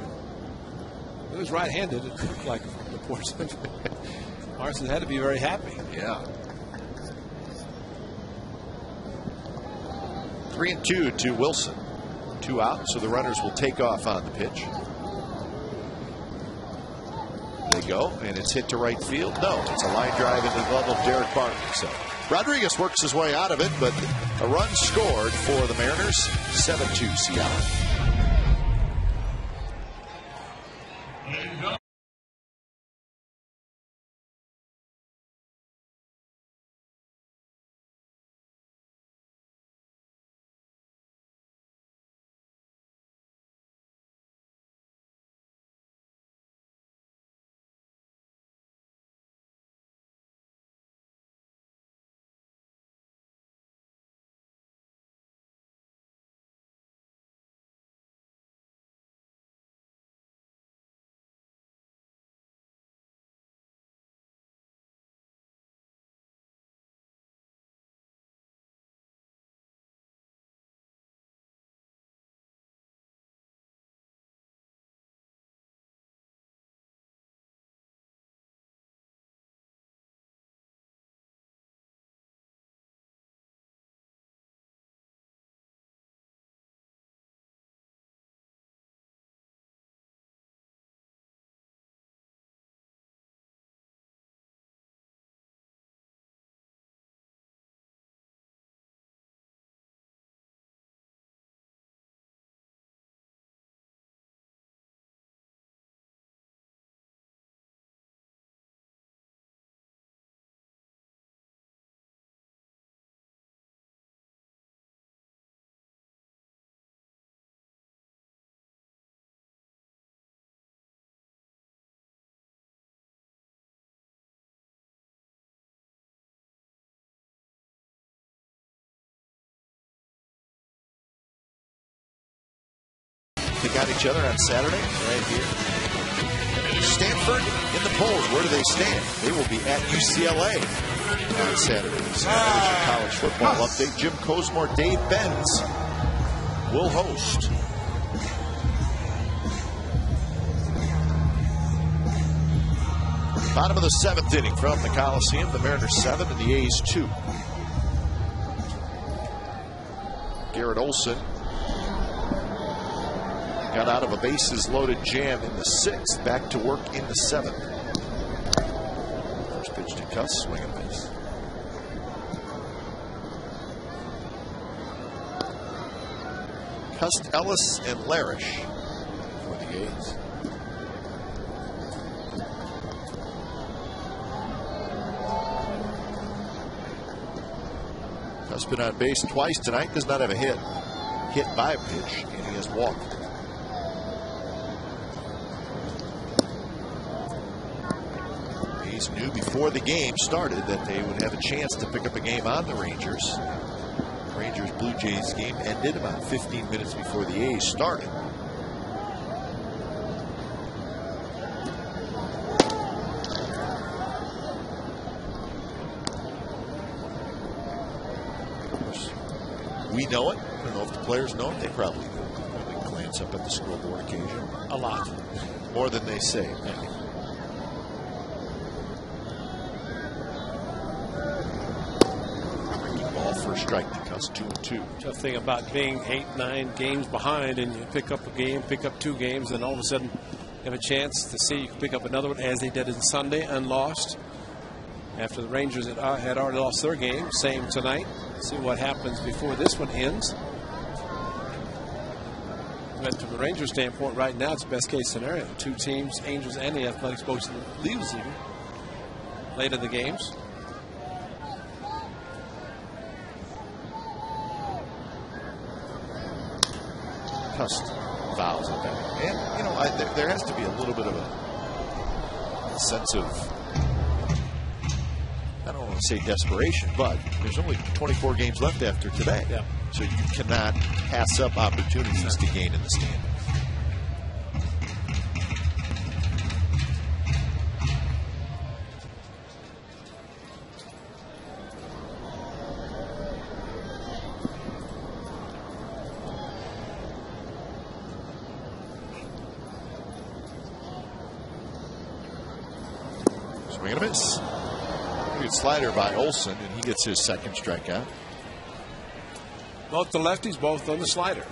It was right-handed. It looked like Laporte. Larson had to be very happy. Yeah. 3-2 to Wilson. 2 out, so the runners will take off on the pitch. They go, and it's hit to right field. No, it's a line drive into the glove of Derek Barton. So Rodriguez works his way out of it, but a run scored for the Mariners. 7-2 Seattle. got each other on Saturday, right here. Stanford in the polls. Where do they stand? They will be at UCLA on Saturday. So there's your college football update. Jim Cosmore, Dave Benz will host. Bottom of the 7th inning from the Coliseum. The Mariners 7 and the A's 2. Garrett Olson got out of a bases-loaded jam in the 6th. Back to work in the 7th. First pitch to Cuss, swing and miss. Cuss, Ellis, and Larish for the A's. Cuss been on base twice tonight. Does not have a hit. Hit by a pitch, and he has walked. A's knew before the game started that they would have a chance to pick up a game on the Rangers. Rangers-Blue Jays game ended about 15 minutes before the A's started. We know it. I don't know if the players know it. They probably do. They glance up at the scoreboard occasionally. A lot. More than they say. Ball for a strike to Cuss, 2-2. Tough thing about being 8-9 games behind, and you pick up a game, pick up 2 games, and all of a sudden you have a chance to see you can pick up another one, as they did on Sunday and lost. After the Rangers had already lost their game, same tonight. See what happens before this one ends. But from the Rangers standpoint, right now, it's the best case scenario. 2 teams, Angels and the Athletics, both losing late in the games. Cuss fouls it back. And, you know, there has to be a little bit of a sense of, I don't want to say desperation, but there's only 24 games left after today. Yeah. So you cannot pass up opportunities to gain in the standings. Swing and a miss. Good slider by Olson, and he gets his second strikeout. Both the lefties, both on the slider.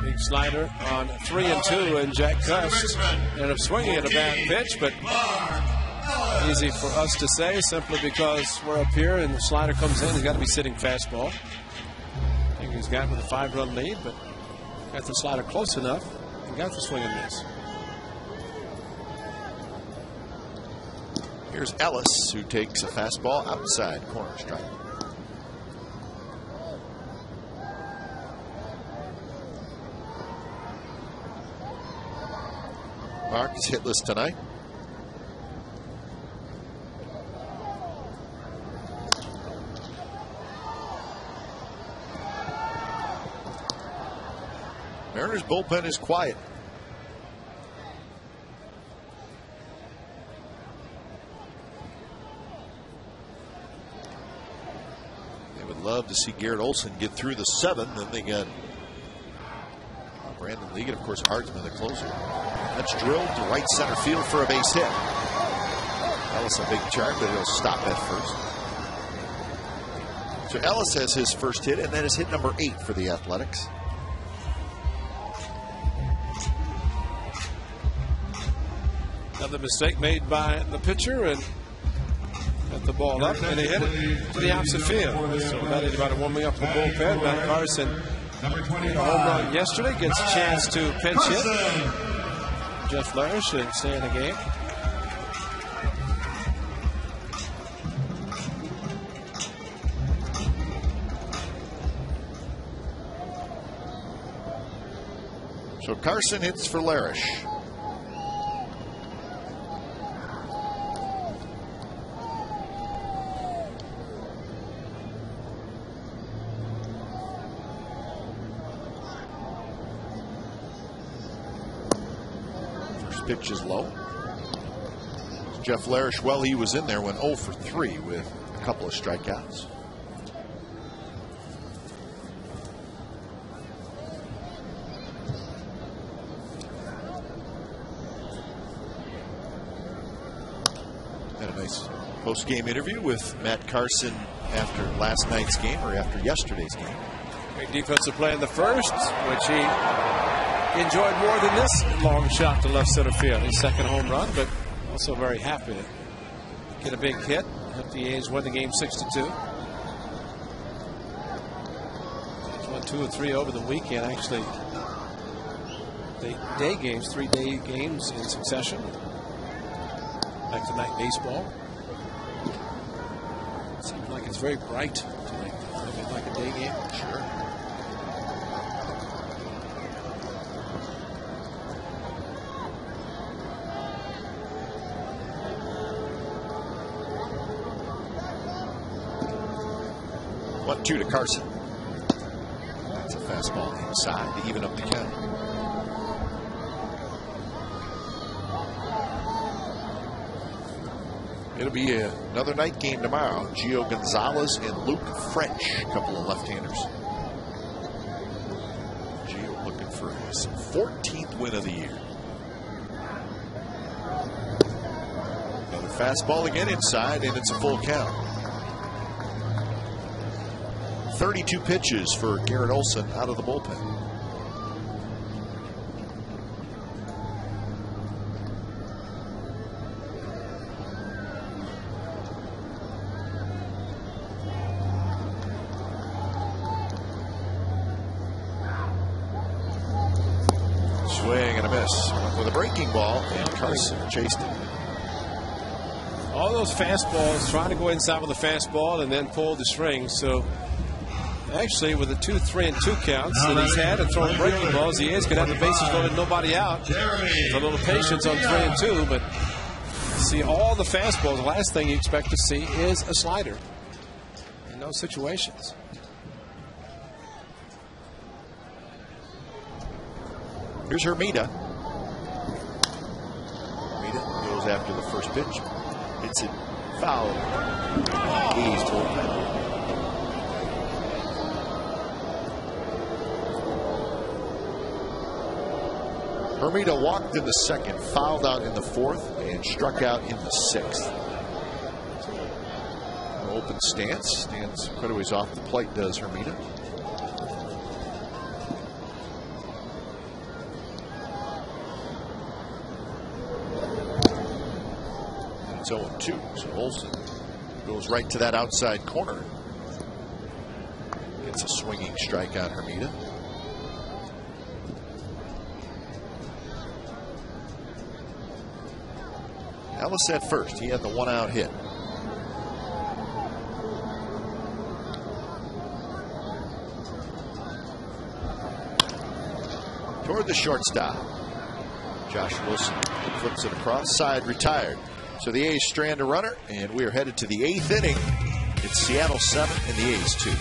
Big slider on 3-2, and Jack Cuss ended up swinging at a bad pitch, but easy for us to say simply because we're up here and the slider comes in. He's got to be sitting fastball. I think he's got with a 5-run lead, but got the slider close enough and got the swing and miss. Here's Ellis, who takes a fastball outside, corner strike. Mark is hitless tonight. Mariners bullpen is quiet. Love to see Garrett Olson get through the 7th. Then they got Brandon Lee and, of course, Hartzman, the closer. That's drilled to right center field for a base hit. Ellis a big charge, but he'll stop at first. So Ellis has his first hit, and that is hit number 8 for the Athletics. Another mistake made by the pitcher, and got the ball up, and he hit it to the opposite field. So that is about warming up the bullpen. Matt Carson hit a home run yesterday, gets a chance to pinch hit. Jeff Larish should stay in the game. So Carson hits for Larish. First pitch is low. Jeff Larish, well, he was in there, went 0 for 3 with a couple of strikeouts. Had a nice post-game interview with Matt Carson after last night's game, or after yesterday's game. Great defensive play in the first, which he enjoyed more than this long shot to left center field. His second home run, but also very happy to get a big hit. Helped the A's win the game 6-2. Won 2 or 3 over the weekend. Actually, day games, 3-day games in succession. Back to night baseball. Seems like it's very bright tonight. Like a day game. Sure. One, 2 to Carson. That's a fastball inside to even up the count. It'll be another night game tomorrow. Gio Gonzalez and Luke French, a couple of left-handers. Gio looking for his 14th win of the year. Another fastball again inside, and it's a full count. 32 pitches for Garrett Olson out of the bullpen. Swing and a miss. Went with a breaking ball, and Carson chased it. All those fastballs, trying to go inside with a fastball and then pull the string. So actually, with the 2, 3, and 2 counts that he's had and throwing breaking balls, the A's could have the bases loaded, nobody out. A little patience on 3 and 2, but see all the fastballs. The last thing you expect to see is a slider in those situations. Here's Hermida. Hermida goes after the first pitch. Hits it foul. A's bullpen. Hermida walked in the second, fouled out in the fourth, and struck out in the sixth. An open stance. Stands quite a ways off the plate, does Hermida. It's 0-2, so Olson goes right to that outside corner. Gets a swinging strike on Hermida. Ellis at first. He had the 1-out hit. Toward the shortstop. Josh Wilson flips it across. Side retired. So the A's strand a runner, and we are headed to the 8th inning. It's Seattle 7 and the A's 2.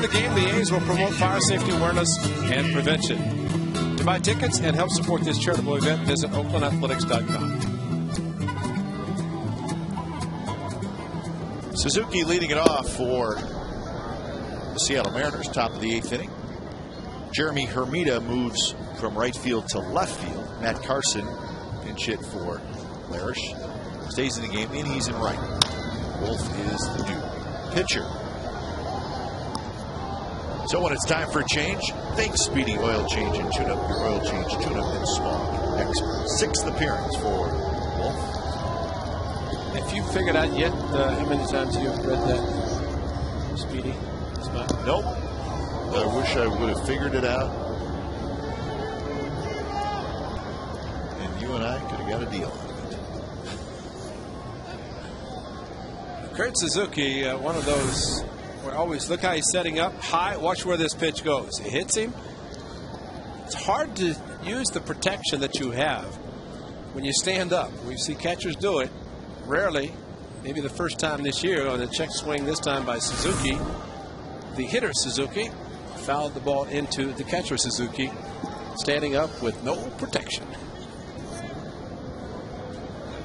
the game, the A's will promote fire safety awareness and prevention. To buy tickets and help support this charitable event, visit OaklandAthletics.com. Suzuki leading it off for the Seattle Mariners, top of the 8th inning. Jeremy Hermida moves from right field to left field. Matt Carson pinch hit for Larish. Stays in the game, and he's in right. Wolf is the new pitcher. So when it's time for a change, think Speedy Oil Change and Tune Up, your oil change, tune up, and smog expert. 6th appearance for Wolf. If you figured out yet how many times you've read that, Speedy? Nope. I wish I would have figured it out. And you and I could have got a deal on it. Kurt Suzuki, one of those where always look how he's setting up high. Watch where this pitch goes. It hits him. It's hard to use the protection that you have when you stand up. We see catchers do it. Rarely, maybe the first time this year on the check swing, this time by Suzuki. The hitter Suzuki fouled the ball into the catcher Suzuki, standing up with no protection.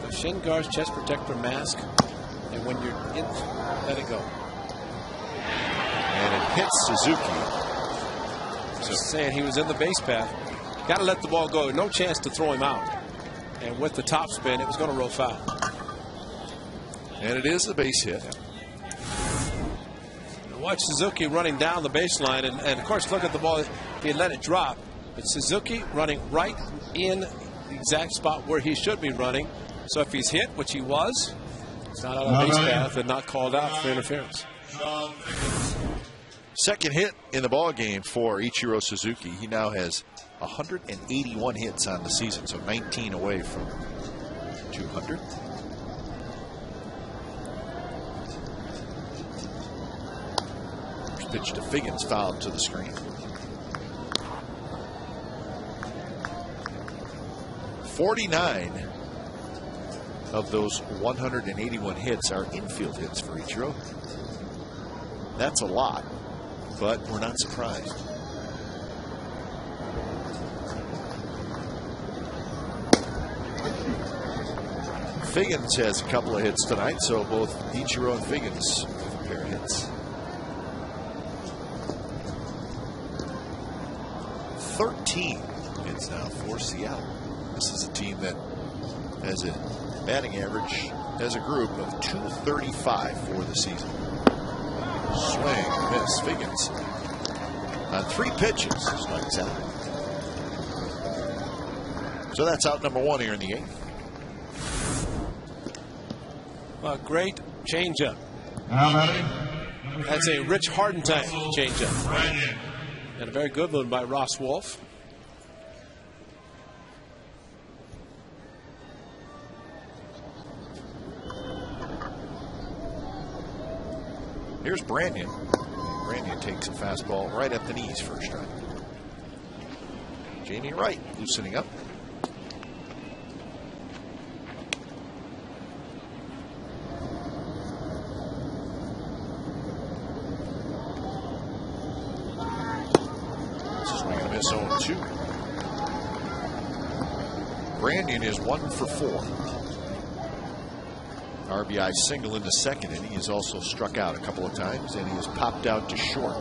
The shin guards, chest protector, mask, and when you're in, let it go. And it hits Suzuki. Just saying, he was in the base path. Got to let the ball go. No chance to throw him out. And with the top spin, it was going to roll foul. And it is a base hit. Watch Suzuki running down the baseline, and of course, look at the ball. He let it drop, but Suzuki running right in the exact spot where he should be running. So if he's hit, which he was, it's not out of the base path and not called out for interference. Second hit in the ball game for Ichiro Suzuki. He now has 181 hits on the season, so 19 away from 200. Pitch to Figgins, fouled to the screen. 49 of those 181 hits are infield hits for Ichiro. That's a lot, but we're not surprised. Figgins has a couple of hits tonight, so both Ichiro and Figgins with a pair of hits. 13 hits now for Seattle. This is a team that has a batting average as a group of 235 for the season. Swing, miss. Figgins on 3 pitches strikes out. So that's out number 1 here in the 8th. Well, great changeup. That's a Rich Hardenstein changeup. And a very good one by Ross Wolf. Here's Branyan. Branyan takes a fastball right at the knees first strike. Jamie Wright loosening up. Swing and a miss, 0-2. Branyan is 1 for 4. RBI single in the second inning. He's also struck out a couple of times, and he has popped out to short.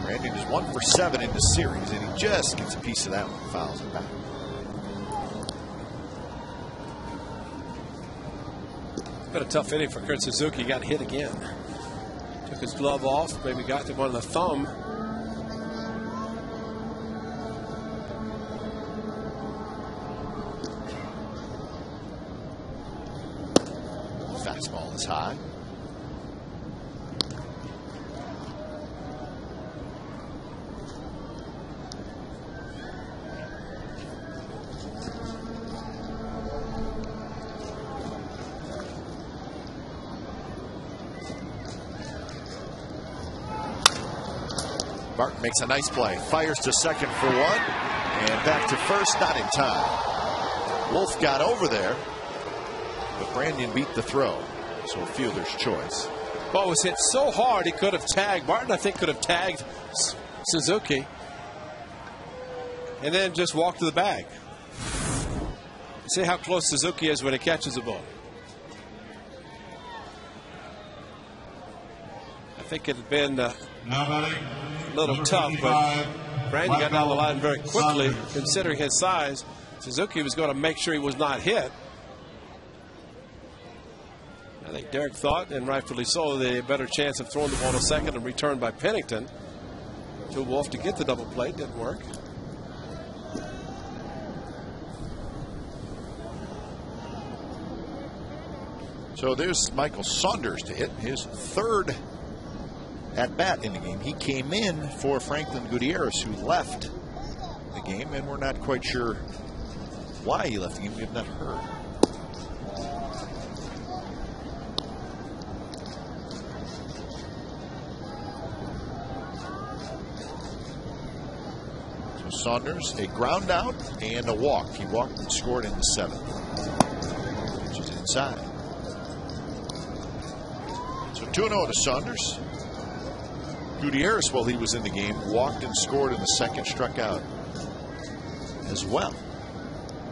Branyan is 1 for 7 in the series, and he just gets a piece of that one, fouls it back. Been a tough inning for Kurt Suzuki. Got hit again. Took his glove off, maybe got him on the thumb. Fastball is high. Barton makes a nice play. Fires to second for one. And back to first, not in time. Wolf got over there, but Brandon beat the throw. So a fielder's choice. Ball was hit so hard he could have tagged. Barton, I think, could have tagged Suzuki. And then just walked to the bag. See how close Suzuki is when he catches the ball. I think it had been a little tough, but Brandon got down the line very quickly, considering his size. Suzuki was going to make sure he was not hit. I think Derek thought, and rightfully so, they had a better chance of throwing the ball to second and returned by Pennington. To Wolf to get the double play. Didn't work. So there's Michael Saunders to hit his third at bat in the game. He came in for Franklin Gutierrez, who left the game, and we're not quite sure why he left the game. We have not heard. So Saunders, a ground out and a walk. He walked and scored in the seventh, which is inside. So 2-0 to Saunders. Gutierrez, while he was in the game, walked and scored in the second, struck out as well.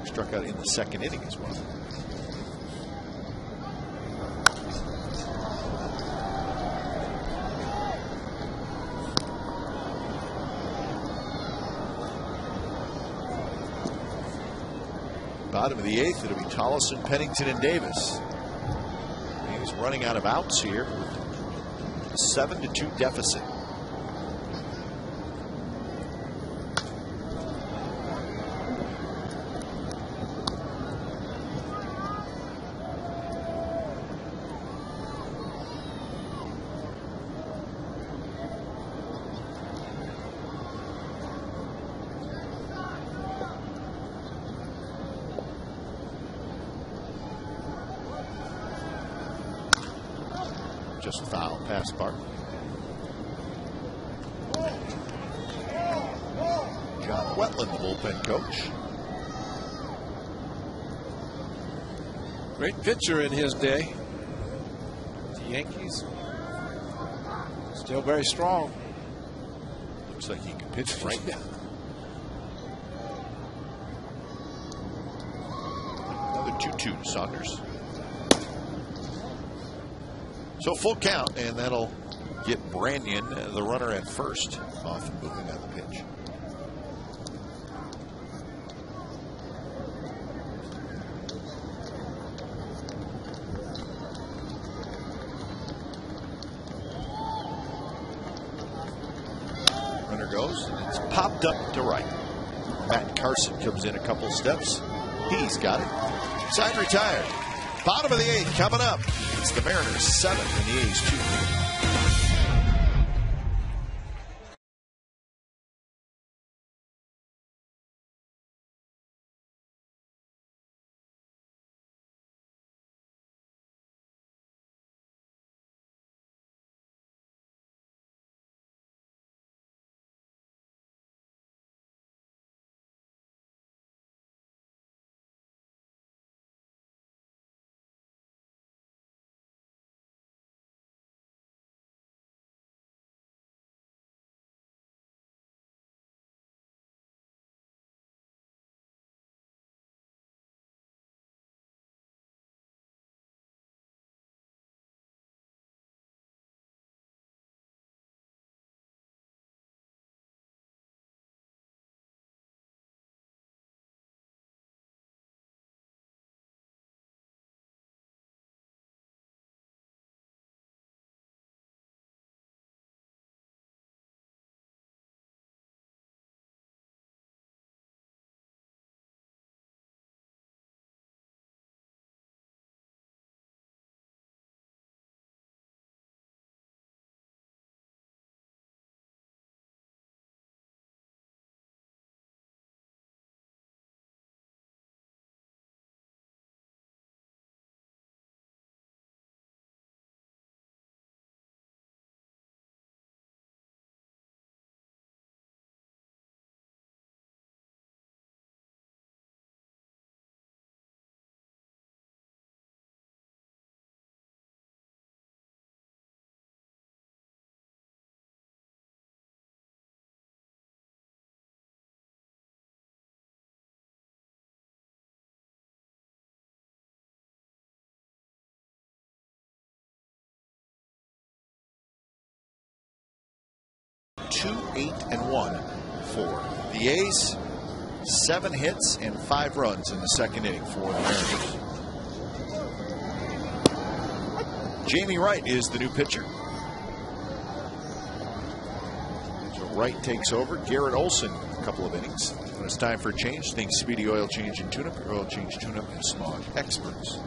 Struck out in the second inning as well. Bottom of the eighth, it'll be Tolleson, Pennington, and Davis. He's running out of outs here with a 7-2 deficit. Just foul past Barton. John Wetland, the bullpen coach. Great pitcher in his day. The Yankees still very strong. Looks like he can pitch right now. Another 2-2 to Saunders. So full count, and that'll get Branyan, the runner at first, off and moving on the pitch. Runner goes, and it's popped up to right. Matt Carson comes in a couple steps. He's got it. Side retired. Bottom of the eighth coming up. It's the Mariners 7 and the A's 2. 2-8-1 for the A's. 7 hits and 5 runs in the second inning for the Mariners. Jamie Wright is the new pitcher. So Wright takes over. Garrett Olson a couple of innings. When it's time for a change, think Speedy Oil Change and Tune-Up. Your oil change, tune-up, and smog experts.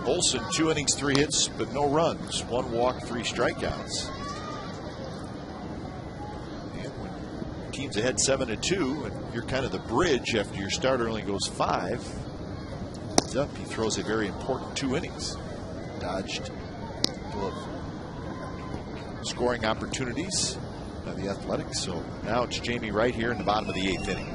Olson, 2 innings, 3 hits, but no runs. 1 walk, 3 strikeouts. And when team's ahead 7-2, and you're kind of the bridge after your starter only goes 5. He's up. He throws a very important 2 innings. Dodged a couple of scoring opportunities by the Athletics. So now it's Jamie Wright here in the bottom of the 8th inning.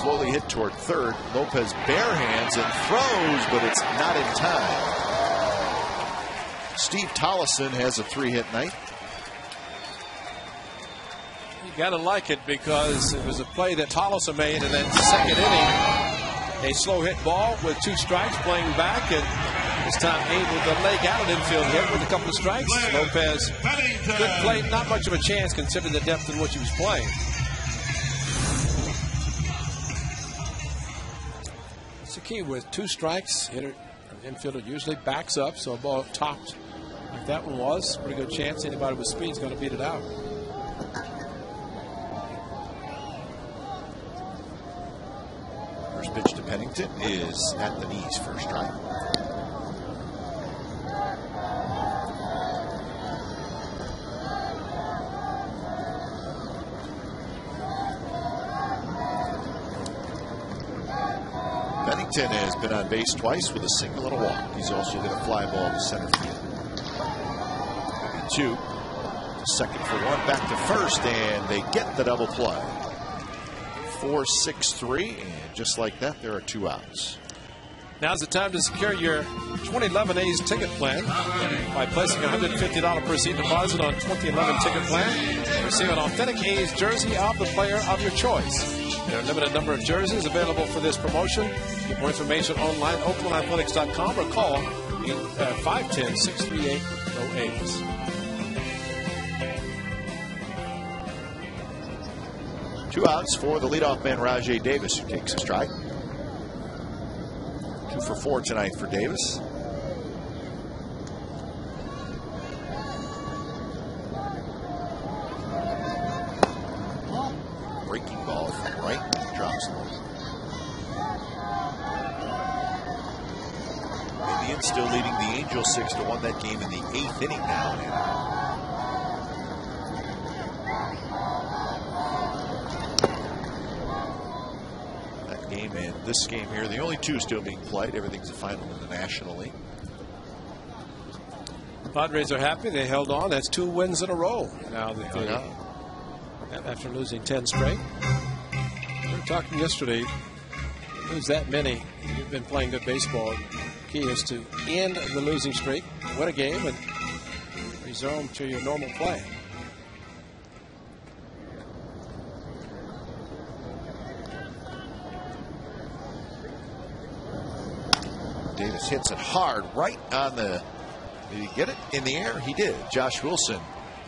Slowly hit toward third. Lopez barehands and throws, but it's not in time. Steve Tollefson has a 3-hit night. You got to like it because it was a play that Tollefson made in that second inning. A slow hit ball with 2 strikes, playing back, and this time able to leg out an infield hit with a couple of strikes. Lopez, good play, not much of a chance considering the depth in which he was playing. The key with 2 strikes, hitter, infielder usually backs up, so a ball topped like that one was, pretty good chance anybody with speed is going to beat it out. First pitch to Pennington is at the knees for a strike. Pennington has been on base twice with a single and a walk. He's also hit a fly ball to center field. 2. Second for 1, back to first, and they get the double play. 4-6-3, and just like that, there are 2 outs. Now's the time to secure your 2011 A's ticket plan by placing a $150 per seat deposit on 2011 ticket plan. Receive an authentic A's jersey of the player of your choice. There are a limited number of jerseys available for this promotion. Get more information online, OaklandAthletics.com, or call 510-638-08. Two outs for the leadoff man, Rajai Davis, who takes a strike. 2 for 4 tonight for Davis. Breaking ball from right, drops low. Indians still leading the Angels 6-1. That game in the 8th inning now. That game and this game here, the only 2 still being played. Everything's a final in the National League. Padres are happy. They held on. That's 2 wins in a row. Now that they, after losing 10 straight. We were talking yesterday. Lose that many. You've been playing good baseball. The key is to end the losing streak, win a game, and resume to your normal play. Davis hits it hard right on the. Did he get it in the air? He did. Josh Wilson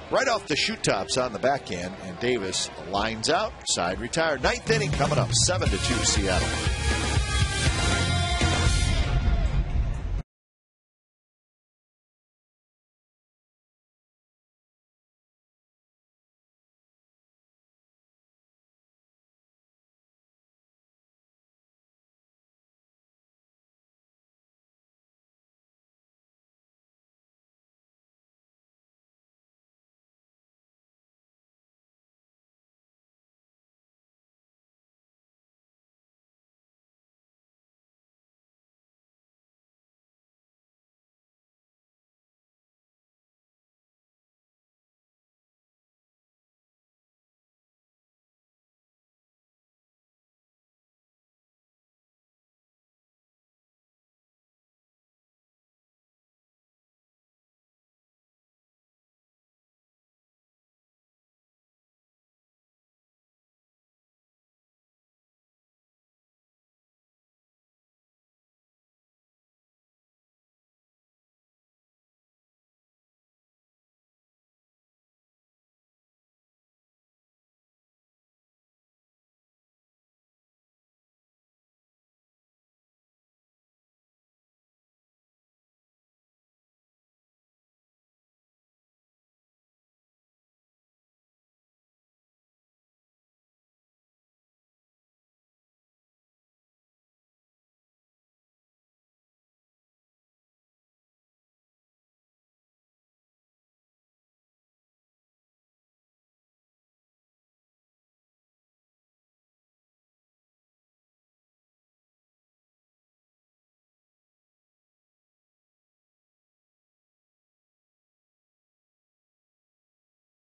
right off the shoot tops on the backhand, and Davis lines out, side retired. 9th inning coming up, 7-2 Seattle.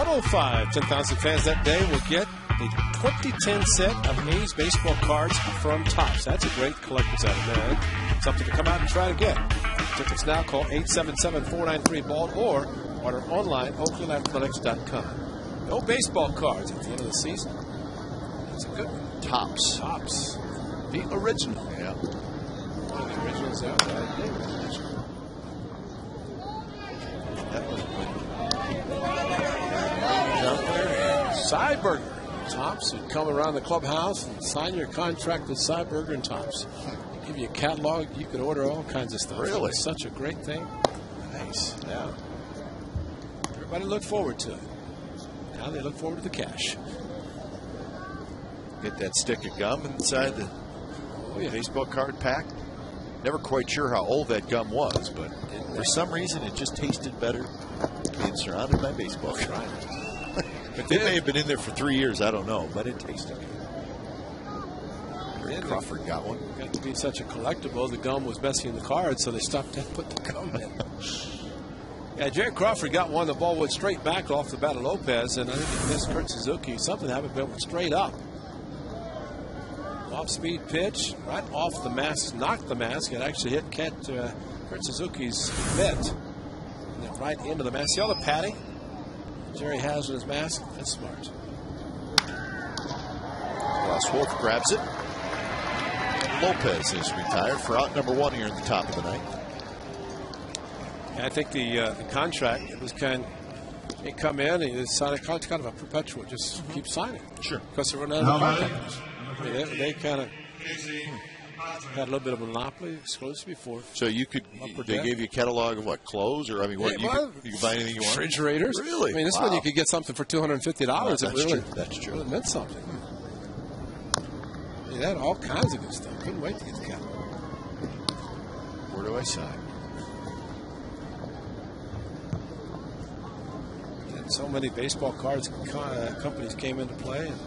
11:05. 10,000 fans that day will get the 2010 set of A's baseball cards from Topps. That's a great collector's item, man. Something to come out and try to get. Tickets now. Call 877-493-BALL or order online, OaklandAthletics.com. No baseball cards at the end of the season. That's a good one. Topps. Topps. The original. Yeah. One of the originals out there. Syberger. Topps would come around the clubhouse and sign your contract with Syberger and Topps. They give you a catalog. You could order all kinds of stuff. Really? It's such a great thing. Nice. Yeah. Everybody looked forward to it. Now they look forward to the cash. Get that stick of gum inside the baseball card pack. Never quite sure how old that gum was, but for some reason it just tasted better being surrounded by baseball cards. It may have been in there for 3 years, I don't know, but it tasted good. Crawford got one. Got to be such a collectible. The gum was messy in the card, so they stopped and put the gum in. Yeah, Jerry Crawford got one. The ball went straight back off the bat of Lopez, and I think it missed Kurt Suzuki. Something happened, but it went straight up. Off-speed pitch, right off the mask, knocked the mask. It actually hit Kurt Suzuki's mitt. And then right into the mask. See all the padding Jerry has in his mask? That's smart. Ross Wolf grabs it. Lopez is retired for out number 1 here in the top of the ninth. I think the contract, it was he come in and he signed kind of a perpetual, just keep signing. Sure. Because they run out of contracts. They kind of had a little bit of a monopoly exclusive before. So you could, they gave you a catalog of what, clothes? Or, I mean, what, you could buy anything you want? Refrigerators. Really? I mean, this one you could get something for $250. That's true. That's true. It meant something. They had all kinds of good stuff. Couldn't wait to get the catalog. Where do I sign? And so many baseball cards companies came into play. And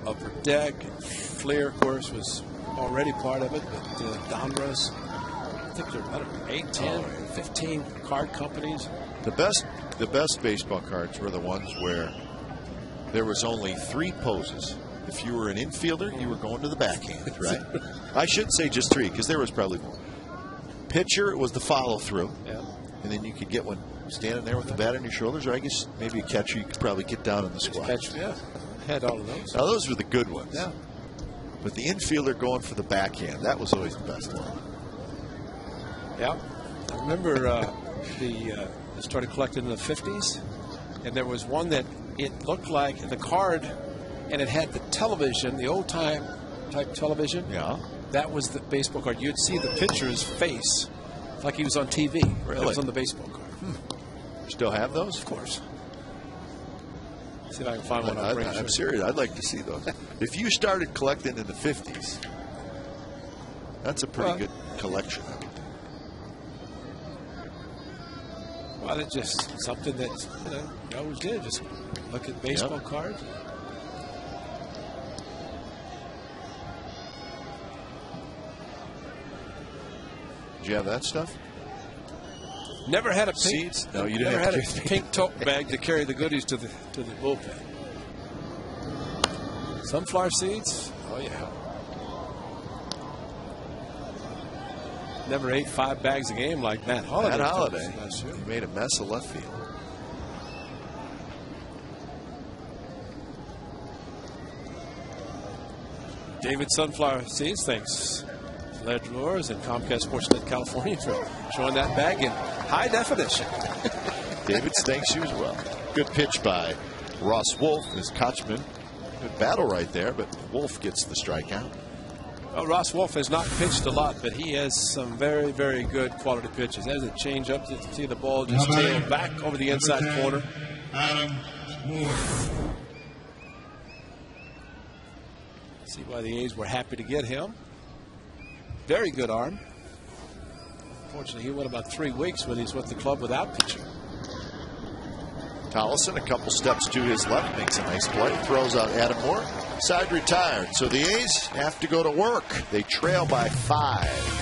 Upper Deck, Fleer, of course, was already part of it. But Donruss, I think there are 8, 10, 15 card companies. The best baseball cards were the ones where there was only 3 poses. If you were an infielder, you were going to the backhand, right? I shouldn't say just 3, because there was probably more. Pitcher, it was the follow-through. Yeah. And then you could get one standing there with the bat on your shoulders, or I guess maybe a catcher, you could probably get down in the squat. Yeah, had all of those. Now, those were the good ones. Yeah. But the infielder going for the backhand, that was always the best one. Yeah. I remember they started collecting in the 50s, and there was one that it looked like the card, and it had the television, the old-time type television. Yeah. That was the baseball card. You'd see the pitcher's face like he was on TV. Really? That was on the baseball card. Still have those? Of course. See if I can find one. I'm serious. I'd like to see those. If you started collecting in the 50s, that's a pretty good collection. Well, it's just something that you always did. Just look at baseball cards. Did you have that stuff? Never had a pink seeds. No, you didn't never have had a pink tote bag to carry the goodies to the bullpen. Sunflower seeds. Oh yeah. Never ate 5 bags a game like Matt Holliday. Matt Holliday. He made a mess of left field. David Sunflower Seeds, thanks Ledge Lures and Comcast Sportsnet California for showing that bag in high definition. David, thanks you as well. Good pitch by Ross Wolf as Kochman. Good battle right there, but Wolf gets the strikeout. Well, Ross Wolf has not pitched a lot, but he has some very, very good quality pitches. There's a change up to see the ball just tail back over the inside corner. Adam Moore. See why the A's were happy to get him. Very good arm. Unfortunately, he went about 3 weeks when he's with the club without pitching. Tollison, a couple steps to his left, makes a nice play, throws out Adam Moore. Side retired. So the A's have to go to work. They trail by 5.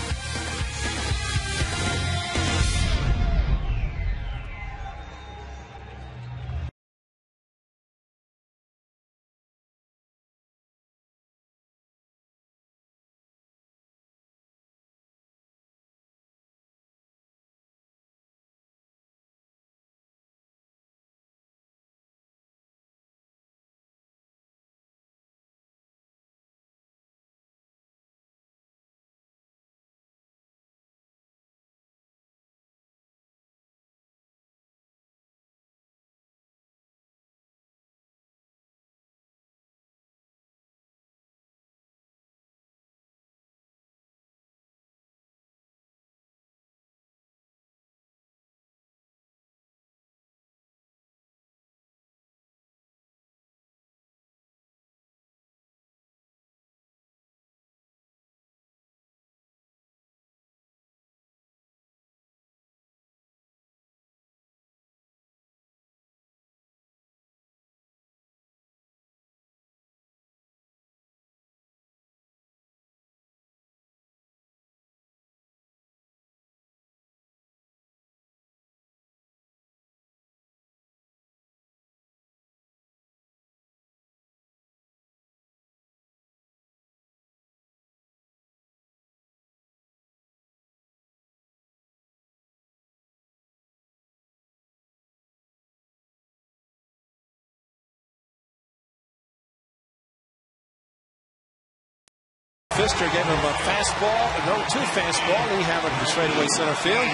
Pfister gave him a fastball, an 0-2 fastball, and he hammered from straightaway center field,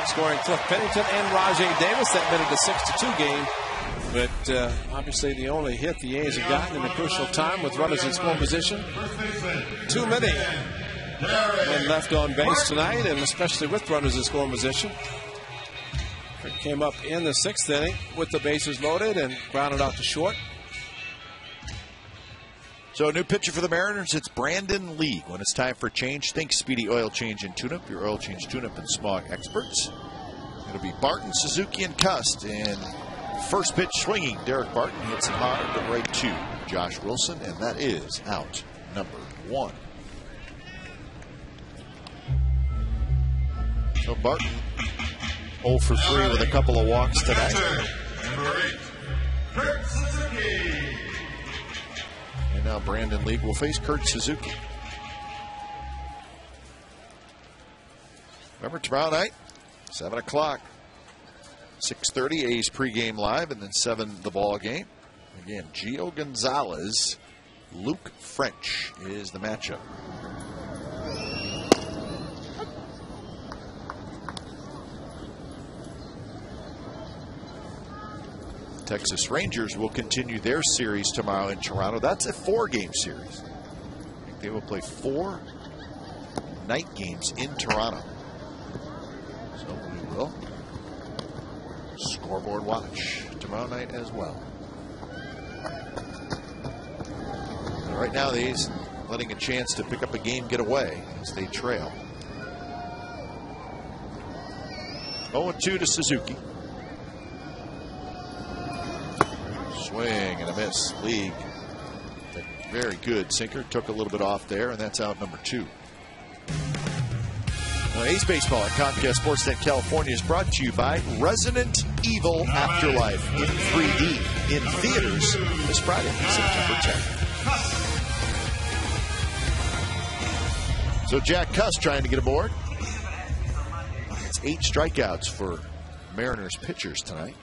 scoring Cliff Pennington and Rajay Davis. That made it a 6-2 game. But obviously the only hit the A's have gotten in a crucial time with runners in scoring position. Too many men left on base tonight, and especially with runners in scoring position. It came up in the 6th inning with the bases loaded and grounded out to short. So a new pitcher for the Mariners, it's Brandon Lee. When it's time for change, think Speedy Oil Change and Tune-Up, your oil change tune-up and smog experts. It'll be Barton, Suzuki, and Cust. And first pitch swinging, Derek Barton hits it hard to right to Josh Wilson, and that is out number 1. So Barton 0 for 3 with a couple of walks tonight. Number 8, Kurt Suzuki. And now Brandon Lee will face Kurt Suzuki. Remember, tomorrow night, 7 o'clock, 6:30, A's pregame live, and then 7, the ball game. Again, Gio Gonzalez, Luke French is the matchup. Texas Rangers will continue their series tomorrow in Toronto. That's a 4-game series. I think they will play 4 night games in Toronto. So we will scoreboard watch tomorrow night as well. And right now, the A's letting a chance to pick up a game, get away as they trail. 0-2 to Suzuki. Swing and a miss. League. Very good sinker. Took a little bit off there, and that's out number 2. Now, A's Baseball at Comcast Sportsnet California is brought to you by Resident Evil Afterlife in 3D in theaters this Friday, September 10th. So Jack Cust trying to get aboard. It's 8 strikeouts for Mariners pitchers tonight.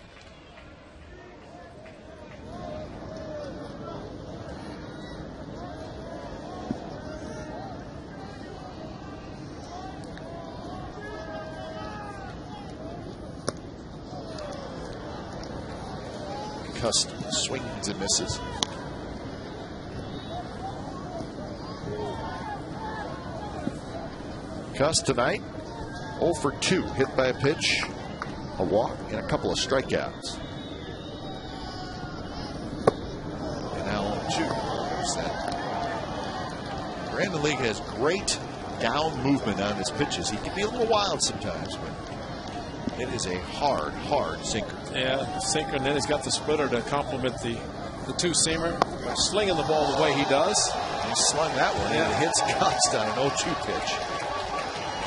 Cust swings and misses. Cust tonight 0 for 2, hit by a pitch, a walk, and a couple of strikeouts. And now 0-2. Brandon Lee has great down movement on his pitches. He can be a little wild sometimes, but it is a hard sinker. Yeah, sinker, and then he's got the splitter to complement the two-seamer. Slinging the ball the way he does. He slung that one, and it hits Cust on an 0-2 pitch.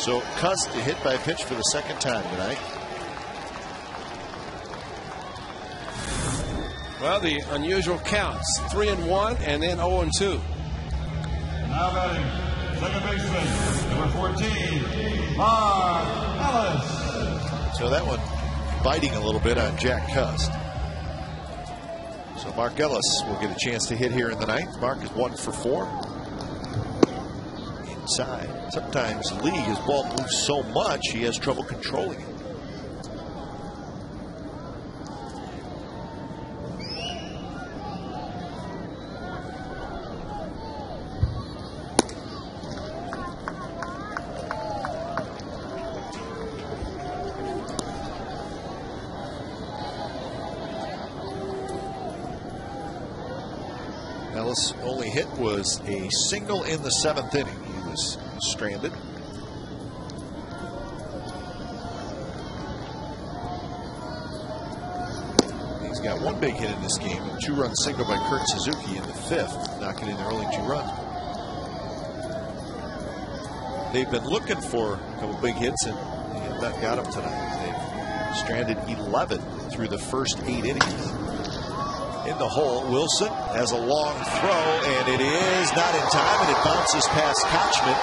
So Cust hit by a pitch for the 2nd time tonight. Well, the unusual counts: 3-1, and then 0-2. Now batting, second baseman, number 14, Mark Ellis. So that one biting a little bit on Jack Cust. So Mark Ellis will get a chance to hit here in the 9th. Mark is 1 for 4. Inside. Sometimes Lee, his ball moves so much he has trouble controlling it. Ellis' only hit was a single in the 7th inning. He was stranded. He's got one big hit in this game, a 2-run single by Kurt Suzuki in the 5th, knocking in the early 2 runs. They've been looking for a couple big hits, and they have not got them tonight. They've stranded 11 through the first 8 innings. In the hole, Wilson has a long throw, and it is not in time, and it bounces past Kochman.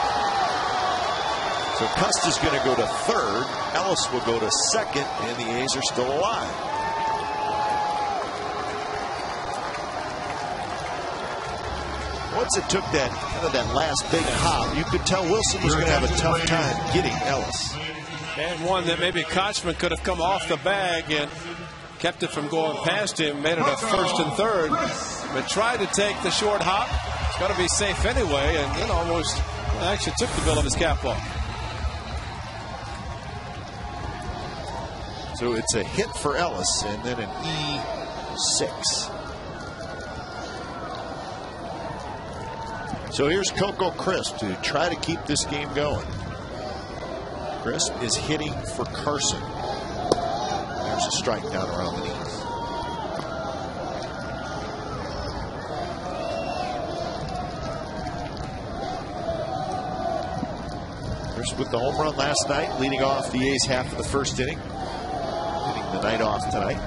So Cust is going to go to 3rd. Ellis will go to 2nd, and the A's are still alive. once it took that last big hop, you could tell Wilson was going to have a tough time getting Ellis. And one that maybe Kochman could have come off the bag and kept it from going past him, made it a 1st and 3rd, but tried to take the short hop. It's got to be safe anyway, and then almost actually took the bill of his cap off. So it's a hit for Ellis and then an E6. So here's Coco Crisp to try to keep this game going. Crisp is hitting for Carson. There's a strike down around the knees. Crisp with the home run last night, leading off the A's half of the 1st inning. Getting the night off tonight.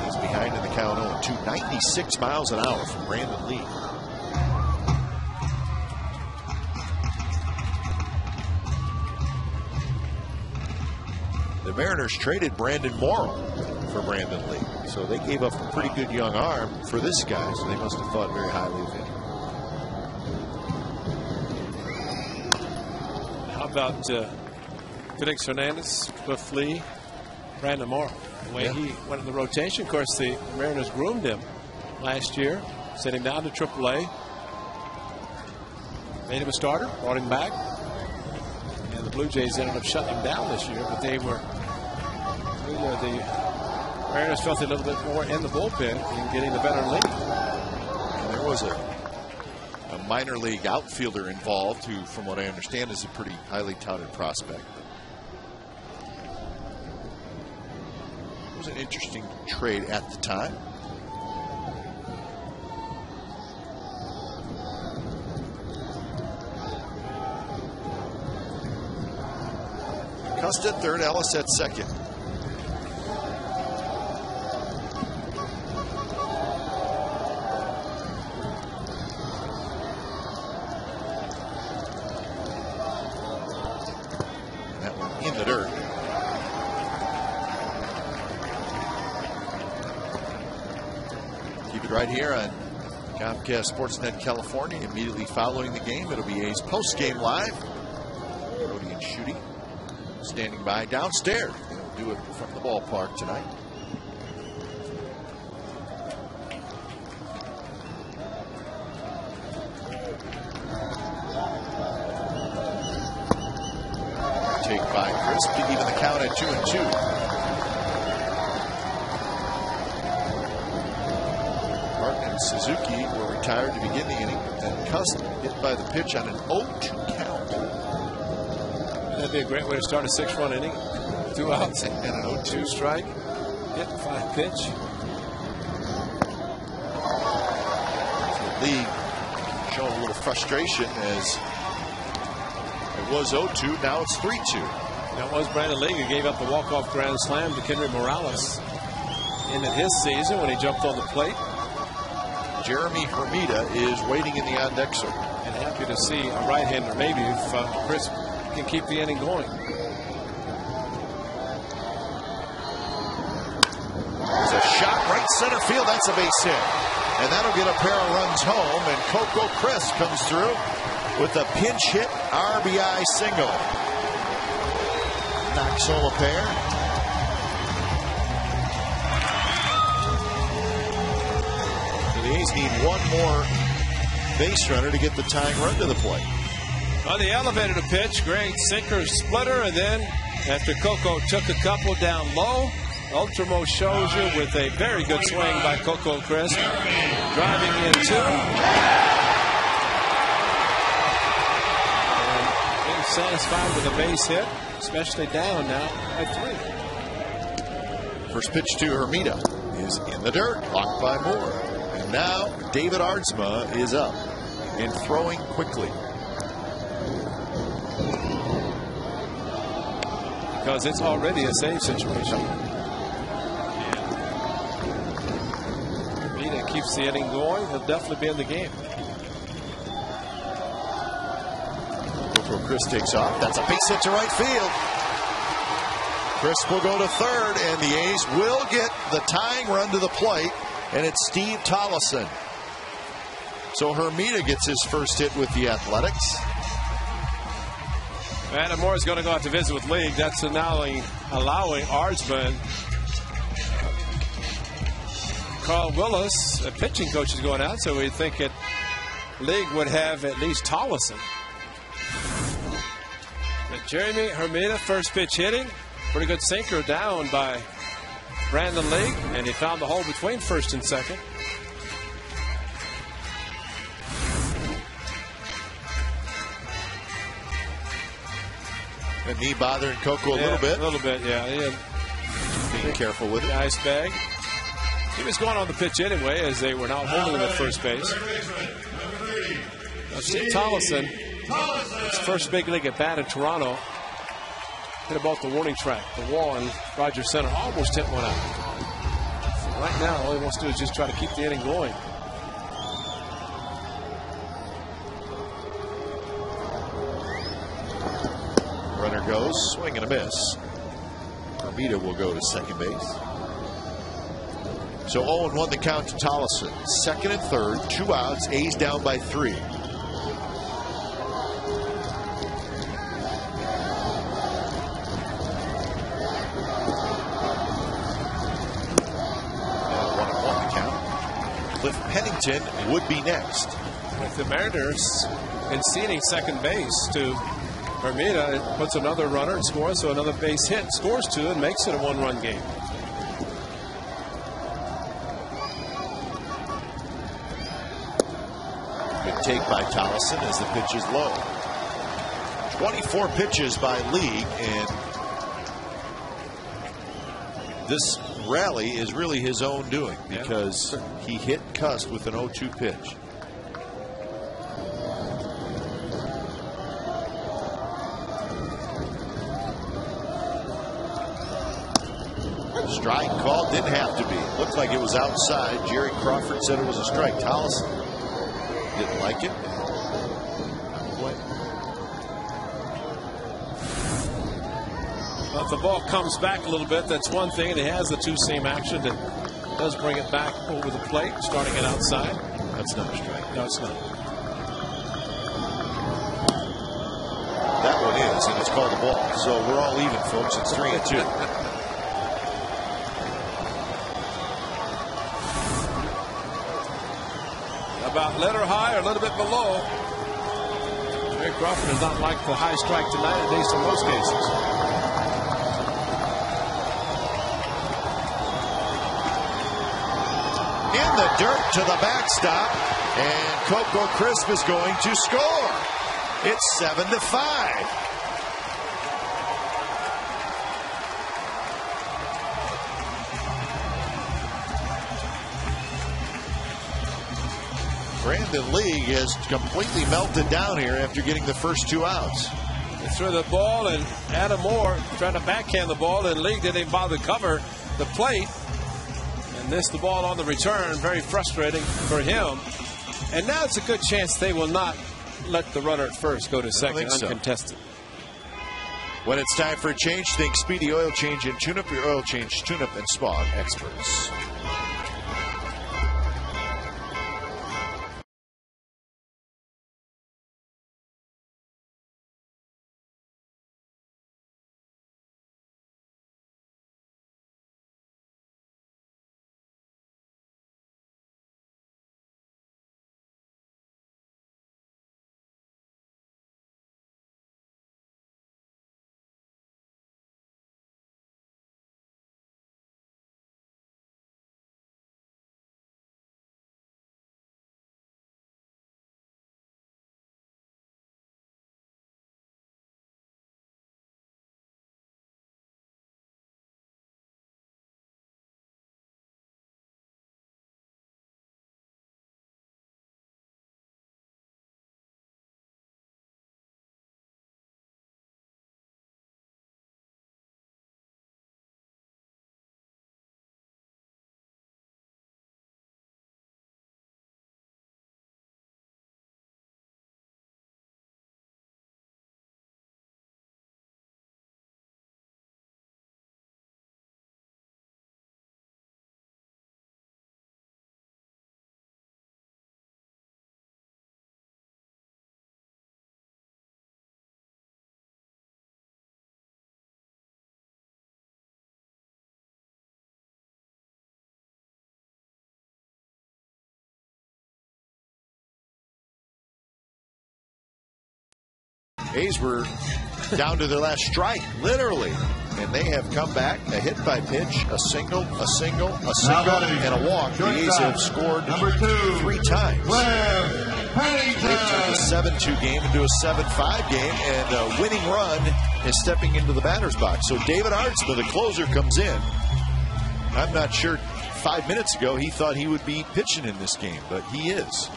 He's behind in the count 0-2. 96 miles an hour from Brandon Lee. The Mariners traded Brandon Morrow for Brandon Lee. So they gave up a pretty good young arm for this guy. So they must have thought very highly of him. How about Felix Hernandez, Cliff Lee, Brandon Morrow? The way he went in the rotation. Of course, the Mariners groomed him last year, sent him down to AAA, made him a starter, brought him back. And the Blue Jays ended up shutting him down this year, but the Mariners felt a little bit more in the bullpen in getting the better lead. And there was a minor league outfielder involved who, from what I understand, is a pretty highly touted prospect. It was an interesting trade at the time. Cust at 3rd, Ellis at 2nd. That one in the dirt. Keep it right here on Comcast Sportsnet California. Immediately following the game, it'll be A's post-game live. Brody and Schutte standing by downstairs. They'll do it from the ballpark tonight. Take by Crisp to even the count at 2-2. Martin and Suzuki were retired to begin the inning, but then Cust hit by the pitch on an 0-2 count. That'd be a great way to start a 6-run inning. 2 outs and an 0-2 strike. Hit 5 pitch. The league showing a little frustration as it was 0-2, now it's 3-2. That was Brandon Lee who gave up the walk-off grand slam to Kendry Morales in his season when he jumped on the plate. Jeremy Hermida is waiting in the on-deck circle. And happy to see a right-hander maybe if Chris can keep the inning going. There's a shot right center field. That's a base hit. And that'll get a pair of runs home. And Coco Crisp comes through with a pinch hit RBI single. Knocks home a pair. So the A's need one more base runner to get the tying run to the plate. On the elevator to pitch, great sinker splitter, and then after Coco took a couple down low, Ultimo shows you with a very good swing by Coco Crisp, driving in 2. And being satisfied with a base hit, especially down now by 3. First pitch to Hermida is in the dirt, blocked by Moore. And now David Aardsma is up and throwing quickly. Because it's already a save situation. Hermida keeps the inning going. He'll definitely be in the game. Before Chris takes off, that's a base hit to right field. Chris will go to 3rd, and the A's will get the tying run to the plate and it's Steve Tollison. So Hermida gets his first hit with the Athletics. Adam Moore is going to go out to visit with League. That's allowing Ardsman. Carl Willis, a pitching coach, is going out, so we think that League would have at least Tollison. But Jeremy Hermida, first pitch hitting. Pretty good sinker down by Brandon League, and he found the hole between first and second. The knee bothering Coco a little bit. A little bit, yeah. Being careful with it. Nice bag. He was going on the pitch anyway, as they were now holding him at first base. Now, Steve Tollison, his first big league at bat in Toronto, hit about the warning track, the wall in Rogers Center, almost hit one out. So right now, all he wants to do is just try to keep the inning going. Runner goes, swing and a miss. Hermida will go to second base. So 0-1 the count to Tollison. Second and third, 2 outs. A's down by 3. Cliff Pennington would be next. With the Mariners conceding second base to Hermida, it puts another runner and scores, so another base hit, scores 2 and makes it a 1-run game. Good take by Tollison as the pitch is low. 24 pitches by League, and this rally is really his own doing because he hit Cust with an 0-2 pitch. Strike called, didn't have to be. Looked like it was outside. Jerry Crawford said it was a strike. Tollison didn't like it. Well, if the ball comes back a little bit, that's one thing, and he has the two-seam action that does bring it back over the plate, starting it outside. That's not a strike. No, it's not. That one is, and it's called a ball. So we're all even, folks. It's 3-2. About letter high or a little bit below. Jerry Crawford does not like the high strike tonight, at least in most cases. In the dirt to the backstop, and Coco Crisp is going to score. It's 7-5. Brandon League has completely melted down here after getting the first 2 outs. They threw the ball, and Adam Moore trying to backhand the ball, and League didn't even bother to cover the plate and missed the ball on the return. Very frustrating for him. And now it's a good chance they will not let the runner at first go to second uncontested. When it's time for a change, think Speedy Oil Change and Tune-Up, your oil change, tune-up, and spawn experts. A's were down to their last strike, literally. And they have come back. A hit by pitch, a single, and a walk. The A's have scored 3 times. They've turned a 7-2 game into a 7-5 game, and a winning run is stepping into the batter's box. So David Aardsma, the closer, comes in. I'm not sure 5 minutes ago he thought he would be pitching in this game, but he is.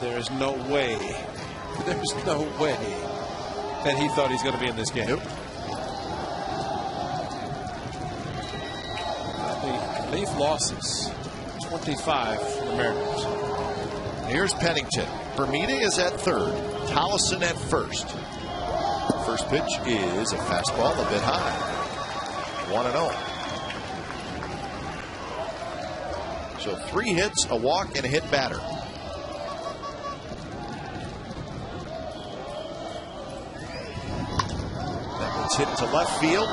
There's no way that he thought he's going to be in this game. Nope. The Leaf losses, 25 for the Mariners. Here's Pennington. Bermuda is at third. Tollison at first. First pitch is a fastball a bit high. 1-0. So 3 hits, a walk, and a hit batter. That one's hit to left field.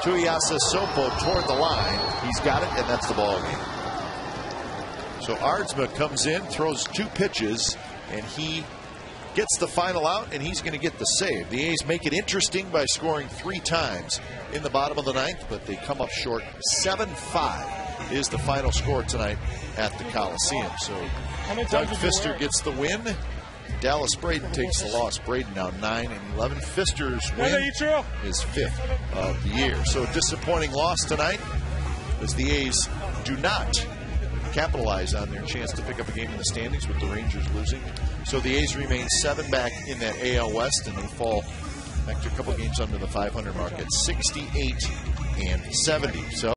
Tuiasa Sopo toward the line. He's got it, and that's the ball game. So Aardsma comes in, throws 2 pitches, and he gets the final out, and he's going to get the save. The A's make it interesting by scoring 3 times in the bottom of the 9th, but they come up short. 7-5 is the final score tonight at the Coliseum. So Doug Fister gets the win. Dallas Braden takes the loss. Braden now 9-11. Fister's win is 5th of the year. So a disappointing loss tonight as the A's do not capitalize on their chance to pick up a game in the standings with the Rangers losing. So the A's remain 7 back in that AL West, and they fall back to a couple games under the 500 mark at 68-70. So